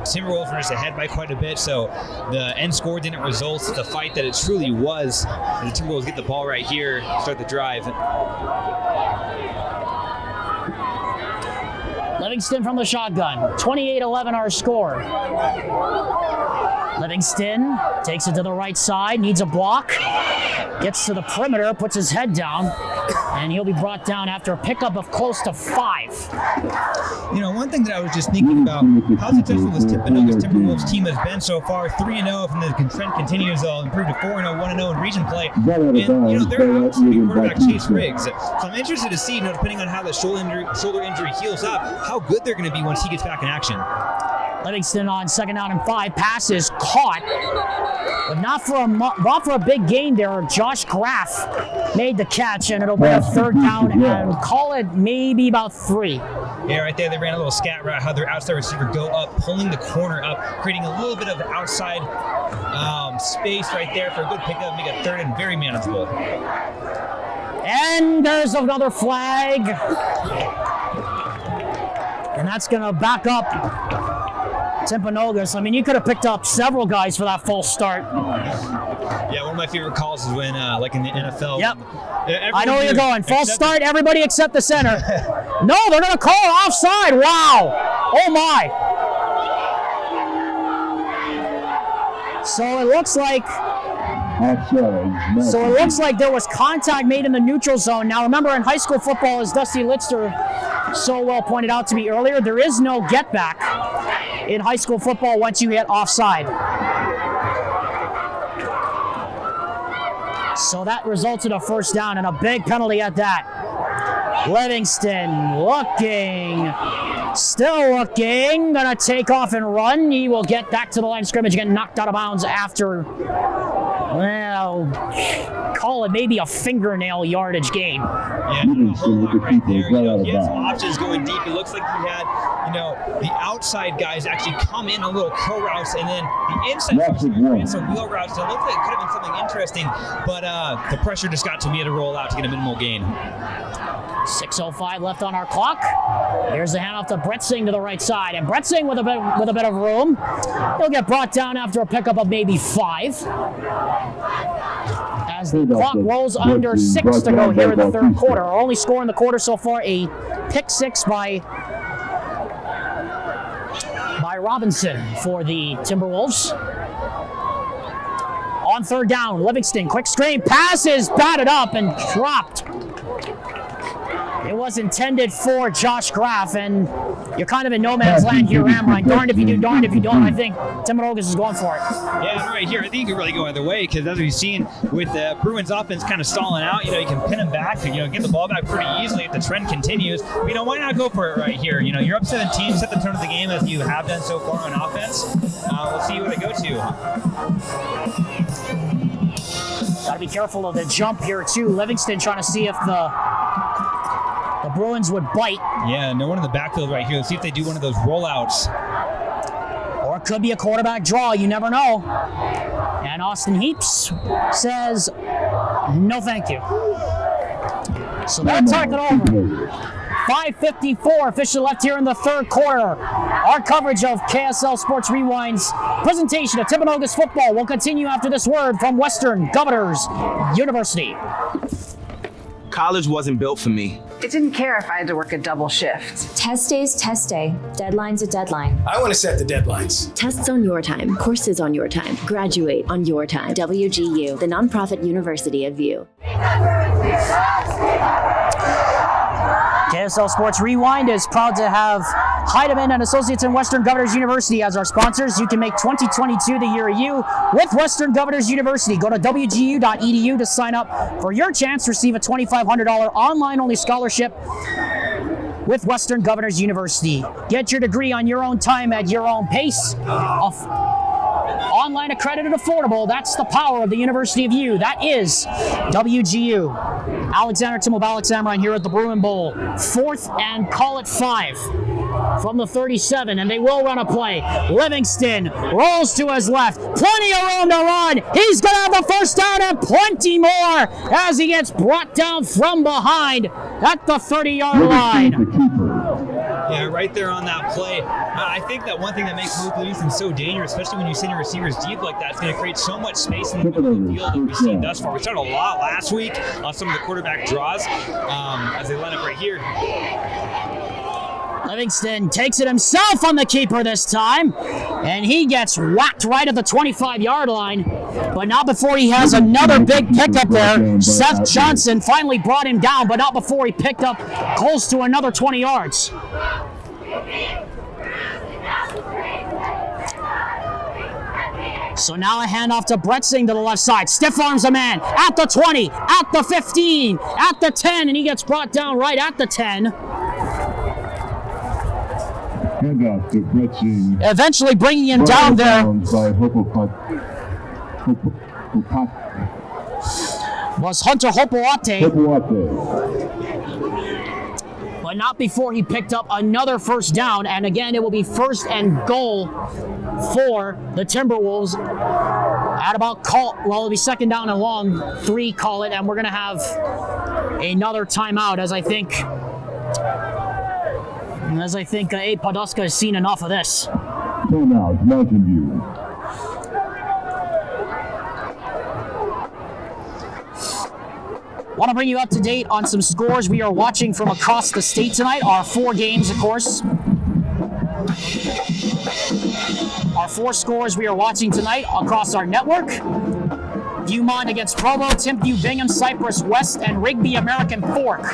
Timberwolves were just ahead by quite a bit, so the end score didn't result the fight that it truly was. And the Timberwolves get the ball right here, start the drive. Livingston from the shotgun. 28-11 our score. Livingston takes it to the right side, needs a block, gets to the perimeter, puts his head down, and he'll be brought down after a pickup of close to 5. One thing that I was just thinking about, how successful this Timpanogos Timberwolves team has been so far. 3-0, if the trend continues, they'll improve to 4-0, 1-0 in region play. And, they're obviously quarterback Chase Riggs. So I'm interested to see, depending on how the shoulder injury heals up, how good they're going to be once he gets back in action. Livingston on 2nd down and 5. Pass is caught, but not for a big gain there. Josh Graff made the catch, and it'll be a 3rd down, and call it maybe about 3. Yeah, right there, they ran a little scat route, how their outside receiver go up, pulling the corner up, creating a little bit of outside space right there for a good pickup, make a 3rd and very manageable. And there's another flag. And that's going to back up Timpanogos. You could have picked up several guys for that false start. Yeah, one of my favorite calls is when, like in the NFL. Yep. I know where you're going. False start, everybody except the center. No, they're going to call it offside. Wow. Oh, my. So it looks like there was contact made in the neutral zone. Now, remember, in high school football, as Dusty Litzter so well pointed out to me earlier, there is no get back in high school football once you hit offside. So that results in a 1st down and a big penalty at that. Livingston looking, still looking, gonna take off and run. He will get back to the line of scrimmage, get knocked out of bounds after, call it maybe a fingernail yardage gain. Yeah, a whole lot right there. He had some options going deep. It looks like he had, the outside guys actually come in a little crow routes, and then the inside guys ran some wheel routes. So it looked like it could have been something interesting, but the pressure just got to me to roll out to get a minimal gain. 6:05 left on our clock. Here's the handoff to Brett Singh to the right side, and Brett Singh with a bit of room. He'll get brought down after a pickup of maybe 5. As the clock rolls under 6 to go here in the 3rd quarter. Our only score in the quarter so far, a pick 6 by Robinson for the Timberwolves. On 3rd down, Livingston, quick screen, passes, batted up and dropped. It was intended for Josh Graff, and you're kind of in no man's land here, Amrine. Darned if you do, darned if you don't. I think Timpanogos is going for it. Yeah, right here. I think you could really go either way because as we've seen with the Bruins offense kind of stalling out, you can pin them back and, get the ball back pretty easily if the trend continues. But, why not go for it right here? You're up 17, set the tone of the game as you have done so far on offense. We'll see where they go to. Got to be careful of the jump here, too. Livingston trying to see if the Bruins would bite. Yeah, no one in the backfield right here. Let's see if they do one of those rollouts. Or it could be a quarterback draw. You never know. And Austin Heaps says, no thank you. So that's target over. 5:54 officially left here in the third quarter. Our coverage of KSL Sports Rewind's presentation of Timpanogos football will continue after this word from Western Governors University. College wasn't built for me. It didn't care if I had to work a double shift. Test day's test day. Deadline's a deadline. I want to set the deadlines. Tests on your time, courses on your time, graduate on your time. WGU, the nonprofit university of VIEW. KSL Sports Rewind is proud to have Heidemann and Associates in Western Governors University as our sponsors. You can make 2022 the year of you with Western Governors University. Go to wgu.edu to sign up for your chance to receive a $2,500 online-only scholarship with Western Governors University. Get your degree on your own time at your own pace. Online accredited affordable. That's the power of the University of U. That is WGU. Alexander Timov, Alex Amrine here at the Bruin Bowl. 4th and call it 5 from the 37, and they will run a play. Livingston rolls to his left. Plenty of room to run. He's going to have the first down and plenty more as he gets brought down from behind at the 30-yard line. Yeah, right there on that play. I think that one thing that makes Luke Livingston so dangerous, especially when you send your receivers deep like that, it's going to create so much space in the middle of the field that we've seen thus far. We started a lot last week on some of the quarterback draws as they line up right here. Livingston takes it himself on the keeper this time, and he gets whacked right at the 25-yard line, but not before he has another big pickup there. Seth Johnson finally brought him down, but not before he picked up close to another 20 yards. So now a handoff to Bretzing to the left side. Stiff arms a man at the 20, at the 15, at the 10, and he gets brought down right at the 10. Handoff to Bretzing. Eventually bringing him down there. Was Hunter Hopoate. But not before he picked up another first down. And again, it will be 1st and goal for the Timberwolves at about it'll be 2nd down and long, 3 call it, and we're going to have another timeout as I think Abe Poduska has seen enough of this. Timeout, Mountain View. Want to bring you up to date on some scores we are watching from across the state tonight. Our 4 games, of course. Our 4 scores we are watching tonight across our network. Viewmont against Provo, Timpview, Bingham, Cypress West, and Rigby American Fork.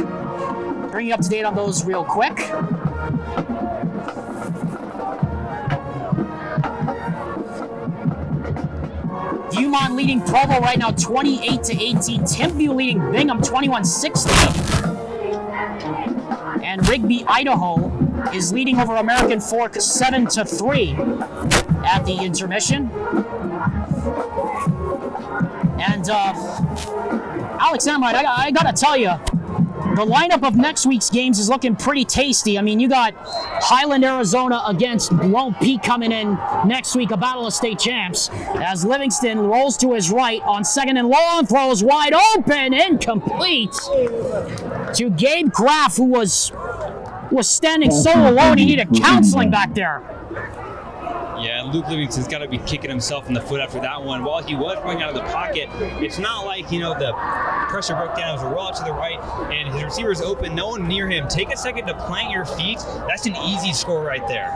Bring you up to date on those real quick. Viewmont leading Provo right now 28-18. Timpview leading Bingham 21-16. And Rigby, Idaho is leading over American Fork 7-3 at the intermission. And Alex Amrine, I gotta tell you, the lineup of next week's games is looking pretty tasty. I mean, you got Highland, Arizona against Lone Peak coming in next week, a battle of state champs, as Livingston rolls to his right on 2nd and long, throws wide open, incomplete to Gabe Graff, who was standing so alone he needed counseling back there. Yeah, and Luke Livingston's got to be kicking himself in the foot after that one. While he was running out of the pocket, it's not like, the pressure broke down. It was a roll out to the right, and his receiver's open, no one near him. Take a second to plant your feet. That's an easy score right there.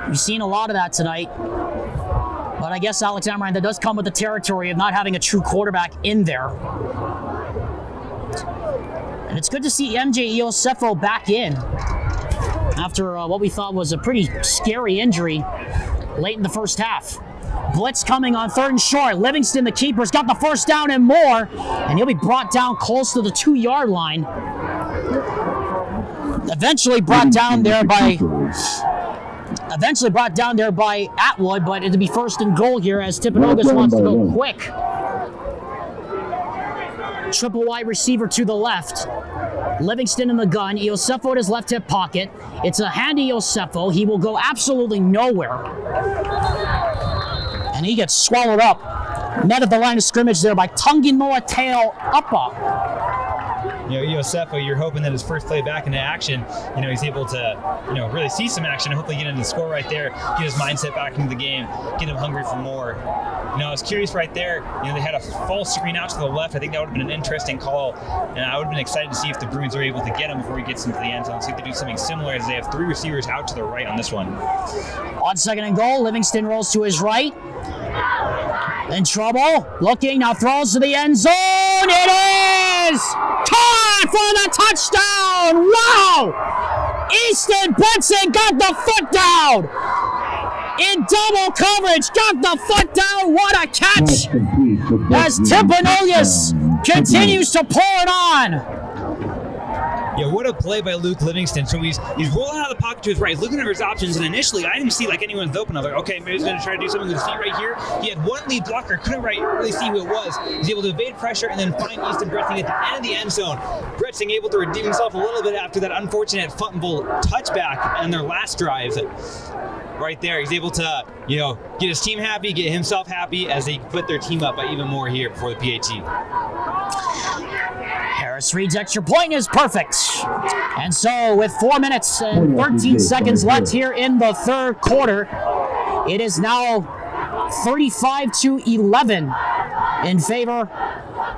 We've seen a lot of that tonight. But I guess, Alex Amrine, that does come with the territory of not having a true quarterback in there. And it's good to see MJ Iosefo back in after what we thought was a pretty scary injury late in the first half. Blitz coming on 3rd and short. Livingston, the keeper's got the first down and more, and he'll be brought down close to the 2-yard line. Eventually brought down there by Atwood, but it'll be 1st and goal here as Timpanogos wants to go quick. Triple wide receiver to the left. Livingston in the gun. Iosefo at his left hip pocket. It's a handy Iosefo. He will go absolutely nowhere. And he gets swallowed up. Net at the line of scrimmage there by Tunginoa Teo Uppa. Iosefo, you're hoping that his first play back into action, he's able to, really see some action and hopefully get into the score right there, get his mindset back into the game, get him hungry for more. I was curious right there, they had a false screen out to the left. I think that would have been an interesting call, and I would have been excited to see if the Bruins are able to get him before he gets into the end zone. See if they do something similar as they have 3 receivers out to the right on this one. On 2nd and goal, Livingston rolls to his right. In trouble, looking, now throws to the end zone. It is caught for the touchdown. Wow! Easton Benson got the foot down. In double coverage, got the foot down. What a catch! As Timpanogos continues to pour it on. Yeah, what a play by Luke Livingston. So he's rolling out of the pocket to his right, looking over his options, and initially I didn't see like anyone's open. I was like, okay, maybe he's going to try to do something with his feet right here. He had one lead blocker, couldn't really see who it was. He's able to evade pressure and then find Easton Bretsing at the end of the end zone. Bretsing able to redeem himself a little bit after that unfortunate fumble touchback in their last drive. Right there, he's able to, get his team happy, get himself happy as they put their team up by even more here before the PAT. Harris Reed's extra point is perfect. And so with 4 minutes and 13 seconds left here in the 3rd quarter, it is now 35-11 in favor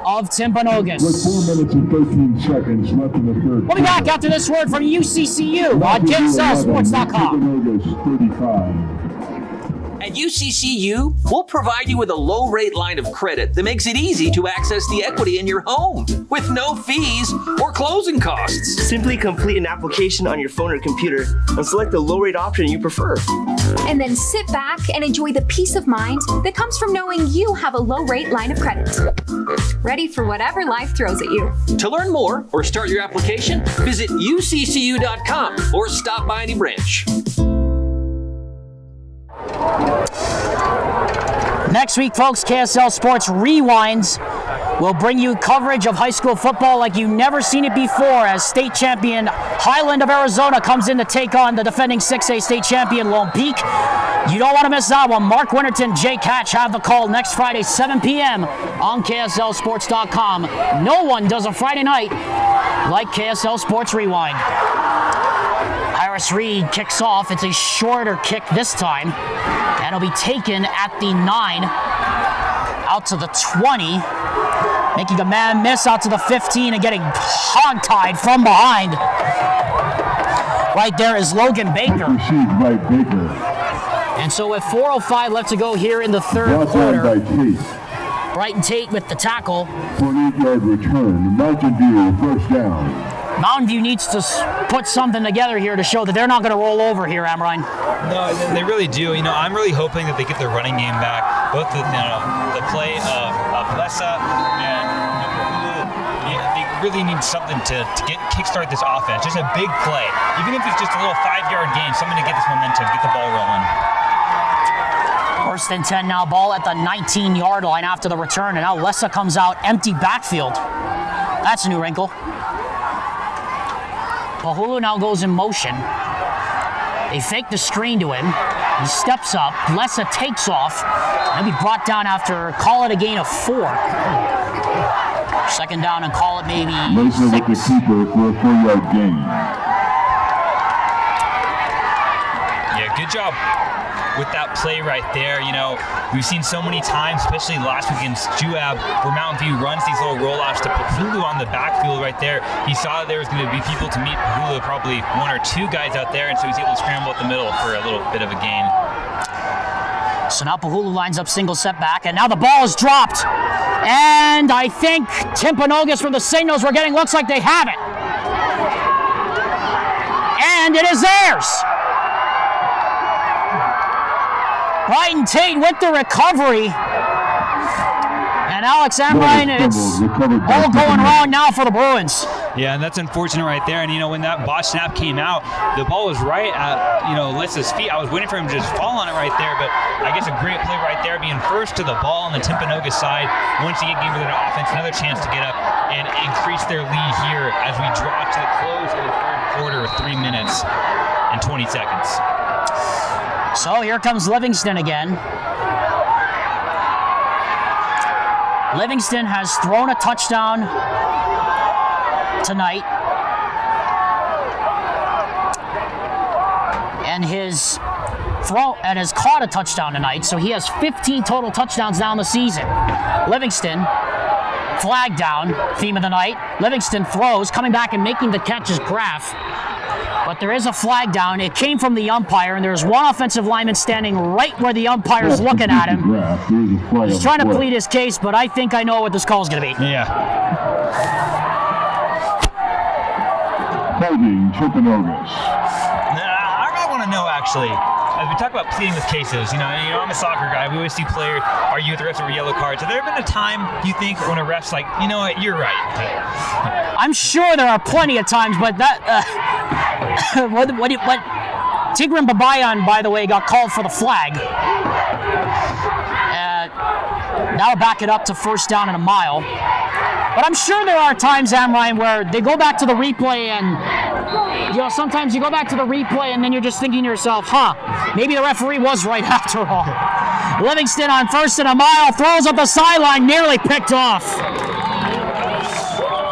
of Timpanogos. With 4 minutes and 13 seconds left in the 3rd. We'll be back after this word from UCCU on KSLSports.com. At UCCU, we'll provide you with a low-rate line of credit that makes it easy to access the equity in your home with no fees or closing costs. Simply complete an application on your phone or computer and select the low-rate option you prefer. And then sit back and enjoy the peace of mind that comes from knowing you have a low-rate line of credit. Ready for whatever life throws at you. To learn more or start your application, visit uccu.com or stop by any branch. Next week, folks, KSL Sports Rewinds will bring you coverage of high school football like you've never seen it before as state champion Highland of Arizona comes in to take on the defending 6A state champion Lone Peak. You don't want to miss that one. Mark Winterton, Jake Hatch have the call next Friday, 7 p.m. on KSLSports.com. No one does a Friday night like KSL Sports Rewind. Harris Reed kicks off. It's a shorter kick this time. And it'll be taken at the 9, out to the 20, making a man miss out to the 15 and getting hogtied from behind. Right there is Logan Baker. And so with 4:05 left to go here in the 3rd quarter, Brighton Tate with the tackle. For an 8-yard return, Mountain View, first down. Mountain View needs to put something together here to show that they're not going to roll over here, Amrine. No, they really do. I'm really hoping that they get their running game back. Both the play of Lessa and they really need something to kickstart this offense. Just a big play. Even if it's just a little 5-yard gain, something to get this momentum, get the ball rolling. 1st and 10 now, ball at the 19-yard line after the return, and now Lessa comes out empty backfield. That's a new wrinkle. Pahulu now goes in motion. They fake the screen to him. He steps up. Lessa takes off. He'll be brought down after, call it a gain of 4. 2nd down and call it maybe 6. With the keeper for a 4-yard gain. Yeah, good job with that play right there. We've seen so many times, especially last week against Juab, where Mountain View runs these little rollouts to Pahulu on the backfield right there. He saw that there was going to be people to meet Pahulu, probably 1 or 2 guys out there, and so he's able to scramble up the middle for a little bit of a gain. So now Pahulu lines up single set back, and now the ball is dropped. And I think Timpanogos from the signals we're getting looks like they have it. And it is theirs. Brighton Tate with the recovery. And Alex Amrine, it's all going wrong now for the Bruins. Yeah, and that's unfortunate right there. And, when that botch snap came out, the ball was right at, Les's feet. I was waiting for him to just fall on it right there, but I guess a great play right there, being first to the ball on the Timpanogos side. Once you get game with an offense, another chance to get up and increase their lead here as we draw to the close of the third quarter with 3 minutes and 20 seconds. So here comes Livingston again. Livingston has thrown a touchdown tonight. And has caught a touchdown tonight, so he has 15 total touchdowns now in the season. Livingston, flag down, theme of the night. Livingston throws, coming back and making the catch is Graf. But there is a flag down. It came from the umpire, and there's one offensive lineman standing right where the umpire's looking at him. He's trying to plead his case, but I think I know what this call is going to be. Yeah. Holding Timpanogos. I want to know, actually, as we talk about pleading with cases, I'm a soccer guy. We always see players argue with the refs over yellow cards. Have there been a time, you think, when a ref's like, you know what, you're right? I'm sure there are plenty of times, but that... what Tigran Babayan, by the way, got called for the flag. That'll back it up to first down and a mile. But I'm sure there are times, Amrine, where they go back to the replay and, sometimes you go back to the replay and then you're just thinking to yourself, maybe the referee was right after all. Livingston on first and a mile, throws up the sideline, nearly picked off.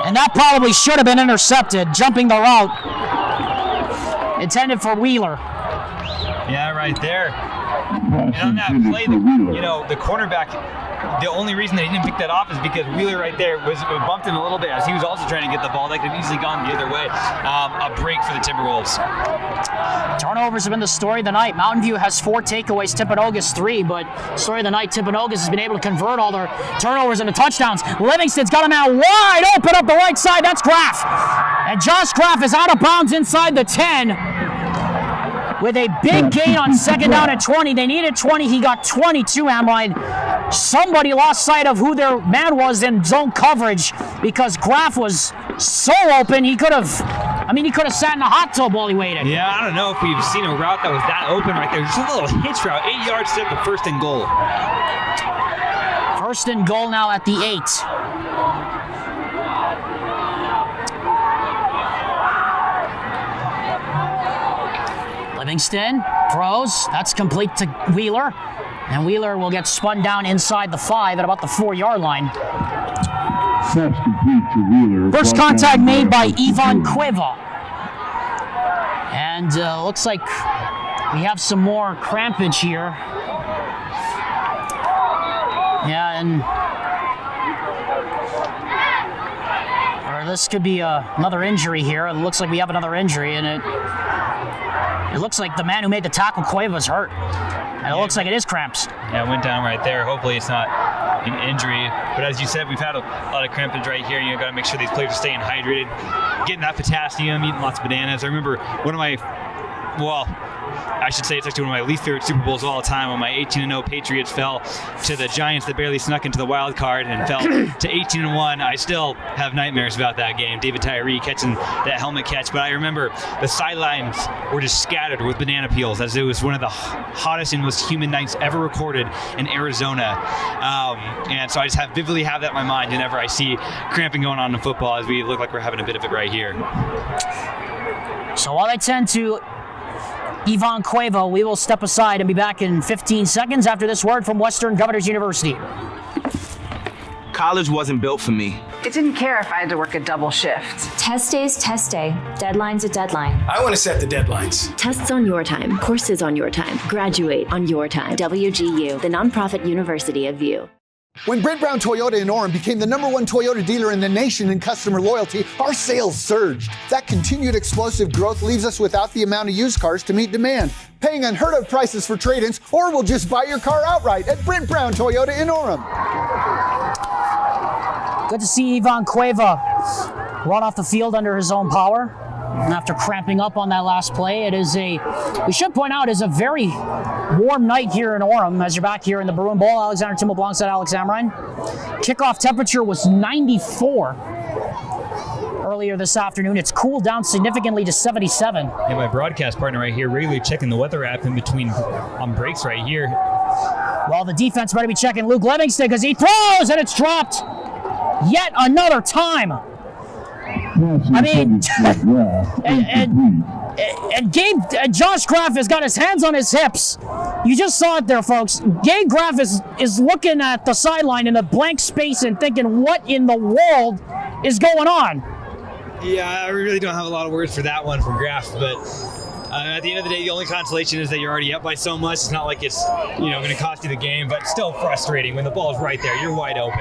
And that probably should have been intercepted, jumping the route. Intended for Wheeler. Yeah, right there. And on that play, the cornerback, the only reason that he didn't pick that off is because Wheeler right there was bumped him a little bit as he was also trying to get the ball. That could have easily gone the other way. A break for the Timberwolves. Turnovers have been the story of the night. Mountain View has 4 takeaways, Timpanogos 3, but story of the night, Timpanogos has been able to convert all their turnovers into touchdowns. Livingston's got him out wide open up the right side. That's Graf. And Josh Graf is out of bounds inside the 10 with a big gain on second down at 20. They needed 20. He got 22, Amrine. Somebody lost sight of who their man was in zone coverage because Graf was so open. He could have sat in a hot tub while he waited. Yeah, I don't know if we've seen a route that was that open right there. Just a little hitch route, 8 yards to the first and goal. First and goal now at the 8. Livingston throws. That's complete to Wheeler. And Wheeler will get spun down inside the 5 at about the 4-yard line. Pass complete to Wheeler. First contact made by Ivan Cueva. And looks like we have some more crampage here. Yeah, or this could be another injury here. It looks like we have another injury, and it looks like the man who made the tackle, Cueva's hurt. And it looks like it is cramps. Yeah, it went down right there. Hopefully it's not an injury. But as you said, we've had a lot of crampage right here. Got to make sure these players are staying hydrated, getting that potassium, eating lots of bananas. I remember one of my, I should say it's actually one of my least favorite Super Bowls of all time when my 18-0 Patriots fell to the Giants that barely snuck into the wild card and fell to 18-1. I still have nightmares about that game. David Tyree catching that helmet catch. But I remember the sidelines were just scattered with banana peels as it was one of the hottest and most humid nights ever recorded in Arizona. And so I just vividly have that in my mind whenever I see cramping going on in football, as we look like we're having a bit of it right here. So while they tend to Ivan Cueva, we will step aside and be back in 15 seconds after this word from Western Governors University. College wasn't built for me. It didn't care if I had to work a double shift. Test day is test day. Deadline's a deadline. I want to set the deadlines. Tests on your time. Courses on your time. Graduate on your time. WGU, the nonprofit university of View. When Brent Brown Toyota in Orem became the #1 Toyota dealer in the nation in customer loyalty, our sales surged. That continued explosive growth leaves us without the amount of used cars to meet demand, paying unheard of prices for trade-ins, or we'll just buy your car outright at Brent Brown Toyota in Orem. Good to see Ivan Cueva run off the field under his own power. And after cramping up on that last play, we should point out, is a very warm night here in Orem as you're back here in the Bruin Bowl. Alexander Timble alongside Alex Amrine. Kickoff temperature was 94 earlier this afternoon. It's cooled down significantly to 77. Yeah, my broadcast partner right here regularly checking the weather app in between on breaks right here. Well, the defense better be checking Luke Livingston because he throws and it's dropped yet another time. I mean, and Josh Graff has got his hands on his hips. You just saw it there, folks. Gabe Graff is looking at the sideline in a blank space and thinking, what in the world is going on? Yeah, I really don't have a lot of words for that one from Graff, but at the end of the day, the only consolation is that you're already up by so much. It's not like it's going to cost you the game, but still frustrating when the ball is right there. You're wide open.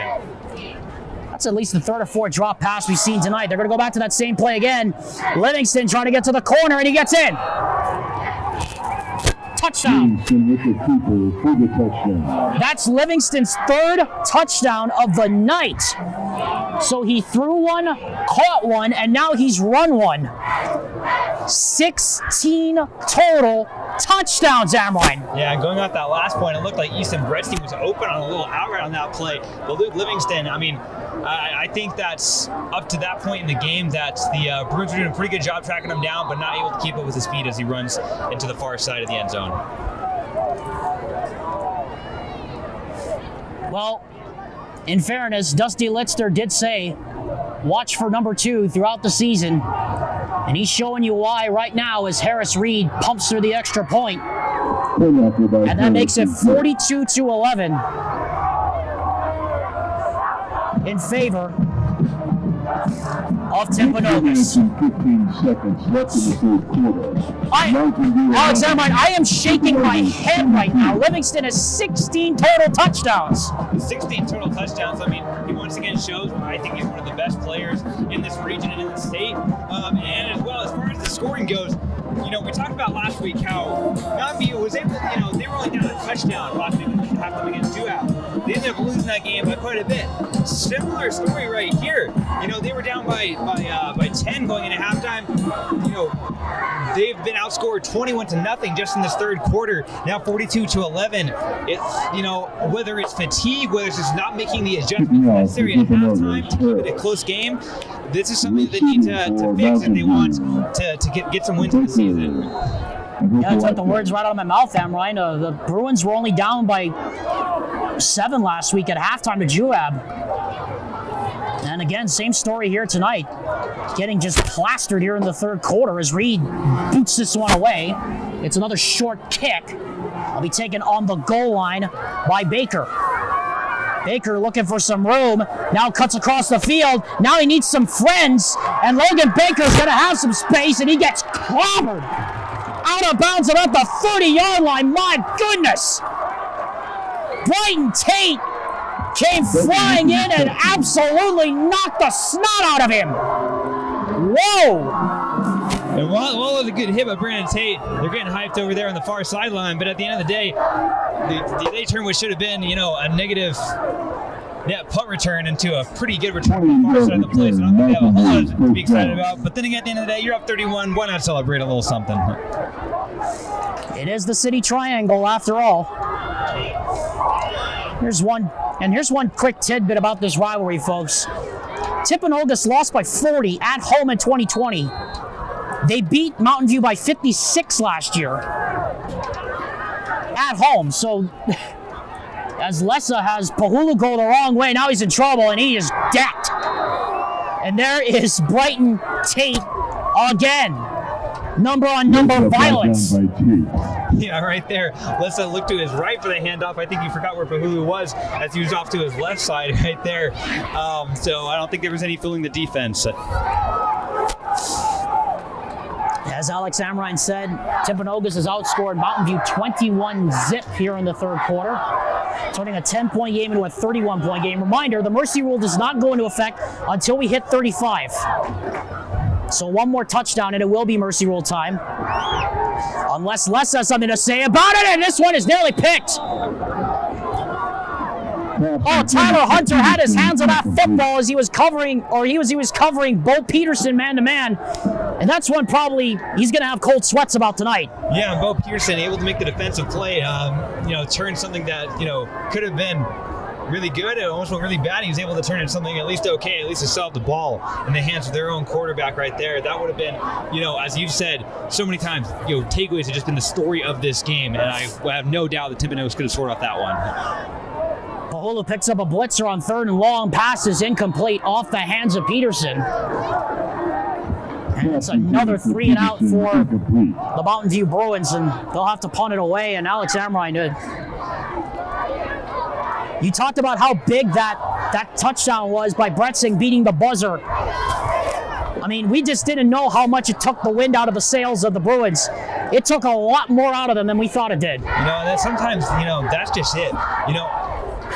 That's at least the third or fourth drop pass we've seen tonight. They're going to go back to that same play again. Livingston trying to get to the corner, and he gets in. Touchdown. That's Livingston's third touchdown of the night. So he threw one, caught one, and now he's run one. 16 total touchdowns, Amrine. Yeah, going off that last point, it looked like Easton Bredstein was open on a little out route on that play. But Luke Livingston, I think that's up to that point in the game that the Bruins are doing a pretty good job tracking him down, but not able to keep up with his speed as he runs into the far side of the end zone. Well, in fairness, Dusty Litzter did say, watch for number 2 throughout the season. And he's showing you why right now as Harris Reed pumps through the extra point. And that makes it 42-11 in favor of Timpanogos. Alex Amrine, I am shaking my head right now. Livingston has 16 total touchdowns. 16 total touchdowns. He once again shows I think he's one of the best players in this region and in the state. And as well, as far as the scoring goes, we talked about last week how Mountain View was able to, they were only down a touchdown last week when half them against Duhab. They ended up losing that game by quite a bit. Similar story right here. They were down by 10 going into halftime. They've been outscored 21-0 just in this third quarter. Now 42-11. Whether it's fatigue, whether it's just not making the adjustments necessary at halftime to keep it a close game, this is something that they need to fix if they want to get some wins in the season. Yeah, I took the words right out of my mouth, Amrine. The Bruins were only down by 7 last week at halftime to Juab. And again, same story here tonight. Getting just plastered here in the third quarter as Reed boots this one away. It's another short kick. I'll be taken on the goal line by Baker. Baker looking for some room. Now cuts across the field. Now he needs some friends. And Logan Baker's going to have some space, and he gets clobbered. Out of bounds at the 30-yard line. My goodness. Brighton Tate came flying in and absolutely knocked the snot out of him. Whoa. And while it was a good hit by Brandon Tate, they're getting hyped over there on the far sideline. But at the end of the day, they turned what should have been, a negative punt return into a pretty good return on the far side of the play. So I don't think they have a whole lot to be excited about. But then again, at the end of the day, you're up 31. Why not celebrate a little something? It is the City Triangle after all. Here's one quick tidbit about this rivalry, folks. Timpanogos lost by 40 at home in 2020. They beat Mountain View by 56 last year at home. So as Lessa has Pahulu go the wrong way, now he's in trouble and he is decked. And there is Brighton Tate again. Number on number violence. Yeah, right there. Lessa looked to his right for the handoff. I think he forgot where Pahulu was as he was off to his left side right there. So I don't think there was any fooling the defense. As Alex Amrine said, Timpanogos has outscored Mountain View 21-0 here in the third quarter. turning a 10-point game into a 31-point game. Reminder, the mercy rule does not go into effect until we hit 35. So one more touchdown and it will be mercy rule time. Unless Les has something to say about it, and this one is nearly picked. Oh, Tyler Hunter had his hands on that football as he was covering, he was covering Bo Peterson man-to-man. And that's one probably he's going to have cold sweats about tonight. Yeah, Bo Peterson able to make the defensive play, turn something that, could have been really good. It almost went really bad. He was able to turn it into something at least okay, at least to sell the ball in the hands of their own quarterback right there. That would have been, as you've said so many times, takeaways have just been the story of this game. And I have no doubt that Timpanogos could have scored off that one. Pahulu picks up a blitzer on 3rd and long. Pass is incomplete off the hands of Peterson. And it's another 3 and out for the Mountain View Bruins, and they'll have to punt it away. And Alex Amrine did. You talked about how big that touchdown was by Bretzing beating the buzzer. I mean, we just didn't know how much it took the wind out of the sails of the Bruins. It took a lot more out of them than we thought it did. That sometimes, that's just it.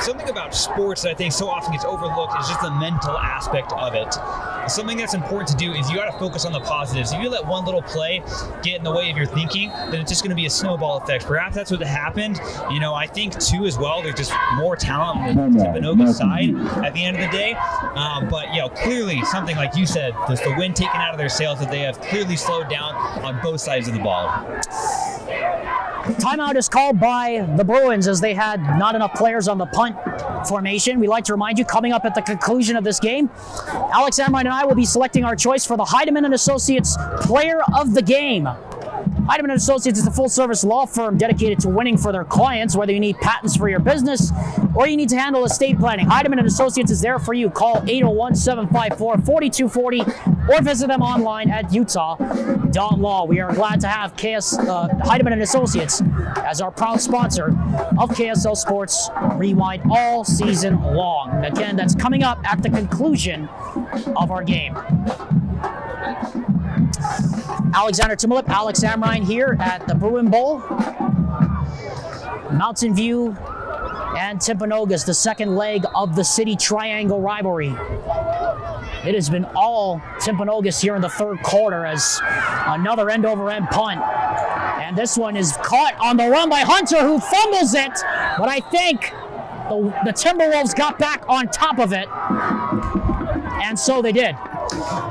Something about sports that I think so often gets overlooked is just the mental aspect of it. Something that's important to do is you got to focus on the positives. If you let one little play get in the way of your thinking, then it's just going to be a snowball effect. Perhaps that's what happened. I think too as well, there's just more talent on the Timpanogos side at the end of the day. But clearly something like you said, just the wind taken out of their sails, that they have clearly slowed down on both sides of the ball. Timeout is called by the Bruins as they had not enough players on the punt formation. We'd like to remind you, coming up at the conclusion of this game, Alex Amrine and I will be selecting our choice for the Heidemann & Associates Player of the Game. Heidemann & Associates is a full-service law firm dedicated to winning for their clients, whether you need patents for your business or you need to handle estate planning. Heidemann & Associates is there for you. Call 801-754-4240 or visit them online at utah.law. We are glad to have Heidemann & Associates as our proud sponsor of KSL Sports Rewind all season long. Again, that's coming up at the conclusion of our game. Alexander Timolip, Alex Amrine here at the Bruin Bowl. Mountain View and Timpanogos, the second leg of the City Triangle rivalry. It has been all Timpanogos here in the third quarter as another end-over-end punt. And this one is caught on the run by Hunter, who fumbles it, but I think the Timberwolves got back on top of it, and so they did.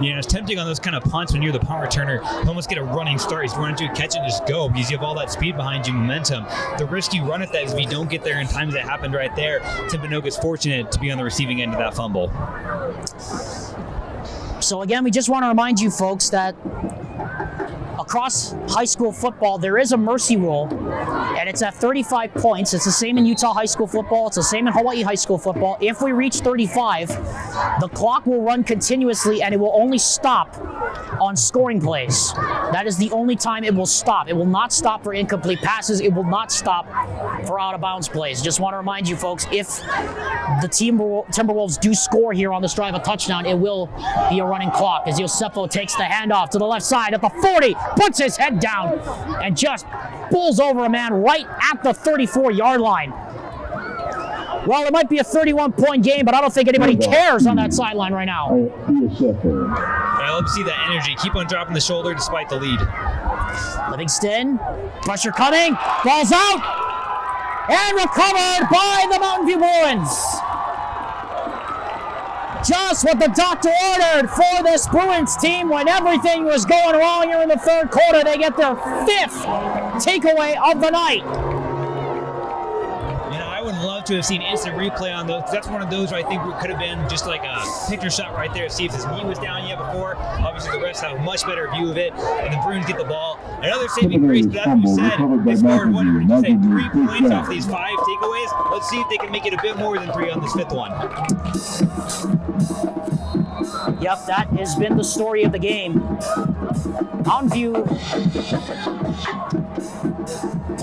Yeah, it's tempting on those kind of punts when you're the punt returner. You almost get a running start. You run into a catch and just go because you have all that speed behind you, momentum. The risk you run at that is if you don't get there in times that happened right there. Timpanogos fortunate to be on the receiving end of that fumble. So again, we just want to remind you folks that across high school football, there is a mercy rule, and it's at 35 points. It's the same in Utah high school football. It's the same in Hawaii high school football. If we reach 35, the clock will run continuously, and it will only stop on scoring plays. That is the only time it will stop. It will not stop for incomplete passes. It will not stop for out-of-bounds plays. Just want to remind you folks, if the Timberwolves do score here on this drive a touchdown, it will be a running clock as Yosefo takes the handoff to the left side at the 40, puts his head down, and just pulls over a man right at the 34-yard line. Well, it might be a 31-point game, but I don't think anybody cares on that sideline right now. I love to see that energy. Keep on dropping the shoulder despite the lead. Livingston, pressure coming, ball's out, and recovered by the Mountain View Bruins. Just what the doctor ordered for this Bruins team when everything was going wrong here in the third quarter. They get their 5th takeaway of the night. I would love to have seen instant replay on those. That's one of those where I think it could have been just like a picture shot right there to see if his knee was down yet before. Obviously, the refs have a much better view of it, and the Bruins get the ball. Another saving grace, but that's what you said. They scored, what did you say, 3 points off these 5 takeaways? Let's see if they can make it a bit more than 3 on this 5th one. Yep, that has been the story of the game. Mountain View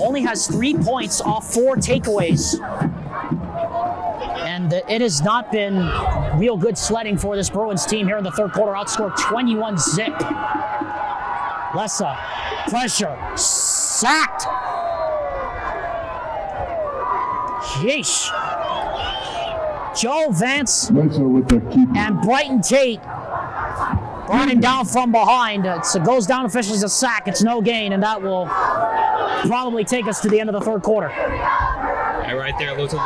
only has 3 points off 4 takeaways. And it has not been real good sledding for this Bruins team here in the third quarter. Outscored 21-zip. Lessa, pressure, sacked. Sheesh. Joe Vance Lisa with the keeper. and Brighton Tate running down from behind. It goes down officially as a sack. It's no gain, and that will probably take us to the end of the third quarter. Yeah, right there, Lisa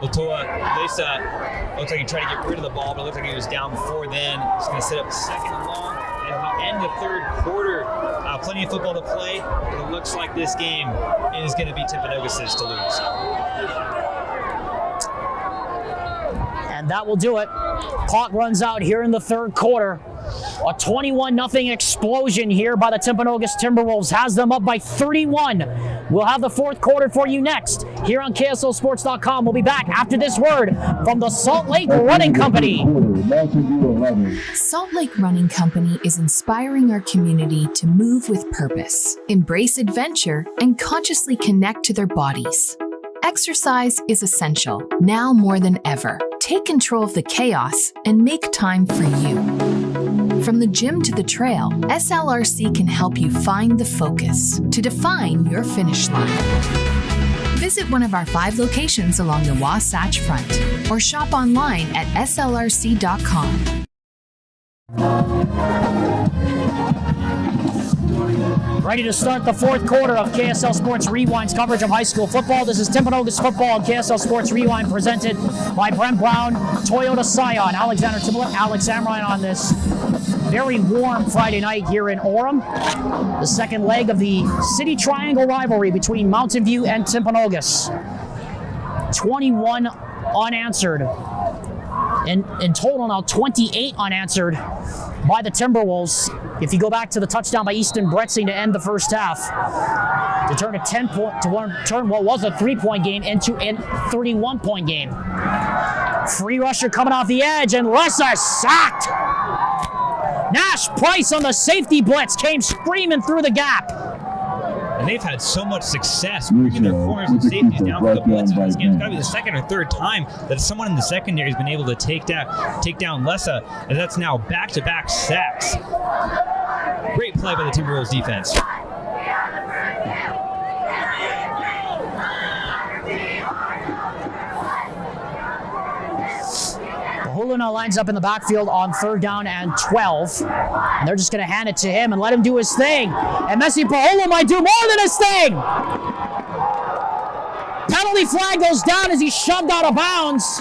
looks like he tried to get rid of the ball, but it looks like he was down before then. He's going to set up second and long at the end of third quarter. Plenty of football to play, but it looks like this game is going to be Timpanogos' to lose. And that will do it. Clock runs out here in the third quarter. A 21-0 explosion here by the Timpanogos Timberwolves has them up by 31. We'll have the fourth quarter for you next here on KSLSports.com. We'll be back after this word from the Salt Lake Running Company. Salt Lake Running Company is inspiring our community to move with purpose, embrace adventure, and consciously connect to their bodies. Exercise is essential, now more than ever. Take control of the chaos and make time for you. From the gym to the trail, SLRC can help you find the focus to define your finish line. Visit one of our 5 locations along the Wasatch Front or shop online at slrc.com. Ready to start the fourth quarter of KSL Sports Rewind's coverage of high school football. This is Timpanogos football on KSL Sports Rewind, presented by Brent Brown, Toyota Scion, Alexander Timberlake, Alex Amrine on this very warm Friday night here in Orem. The second leg of the City Triangle rivalry between Mountain View and Timpanogos. 21 unanswered. In total now 28 unanswered by the Timberwolves. If you go back to the touchdown by Easton Bretzing to end the first half, to turn a 10-point turn what was a 3-point game into a 31-point game. Free rusher coming off the edge, and Lessa sacked. Nash Price on the safety blitz came screaming through the gap. And they've had so much success bringing their corners and safeties down for the blitz in this game. It's got to be the second or third time that someone in the secondary has been able to take down Lessa, and that's now back-to-back sacks. Great play by the Timberwolves defense. Huluna lines up in the backfield on 3rd down and 12. And they're just going to hand it to him and let him do his thing. And Messi Paholo might do more than his thing. Penalty flag goes down as he's shoved out of bounds.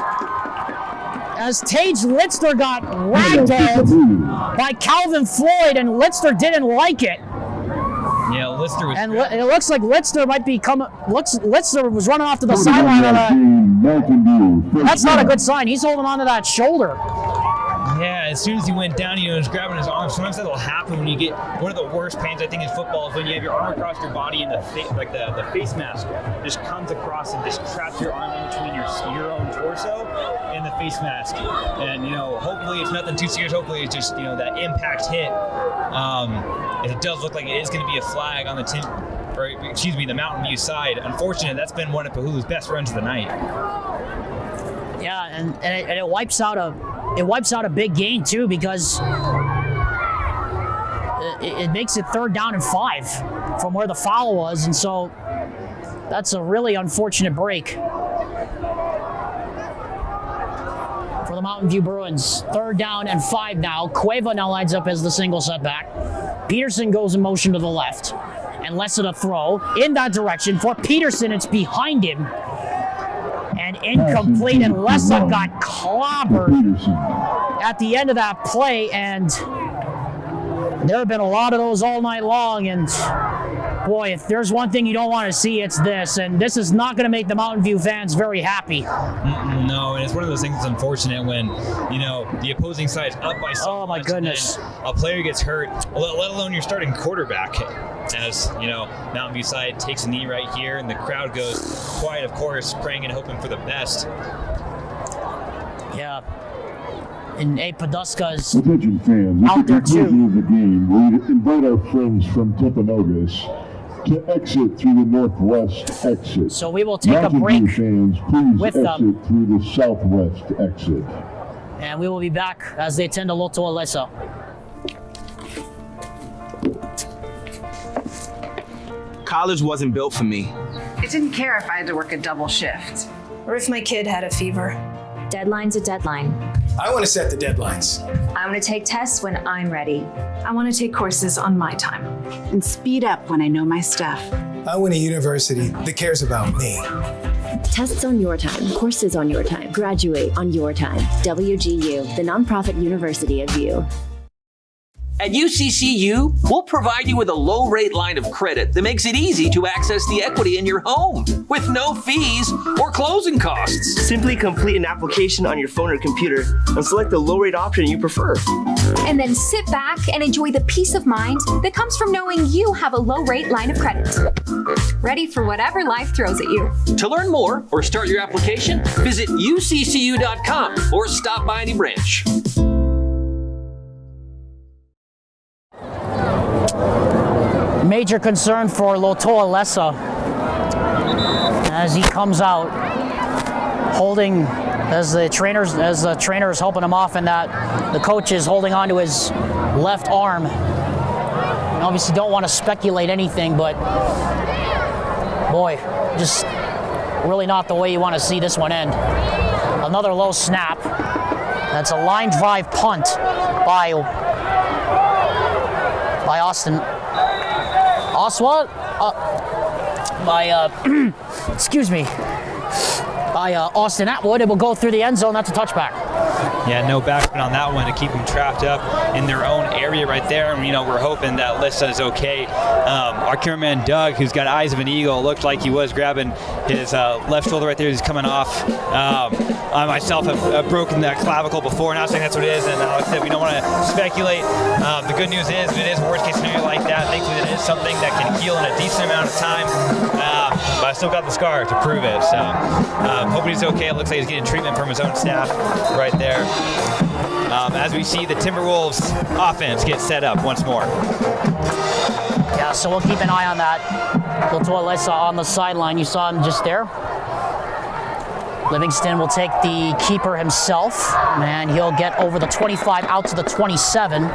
As Tage Litzner got ragdolled by Calvin Floyd, and Litzner didn't like it. Yeah, Litzner was. And it looks like Litzner might be coming. Litzner was running off to the sideline on a. That's not a good sign. He's holding on to that shoulder. Yeah, as soon as he went down, he was grabbing his arm. Sometimes that'll happen when you get one of the worst pains I think in football is when you have your arm across your body and the face mask just comes across and just traps your arm in between your own torso and the face mask. And hopefully it's nothing too serious. Hopefully it's just that impact hit. And it does look like it is going to be a flag on the Mountain View side. Unfortunately, that's been one of Pahulu's best runs of the night. Yeah, and it wipes out a big gain too, because it makes it 3rd down and 5 from where the foul was, and so that's a really unfortunate break for the Mountain View Bruins. 3rd down and 5 now. Cueva now lines up as the single setback. Peterson goes in motion to the left, and Lessa to throw in that direction for Peterson. It's behind him. And incomplete, and Lessa got clobbered at the end of that play, and there have been a lot of those all night long, and boy, if there's one thing you don't want to see, it's this, and this is not going to make the Mountain View fans very happy. No, and it's one of those things that's unfortunate when, the opposing side's up by so much. Oh my goodness. A player gets hurt, let alone your starting quarterback. As, Mountain View side takes a knee right here, and the crowd goes quiet, of course, praying and hoping for the best. Yeah. And Paduska's Attention fans, out there too. At the conclusion of the game, we invite our friends from Timpanogos to exit through the northwest exit. So we will take Mountain a break View fans, please with exit through the southwest exit. And we will be back as they attend to Loto Alessa. College wasn't built for me. I didn't care if I had to work a double shift. Or if my kid had a fever. Deadline's a deadline. I want to set the deadlines. I want to take tests when I'm ready. I want to take courses on my time. And speed up when I know my stuff. I want a university that cares about me. Tests on your time, courses on your time, graduate on your time. WGU, the nonprofit university of you. At UCCU, we'll provide you with a low-rate line of credit that makes it easy to access the equity in your home with no fees or closing costs. Simply complete an application on your phone or computer and select the low-rate option you prefer. And then sit back and enjoy the peace of mind that comes from knowing you have a low-rate line of credit. Ready for whatever life throws at you. To learn more or start your application, visit uccu.com or stop by any branch. Major concern for Lotoa Lessa as he comes out holding, as the trainer is helping him off, and that the coach is holding onto his left arm. And obviously don't want to speculate anything, but boy, just really not the way you want to see this one end. Another low snap. That's a line drive punt by Austin. Oswald? Excuse me. By Austin Atwood. It will go through the end zone. That's a touchback. Yeah, no backspin on that one to keep them trapped up in their own area right there. And, we're hoping that Lissa is okay. Our cameraman, Doug, who's got eyes of an eagle, looked like he was grabbing his left shoulder right there. He's coming off. I myself have broken that clavicle before, not saying that's what it is. And like I said, we don't want to speculate. The good news is, if it is a worst case scenario like that, thankfully it is something that can heal in a decent amount of time. But I still got the scar to prove it. So hoping he's okay. It looks like he's getting treatment from his own staff right there. As we see the Timberwolves offense get set up once more. Yeah, so we'll keep an eye on that. Lotoa Lessa on the sideline. You saw him just there. Livingston will take the keeper himself, and he'll get over the 25 out to the 27,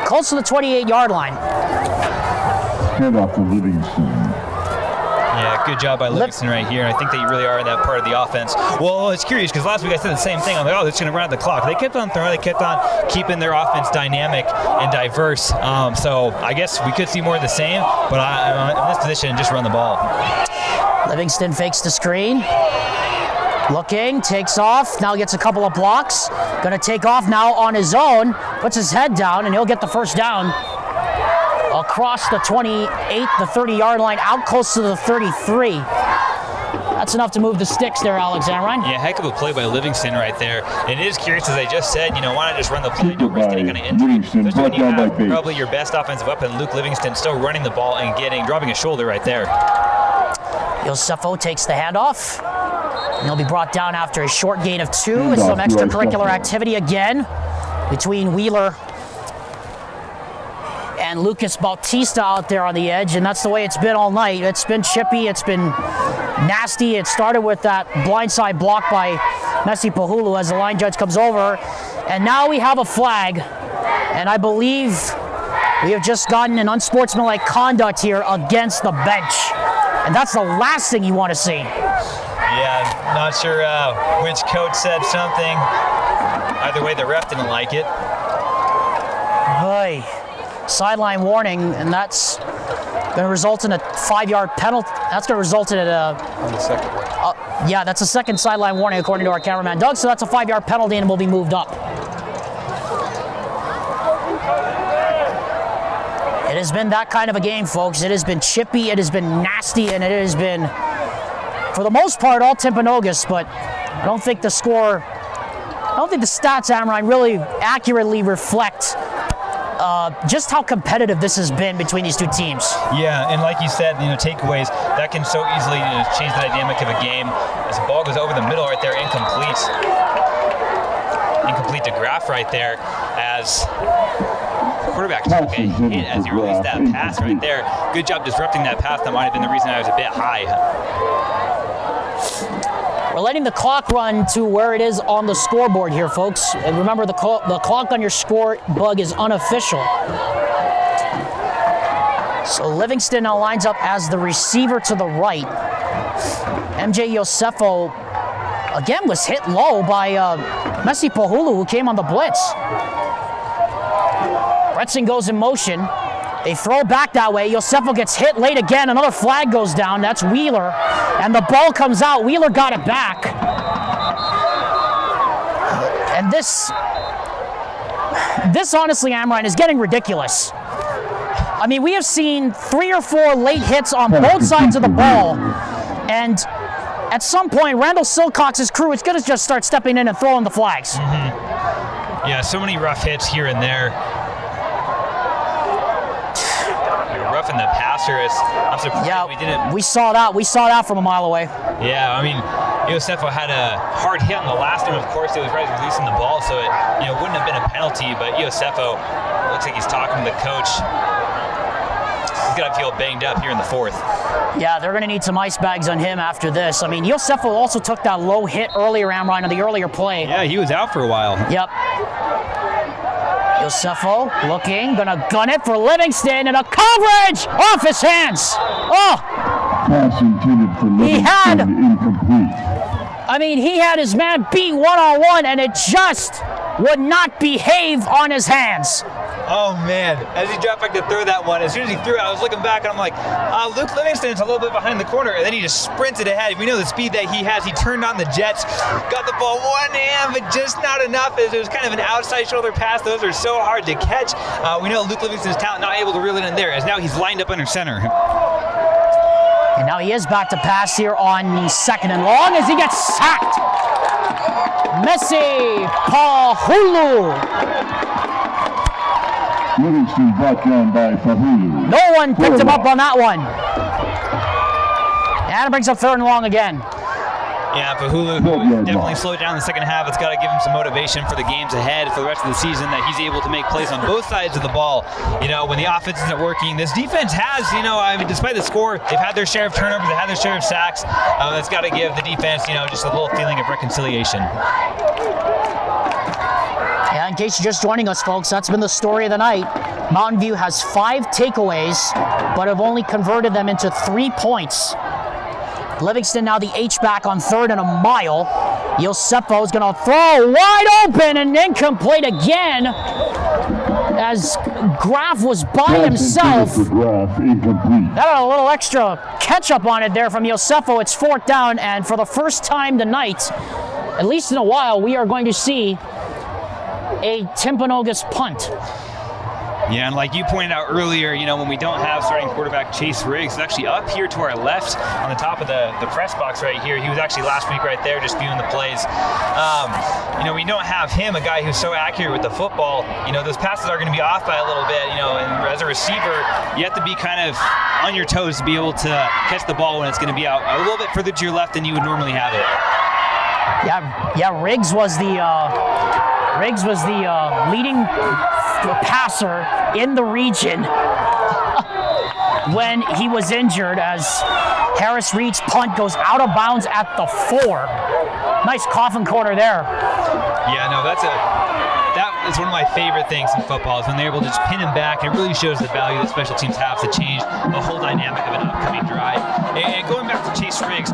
close to the 28-yard line. Handoff to Livingston. Yeah, good job by Livingston right here. And I think they really are that part of the offense. Well, it's curious because last week I said the same thing. I'm like, they're just going to run out the clock. They kept on throwing. They kept on keeping their offense dynamic and diverse. So I guess we could see more of the same, but I'm in this position and just run the ball. Livingston fakes the screen. Looking, takes off, now gets a couple of blocks. Gonna take off now on his own, puts his head down, and he'll get the first down across the 28, the 30-yard line, out close to the 33. That's enough to move the sticks there, Alex Amrine. Yeah, heck of a play by Livingston right there. And it is curious, as I just said, why not just run the play, don't risk any kind of injury. Especially when you have probably your best offensive weapon, Luke Livingston, still running the ball and dropping a shoulder right there. Yosefo takes the handoff. And he'll be brought down after a short gain of 2 with some extracurricular activity again between Wheeler and Lucas Bautista out there on the edge, and that's the way it's been all night. It's been chippy, it's been nasty. It started with that blindside block by Messi Pahulu as the line judge comes over, and now we have a flag, and I believe we have just gotten an unsportsmanlike conduct here against the bench, and that's the last thing you want to see. Yeah, not sure which coach said something. Either way, the ref didn't like it. Hey, sideline warning, and that's going to result in a 5-yard penalty. That's going to result in a... On the second. Yeah, that's a second sideline warning according to our cameraman, Doug, so that's a 5-yard penalty and will be moved up. It has been that kind of a game, folks. It has been chippy, it has been nasty, and it has been, for the most part, all Timpanogos, but I don't think the stats, Amrine, really accurately reflect just how competitive this has been between these two teams. Yeah, and like you said, takeaways, that can so easily change the dynamic of a game. As the ball goes over the middle right there, incomplete to Graf right there, as quarterback took a hit as he released that pass right there. Good job disrupting that pass. That might have been the reason I was a bit high. We're letting the clock run to where it is on the scoreboard here, folks. And remember, the clock on your score bug is unofficial. So Livingston now lines up as the receiver to the right. MJ Yosefo again was hit low by Messi Pohulu, who came on the blitz. Bretson goes in motion. They throw back that way. Yosefo gets hit late again. Another flag goes down. That's Wheeler. And the ball comes out. Wheeler got it back. And this honestly, Amrine, is getting ridiculous. I mean, we have seen 3 or 4 late hits on both sides of the ball. And at some point, Randall Silcox's crew is going to just start stepping in and throwing the flags. Mm-hmm. Yeah, so many rough hits here and there. Roughing the passer. I'm surprised we didn't. We saw that from a mile away. Yeah, I mean, Yosefo had a hard hit on the last one. Of course, it was right releasing the ball, so it wouldn't have been a penalty. But Yosefo looks like he's talking to the coach. He's gonna feel banged up here in the 4th. Yeah, they're gonna need some ice bags on him after this. I mean, Yosefo also took that low hit earlier, Amrine, on the earlier play. Yeah, he was out for a while. Yep. Yosefo looking, gonna gun it for Livingston, and a coverage off his hands. Oh! Pass intended for Livingston, incomplete. I mean, he had his man beat one-on-one, and it just would not behave on his hands. Oh man, as he dropped back to throw that one, as soon as he threw it, I was looking back and I'm like, Luke Livingston's a little bit behind the corner, and then he just sprinted ahead. We know the speed that he has. He turned on the jets, got the ball one hand, but just not enough, as it was kind of an outside shoulder pass. Those are so hard to catch. We know Luke Livingston's talent, not able to reel it in there, as now he's lined up under center. And now he is back to pass here on the 2nd and long as he gets sacked. Messi Pohulu. Livingston brought down by Fahulu. No one picked him up on that one. And it brings up 3rd and long again. Yeah, Fahulu, who definitely slowed down in the second half. It's got to give him some motivation for the games ahead, for the rest of the season, that he's able to make plays on both sides of the ball. When the offense isn't working, this defense has, despite the score, they've had their share of turnovers, they've had their share of sacks. That's got to give the defense, just a little feeling of reconciliation. Yeah, in case you're just joining us, folks, that's been the story of the night. Mountain View has 5 takeaways, but have only converted them into 3 points. Livingston now the H-back on 3rd and a mile. Yosefo is going to throw wide open and incomplete again as Graf was by himself. That had a little extra catch-up on it there from Yosefo. It's 4th down, and for the first time tonight, at least in a while, we are going to see a Timpanogos punt. Yeah, and like you pointed out earlier, when we don't have starting quarterback Chase Riggs, it's actually up here to our left on the top of the press box right here. He was actually last week right there just viewing the plays. We don't have him, a guy who's so accurate with the football. Those passes are going to be off by a little bit, and as a receiver, you have to be kind of on your toes to be able to catch the ball when it's going to be out a little bit further to your left than you would normally have it. Yeah, Riggs was the leading passer in the region when he was injured, as Harris Reed's punt goes out of bounds at the 4. Nice coffin corner there. Yeah, no, that is one of my favorite things in football, is when they're able to just pin him back. It really shows the value that special teams have to change the whole dynamic of an upcoming drive. And going back to Chase Riggs,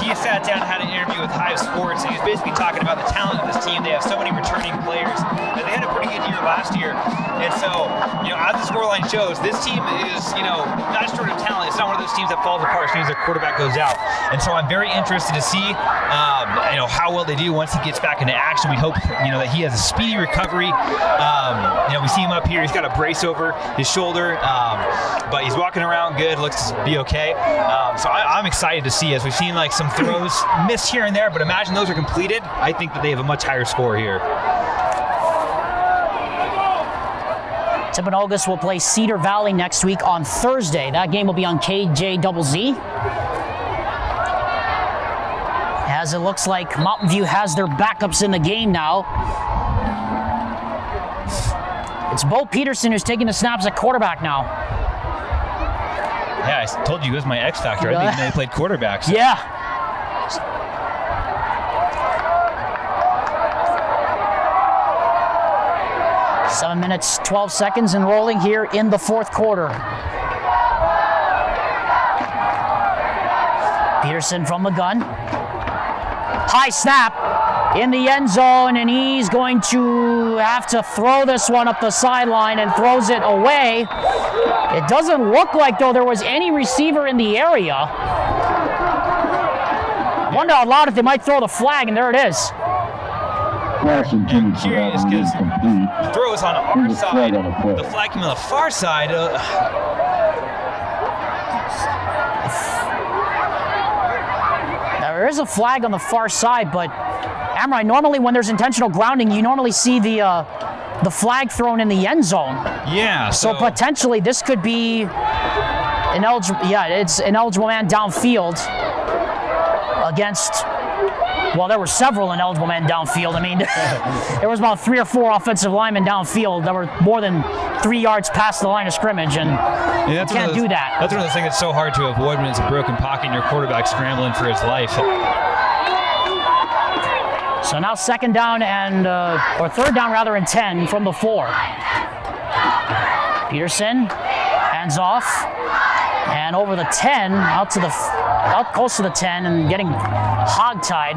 he sat down and had an interview with Hive Sports, and he was basically talking about the talent of this team. They have so many returning players, and they had a pretty good year last year. And so, as the scoreline shows, this team is, not short of talent. It's not one of those teams that falls apart as soon as their quarterback goes out. And so I'm very interested to see, how well they do once he gets back into action. We hope, that he has a speedy recovery. We see him up here. He's got a brace over his shoulder, but he's walking around good. Looks to be okay. So I'm excited to see, as we've seen some throws missed here and there, but imagine those are completed. I think that they have a much higher score here. Timpanogos will play Cedar Valley next week on Thursday. That game will be on KJZZ. As it looks like Mountain View has their backups in the game now. It's Bo Peterson who's taking the snaps at quarterback now. Yeah, I told you he was my X factor. I didn't even know he played quarterback. So. Yeah. Seven minutes, 12 seconds and rolling here in the 4th quarter. Peterson from the gun. High snap in the end zone, and he's going to have to throw this one up the sideline and throws it away. It doesn't look like, though, there was any receiver in the area. Wonder out loud if they might throw the flag, and there it is. I'm curious because the throw was on our side. The flag came on the far side. There is a flag on the far side, but Amrine, normally when there's intentional grounding, you normally see the flag thrown in the end zone. Yeah. So potentially this could be an eligible. Yeah, it's an eligible man downfield against. Well, there were several ineligible men downfield. I mean, there was about 3 or 4 offensive linemen downfield that were more than 3 yards past the line of scrimmage, and you can't do that. That's one of those things that's so hard to avoid when it's a broken pocket and your quarterback scrambling for his life. So now second down and, or third down rather, and 10 from the 4. Peterson hands off and over the 10 out close to the 10 and getting hogtied.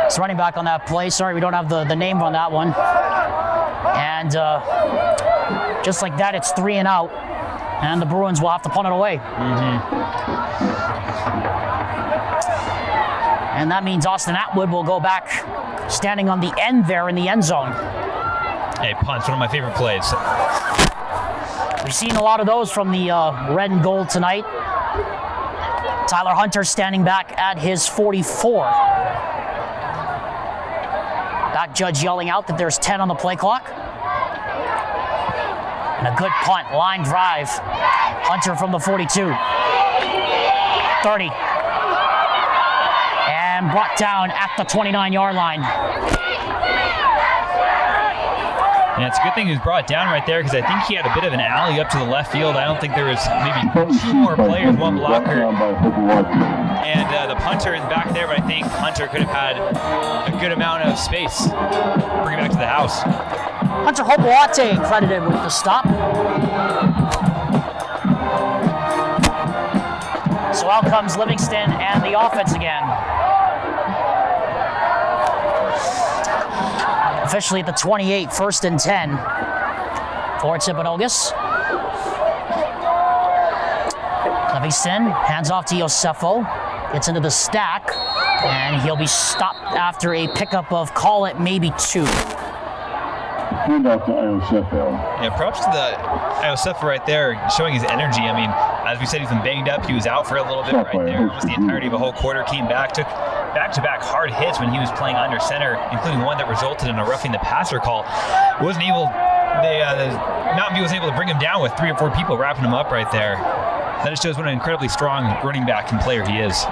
It's running back on that play. Sorry, we don't have the name on that one. And just like that, it's 3 and out, and the Bruins will have to punt it away. And that means Austin Atwood will go back standing on the end there in the end zone. Hey, punt's one of my favorite plays. We've seen a lot of those from the red and gold tonight. Tyler Hunter standing back at his 44. That judge yelling out that there's 10 on the play clock. And a good punt, line drive. Hunter from the 42. 30. And brought down at the 29-yard line. And it's a good thing he was brought down right there because I think he had a bit of an alley up to the left field. I don't think there was maybe 2 more players, 1 blocker, and the punter in the back there, but I think Hunter could have had a good amount of space. Bring it back to the house. Hunter Hopoate credited with the stop. So out comes Livingston and the offense again. Officially at the 28, 1st and 10 for Timpanogos. Livingston hands off to Yosefo, gets into the stack, and he'll be stopped after a pickup of, call it, maybe 2. Hand off to Yosefo. Yeah, props to the Yosefo right there, showing his energy. I mean, as we said, he's been banged up. He was out for a little bit right there. Almost the entirety of a whole quarter, came back, took back-to-back hard hits when he was playing under center, including one that resulted in a roughing the passer call. Mountain View was able to bring him down with 3 or 4 people wrapping him up right there. That just shows what an incredibly strong running back and player he is.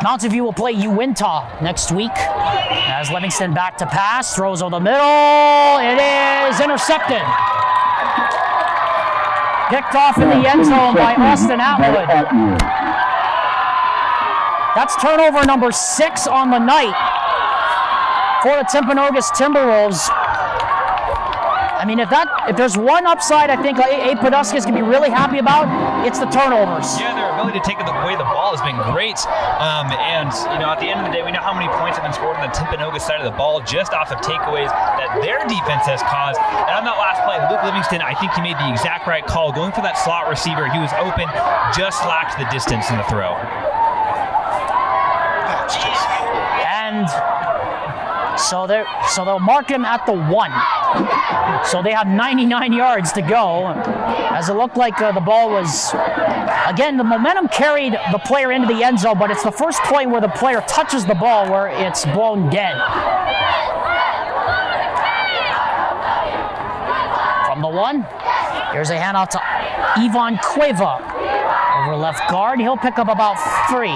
Mountain View will play Uinta next week as Livingston back to pass, throws over the middle. It is intercepted. Picked off in the end zone by Austin Atwood. That's turnover number 6 on the night for the Timpanogos Timberwolves. I mean, if there's one upside I think Abe Podolsky can be really happy about, it's the turnovers. Yeah, their ability to take away the ball has been great. And, at the end of the day, we know how many points have been scored on the Timpanogos side of the ball just off of takeaways that their defense has caused. And on that last play, Luke Livingston, I think he made the exact right call. Going for that slot receiver, he was open, just lacked the distance in the throw. And so they'll mark him at the 1. So they have 99 yards to go, as it looked like the ball was, again, the momentum carried the player into the end zone, but it's the first play where the player touches the ball where it's blown dead. From the 1, here's a handoff to Ivan Cueva over left guard. He'll pick up about 3.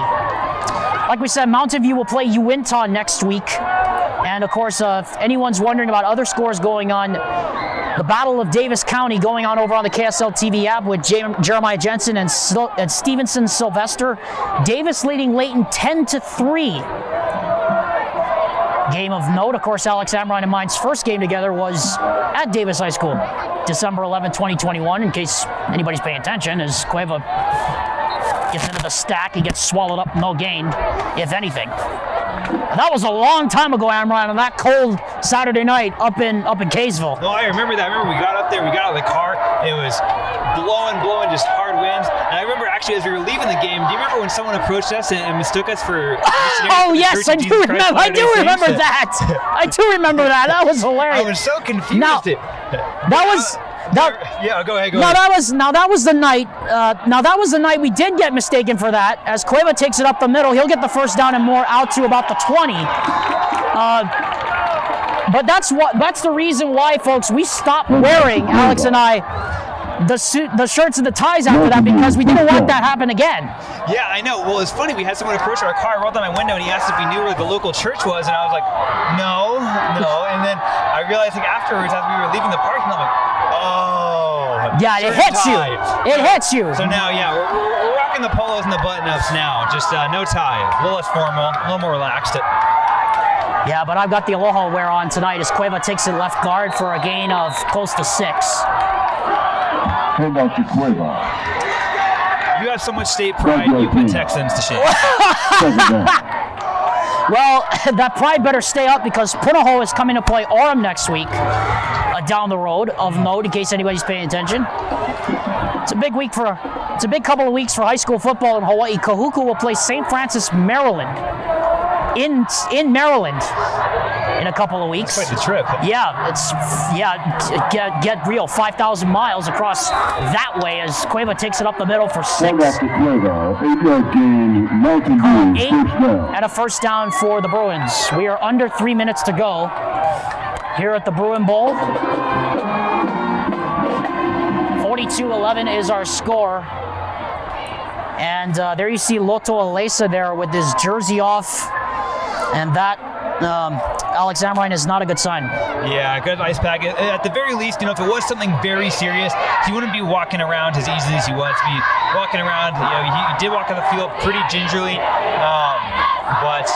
Like we said, Mountain View will play Uinta next week. And of course, if anyone's wondering about other scores going on, the Battle of Davis County going on over on the KSL TV app with Jeremiah Jensen and Stevenson Sylvester. Davis leading Layton 10-3. Game of note, of course, Alex Amrine and mine's first game together was at Davis High School, December 11, 2021, in case anybody's paying attention, as Cueva Gets into the stack. He gets swallowed up. No gain, if anything. And that was a long time ago, Amron, on that cold Saturday night up in Kaysville. No, I remember that. I remember we got up there, we got out of the car, it was blowing, just hard winds. And I remember actually as we were leaving the game, do you remember when someone approached us and mistook us for oh, yes, I do remember. I do remember that. I do remember that. That was hilarious. I was so confused. Now, yeah, go ahead. That was the night. That was the night we did get mistaken for that. As Cueva takes it up the middle, he'll get the first down and more out to about the 20. But that's the reason why, folks, we stopped wearing, Alex and I, the shirts and the ties after that, because we didn't want that happen again. Yeah, I know. Well, it's funny. We had someone approach our car, rolled down my window, and he asked if we knew where the local church was, and I was like, no. And then I realized afterwards, as we were leaving the parking lot, I'm like, oh. Yeah, it hits you. It hits you. So now, we're rocking the polos and the button-ups now. Just no ties. A little less formal, a little more relaxed. Yeah, but I've got the Aloha wear on tonight as Cueva takes it left guard for a gain of close to 6. Handoff to Cueva. You have so much state pride, you put Texans to shame. Well, that pride better stay up because Punahou is coming to play Orem next week down the road, of note, in case anybody's paying attention. It's a big couple of weeks for high school football in Hawaii. Kahuku will play St. Francis, Maryland. In Maryland in a couple of weeks. That's quite the trip. Get real. 5,000 miles across that way as Cueva takes it up the middle for 6. 8-yard gain, Mountain View, 8 and a first down for the Bruins. We are under 3 minutes to go here at the Bruin Bowl. 42-11 is our score. And there you see Loto Alesa there with his jersey off. And that, Alex Amrine, is not a good sign. Yeah, good ice pack. At the very least, if it was something very serious, he wouldn't be walking around as easily as he was. Be walking around, he did walk on the field pretty gingerly. But,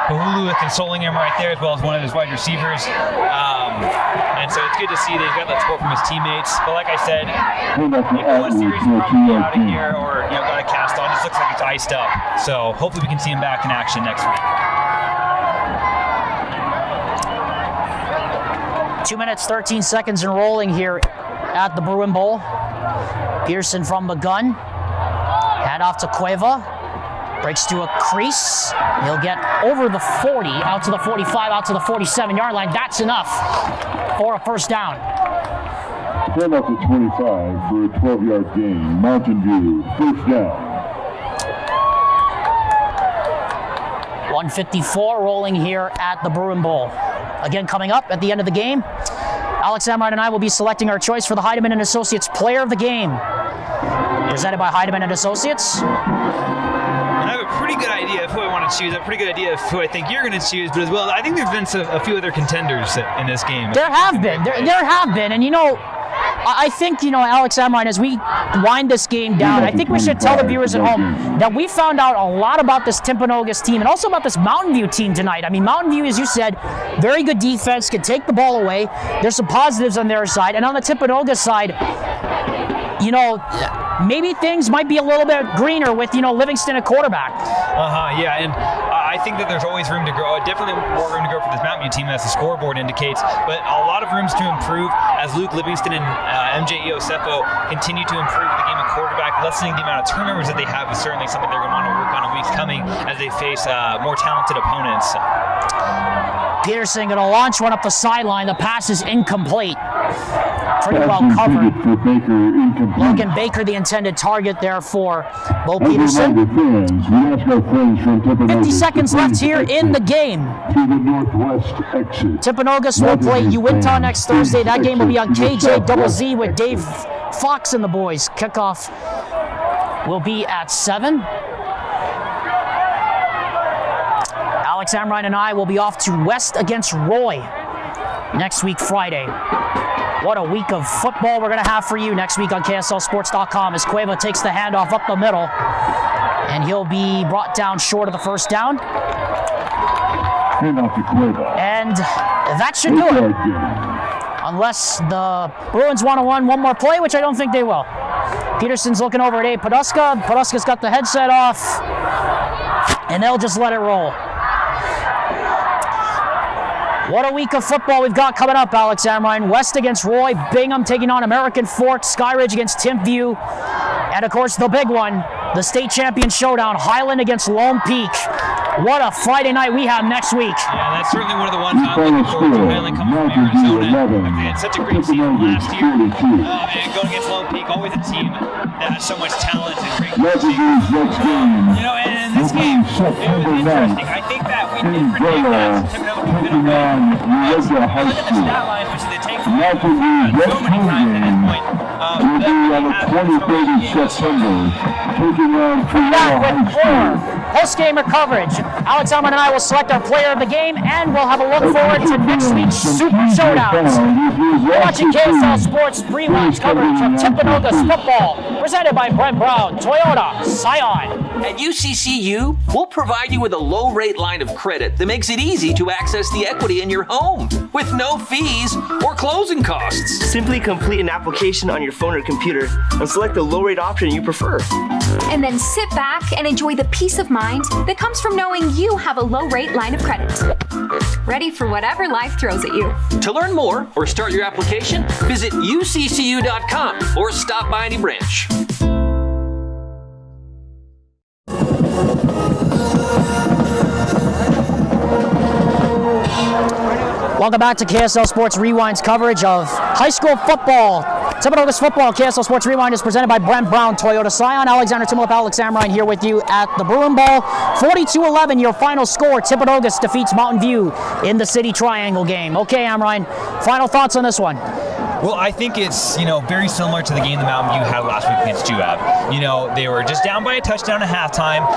Kahulu consoling him right there as well as one of his wide receivers. And so it's good to see that he's got that support from his teammates. But like I said, if it was serious, he'd probably be out of here or got a cast on. It just looks like it's iced up. So hopefully we can see him back in action next week. 2 minutes, 13 seconds and rolling here at the Bruin Bowl. Pearson from the gun. Hand off to Cueva. Breaks to a crease. He'll get over the 40, out to the 45, out to the 47-yard line. That's enough for a first down. Hand off to 25 for a 12-yard gain. Mountain View, first down. 1:54 rolling here at the Bruin Bowl. Again, coming up at the end of the game, Alex Amrine and I will be selecting our choice for the Heidemann & Associates Player of the Game. Presented by Heidemann & Associates. And I have a pretty good idea of who I want to choose. I have a pretty good idea of who I think you're going to choose, but as well, I think there's been a few other contenders in this game. There have been. There have been. And, I think, Alex Amrine, as we wind this game down, I think we should tell the viewers at home that we found out a lot about this Timpanogos team and also about this Mountain View team tonight. I mean, Mountain View, as you said, very good defense, can take the ball away. There's some positives on their side. And on the Timpanogos side, maybe things might be a little bit greener with, Livingston at quarterback. Yeah, and I think that there's always room to grow. Definitely more room to grow for this Mountain View team, as the scoreboard indicates, but a lot of rooms to improve as Luke Livingston and MJ Iosefo continue to improve the game of quarterback. Lessening the amount of turnovers that they have is certainly something they're going to want to work on in weeks coming as they face more talented opponents. Peterson going to launch one up the sideline. The pass is incomplete. Pretty well covered. Logan Baker, the intended target there for Bo Peterson. 50 seconds left here in the game. Timpanogos will play Uinta next Thursday. That game will be on KJZZ with Dave Fox and the boys. Kickoff will be at 7. Alex Amrine and I will be off to West against Roy next week, Friday. What a week of football we're going to have for you next week on KSLSports.com as Cueva takes the handoff up the middle. And he'll be brought down short of the first down. And that should do it. Unless the Bruins want to run one more play, which I don't think they will. Peterson's looking over at Paduska. Paduska's got the headset off, and they'll just let it roll. What a week of football we've got coming up, Alex Amrine. West against Roy, Bingham taking on American Fork, Skyridge against Timpview, and of course the big one, the state champion showdown, Highland against Lone Peak. What a Friday night we have next week. Yeah, that's certainly one of the ones I'm looking forward to. Highland coming from Arizona. They had such a great season last year. And going against Lone Peak, always a team that has so much talent and great coaching. And in this game, it was interesting. I think that we did predict that Timpanogos was going to win. Look at the stat lines, which they take so many times at this point. Will be on the 23rd of September, taking on Back with more post-gamer coverage. Alex Amrine and I will select our player of the game, and we'll have a look forward to next week's Super Showdowns. You're watching KSL Sports Rewatch coverage of Timpanogos football, presented by Brent Brown, Toyota, Scion. At UCCU, we'll provide you with a low-rate line of credit that makes it easy to access the equity in your home with no fees or closing costs. Simply complete an application on your phone or computer and select the low-rate option you prefer. And then sit back and enjoy the peace of mind that comes from knowing you have a low-rate line of credit. Ready for whatever life throws at you. To learn more or start your application, visit uccu.com or stop by any branch. Welcome back to KSL Sports Rewind's coverage of high school football. Timpanogos football. KSL Sports Rewind is presented by Brent Brown, Toyota Scion. Alexander Timolip, Alex Amrine here with you at the Bruin Ball. 42-11, your final score. Timpanogos defeats Mountain View in the City Triangle game. Okay, Amrine, final thoughts on this one? Well, I think it's, very similar to the game that Mountain View had last week against Juab. They were just down by a touchdown at halftime.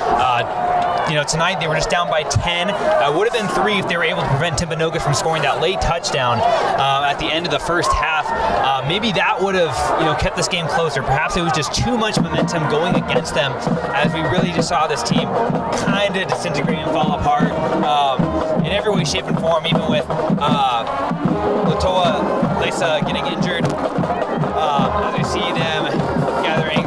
Tonight they were just down by 10. Would have been 3 if they were able to prevent Timpanogos from scoring that late touchdown at the end of the first half. Maybe that would have, kept this game closer. Perhaps it was just too much momentum going against them, as we really just saw this team kind of disintegrate and fall apart in every way, shape, and form. Even with Latoa Lesa getting injured, as I see them gathering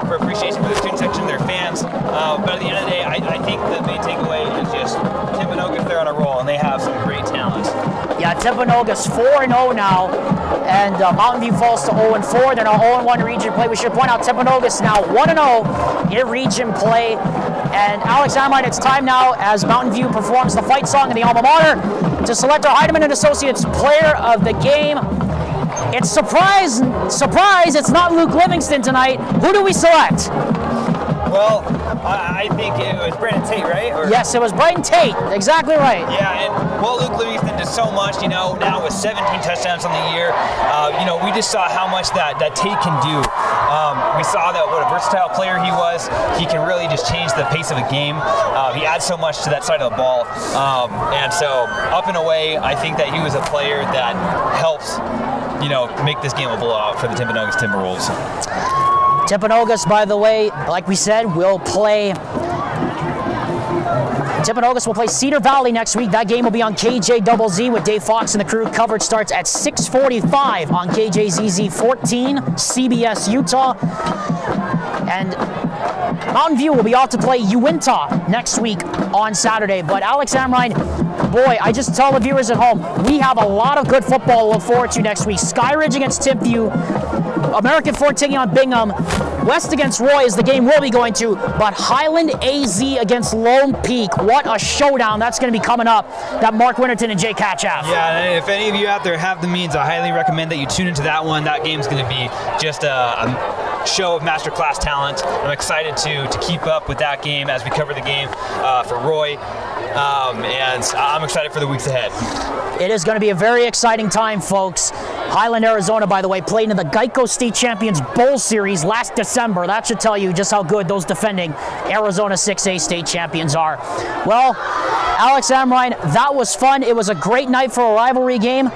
for appreciation for the student section, their fans. But at the end of the day, I think the main takeaway is just Timpanogos, they're on a roll, and they have some great talent. Yeah, Timpanogos 4-0 now, and Mountain View falls to 0-4. They're now 0-1 in region play. We should point out Timpanogos now 1-0 in region play. And Alex Amrine, it's time now, as Mountain View performs the fight song in the alma mater, to select our Heidemann & Associates player of the game. It's surprise, it's not Luke Livingston tonight. Who do we select? Well, I think it was Brandon Tate, right? Yes, it was Brighton Tate. Exactly right. Yeah, and Luke Livingston does so much, now with 17 touchdowns on the year. We just saw how much that Tate can do. We saw that what a versatile player he was. He can really just change the pace of a game. He adds so much to that side of the ball. And so, up and away, I think that he was a player that helps, make this game a blowout for the Timpanogos Timberwolves. Timpanogos, by the way, like we said, will play Cedar Valley next week. That game will be on KJZZ with Dave Fox and the crew. Coverage starts at 6:45 on KJZZ 14, CBS Utah. And Mountain View will be off to play Uinta next week on Saturday. But Alex Amrine, boy, I just tell the viewers at home, we have a lot of good football to look forward to next week. Skyridge against Timpview, American Fork taking on Bingham, West against Roy is the game we'll be going to, but Highland AZ against Lone Peak. What a showdown that's going to be coming up that Mark Winterton and Jay Catch have. Yeah, and if any of you out there have the means, I highly recommend that you tune into that one. That game's going to be just a show of masterclass talent. I'm excited to keep up with that game as we cover the game for Roy, and I'm excited for the weeks ahead. It is going to be a very exciting time, folks. Highland, Arizona, by the way, played in the Geico State Champions Bowl Series last December. That should tell you just how good those defending Arizona 6A state champions are. Well, Alex Amrine, that was fun. It was a great night for a rivalry game.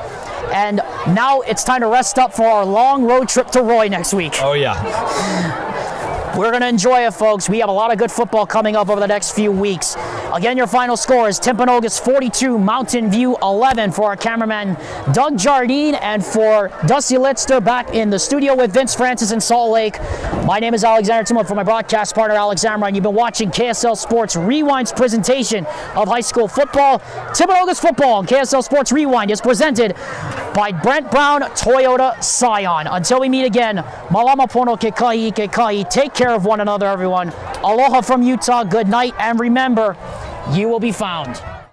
And now it's time to rest up for our long road trip to Roy next week. Oh, yeah. We're going to enjoy it, folks. We have a lot of good football coming up over the next few weeks. Again, your final score is Timpanogos 42, Mountain View 11 for our cameraman Doug Jardine, and for Dusty Litzter back in the studio with Vince Francis in Salt Lake. My name is Alexander Timon for my broadcast partner Alex Zamra, and you've been watching KSL Sports Rewind's presentation of high school football. Timpanogos football and KSL Sports Rewind is presented by Brent Brown Toyota Scion. Until we meet again, malama pono ke kai. Take care of one another, everyone. Aloha from Utah. Good night, and remember, you will be found.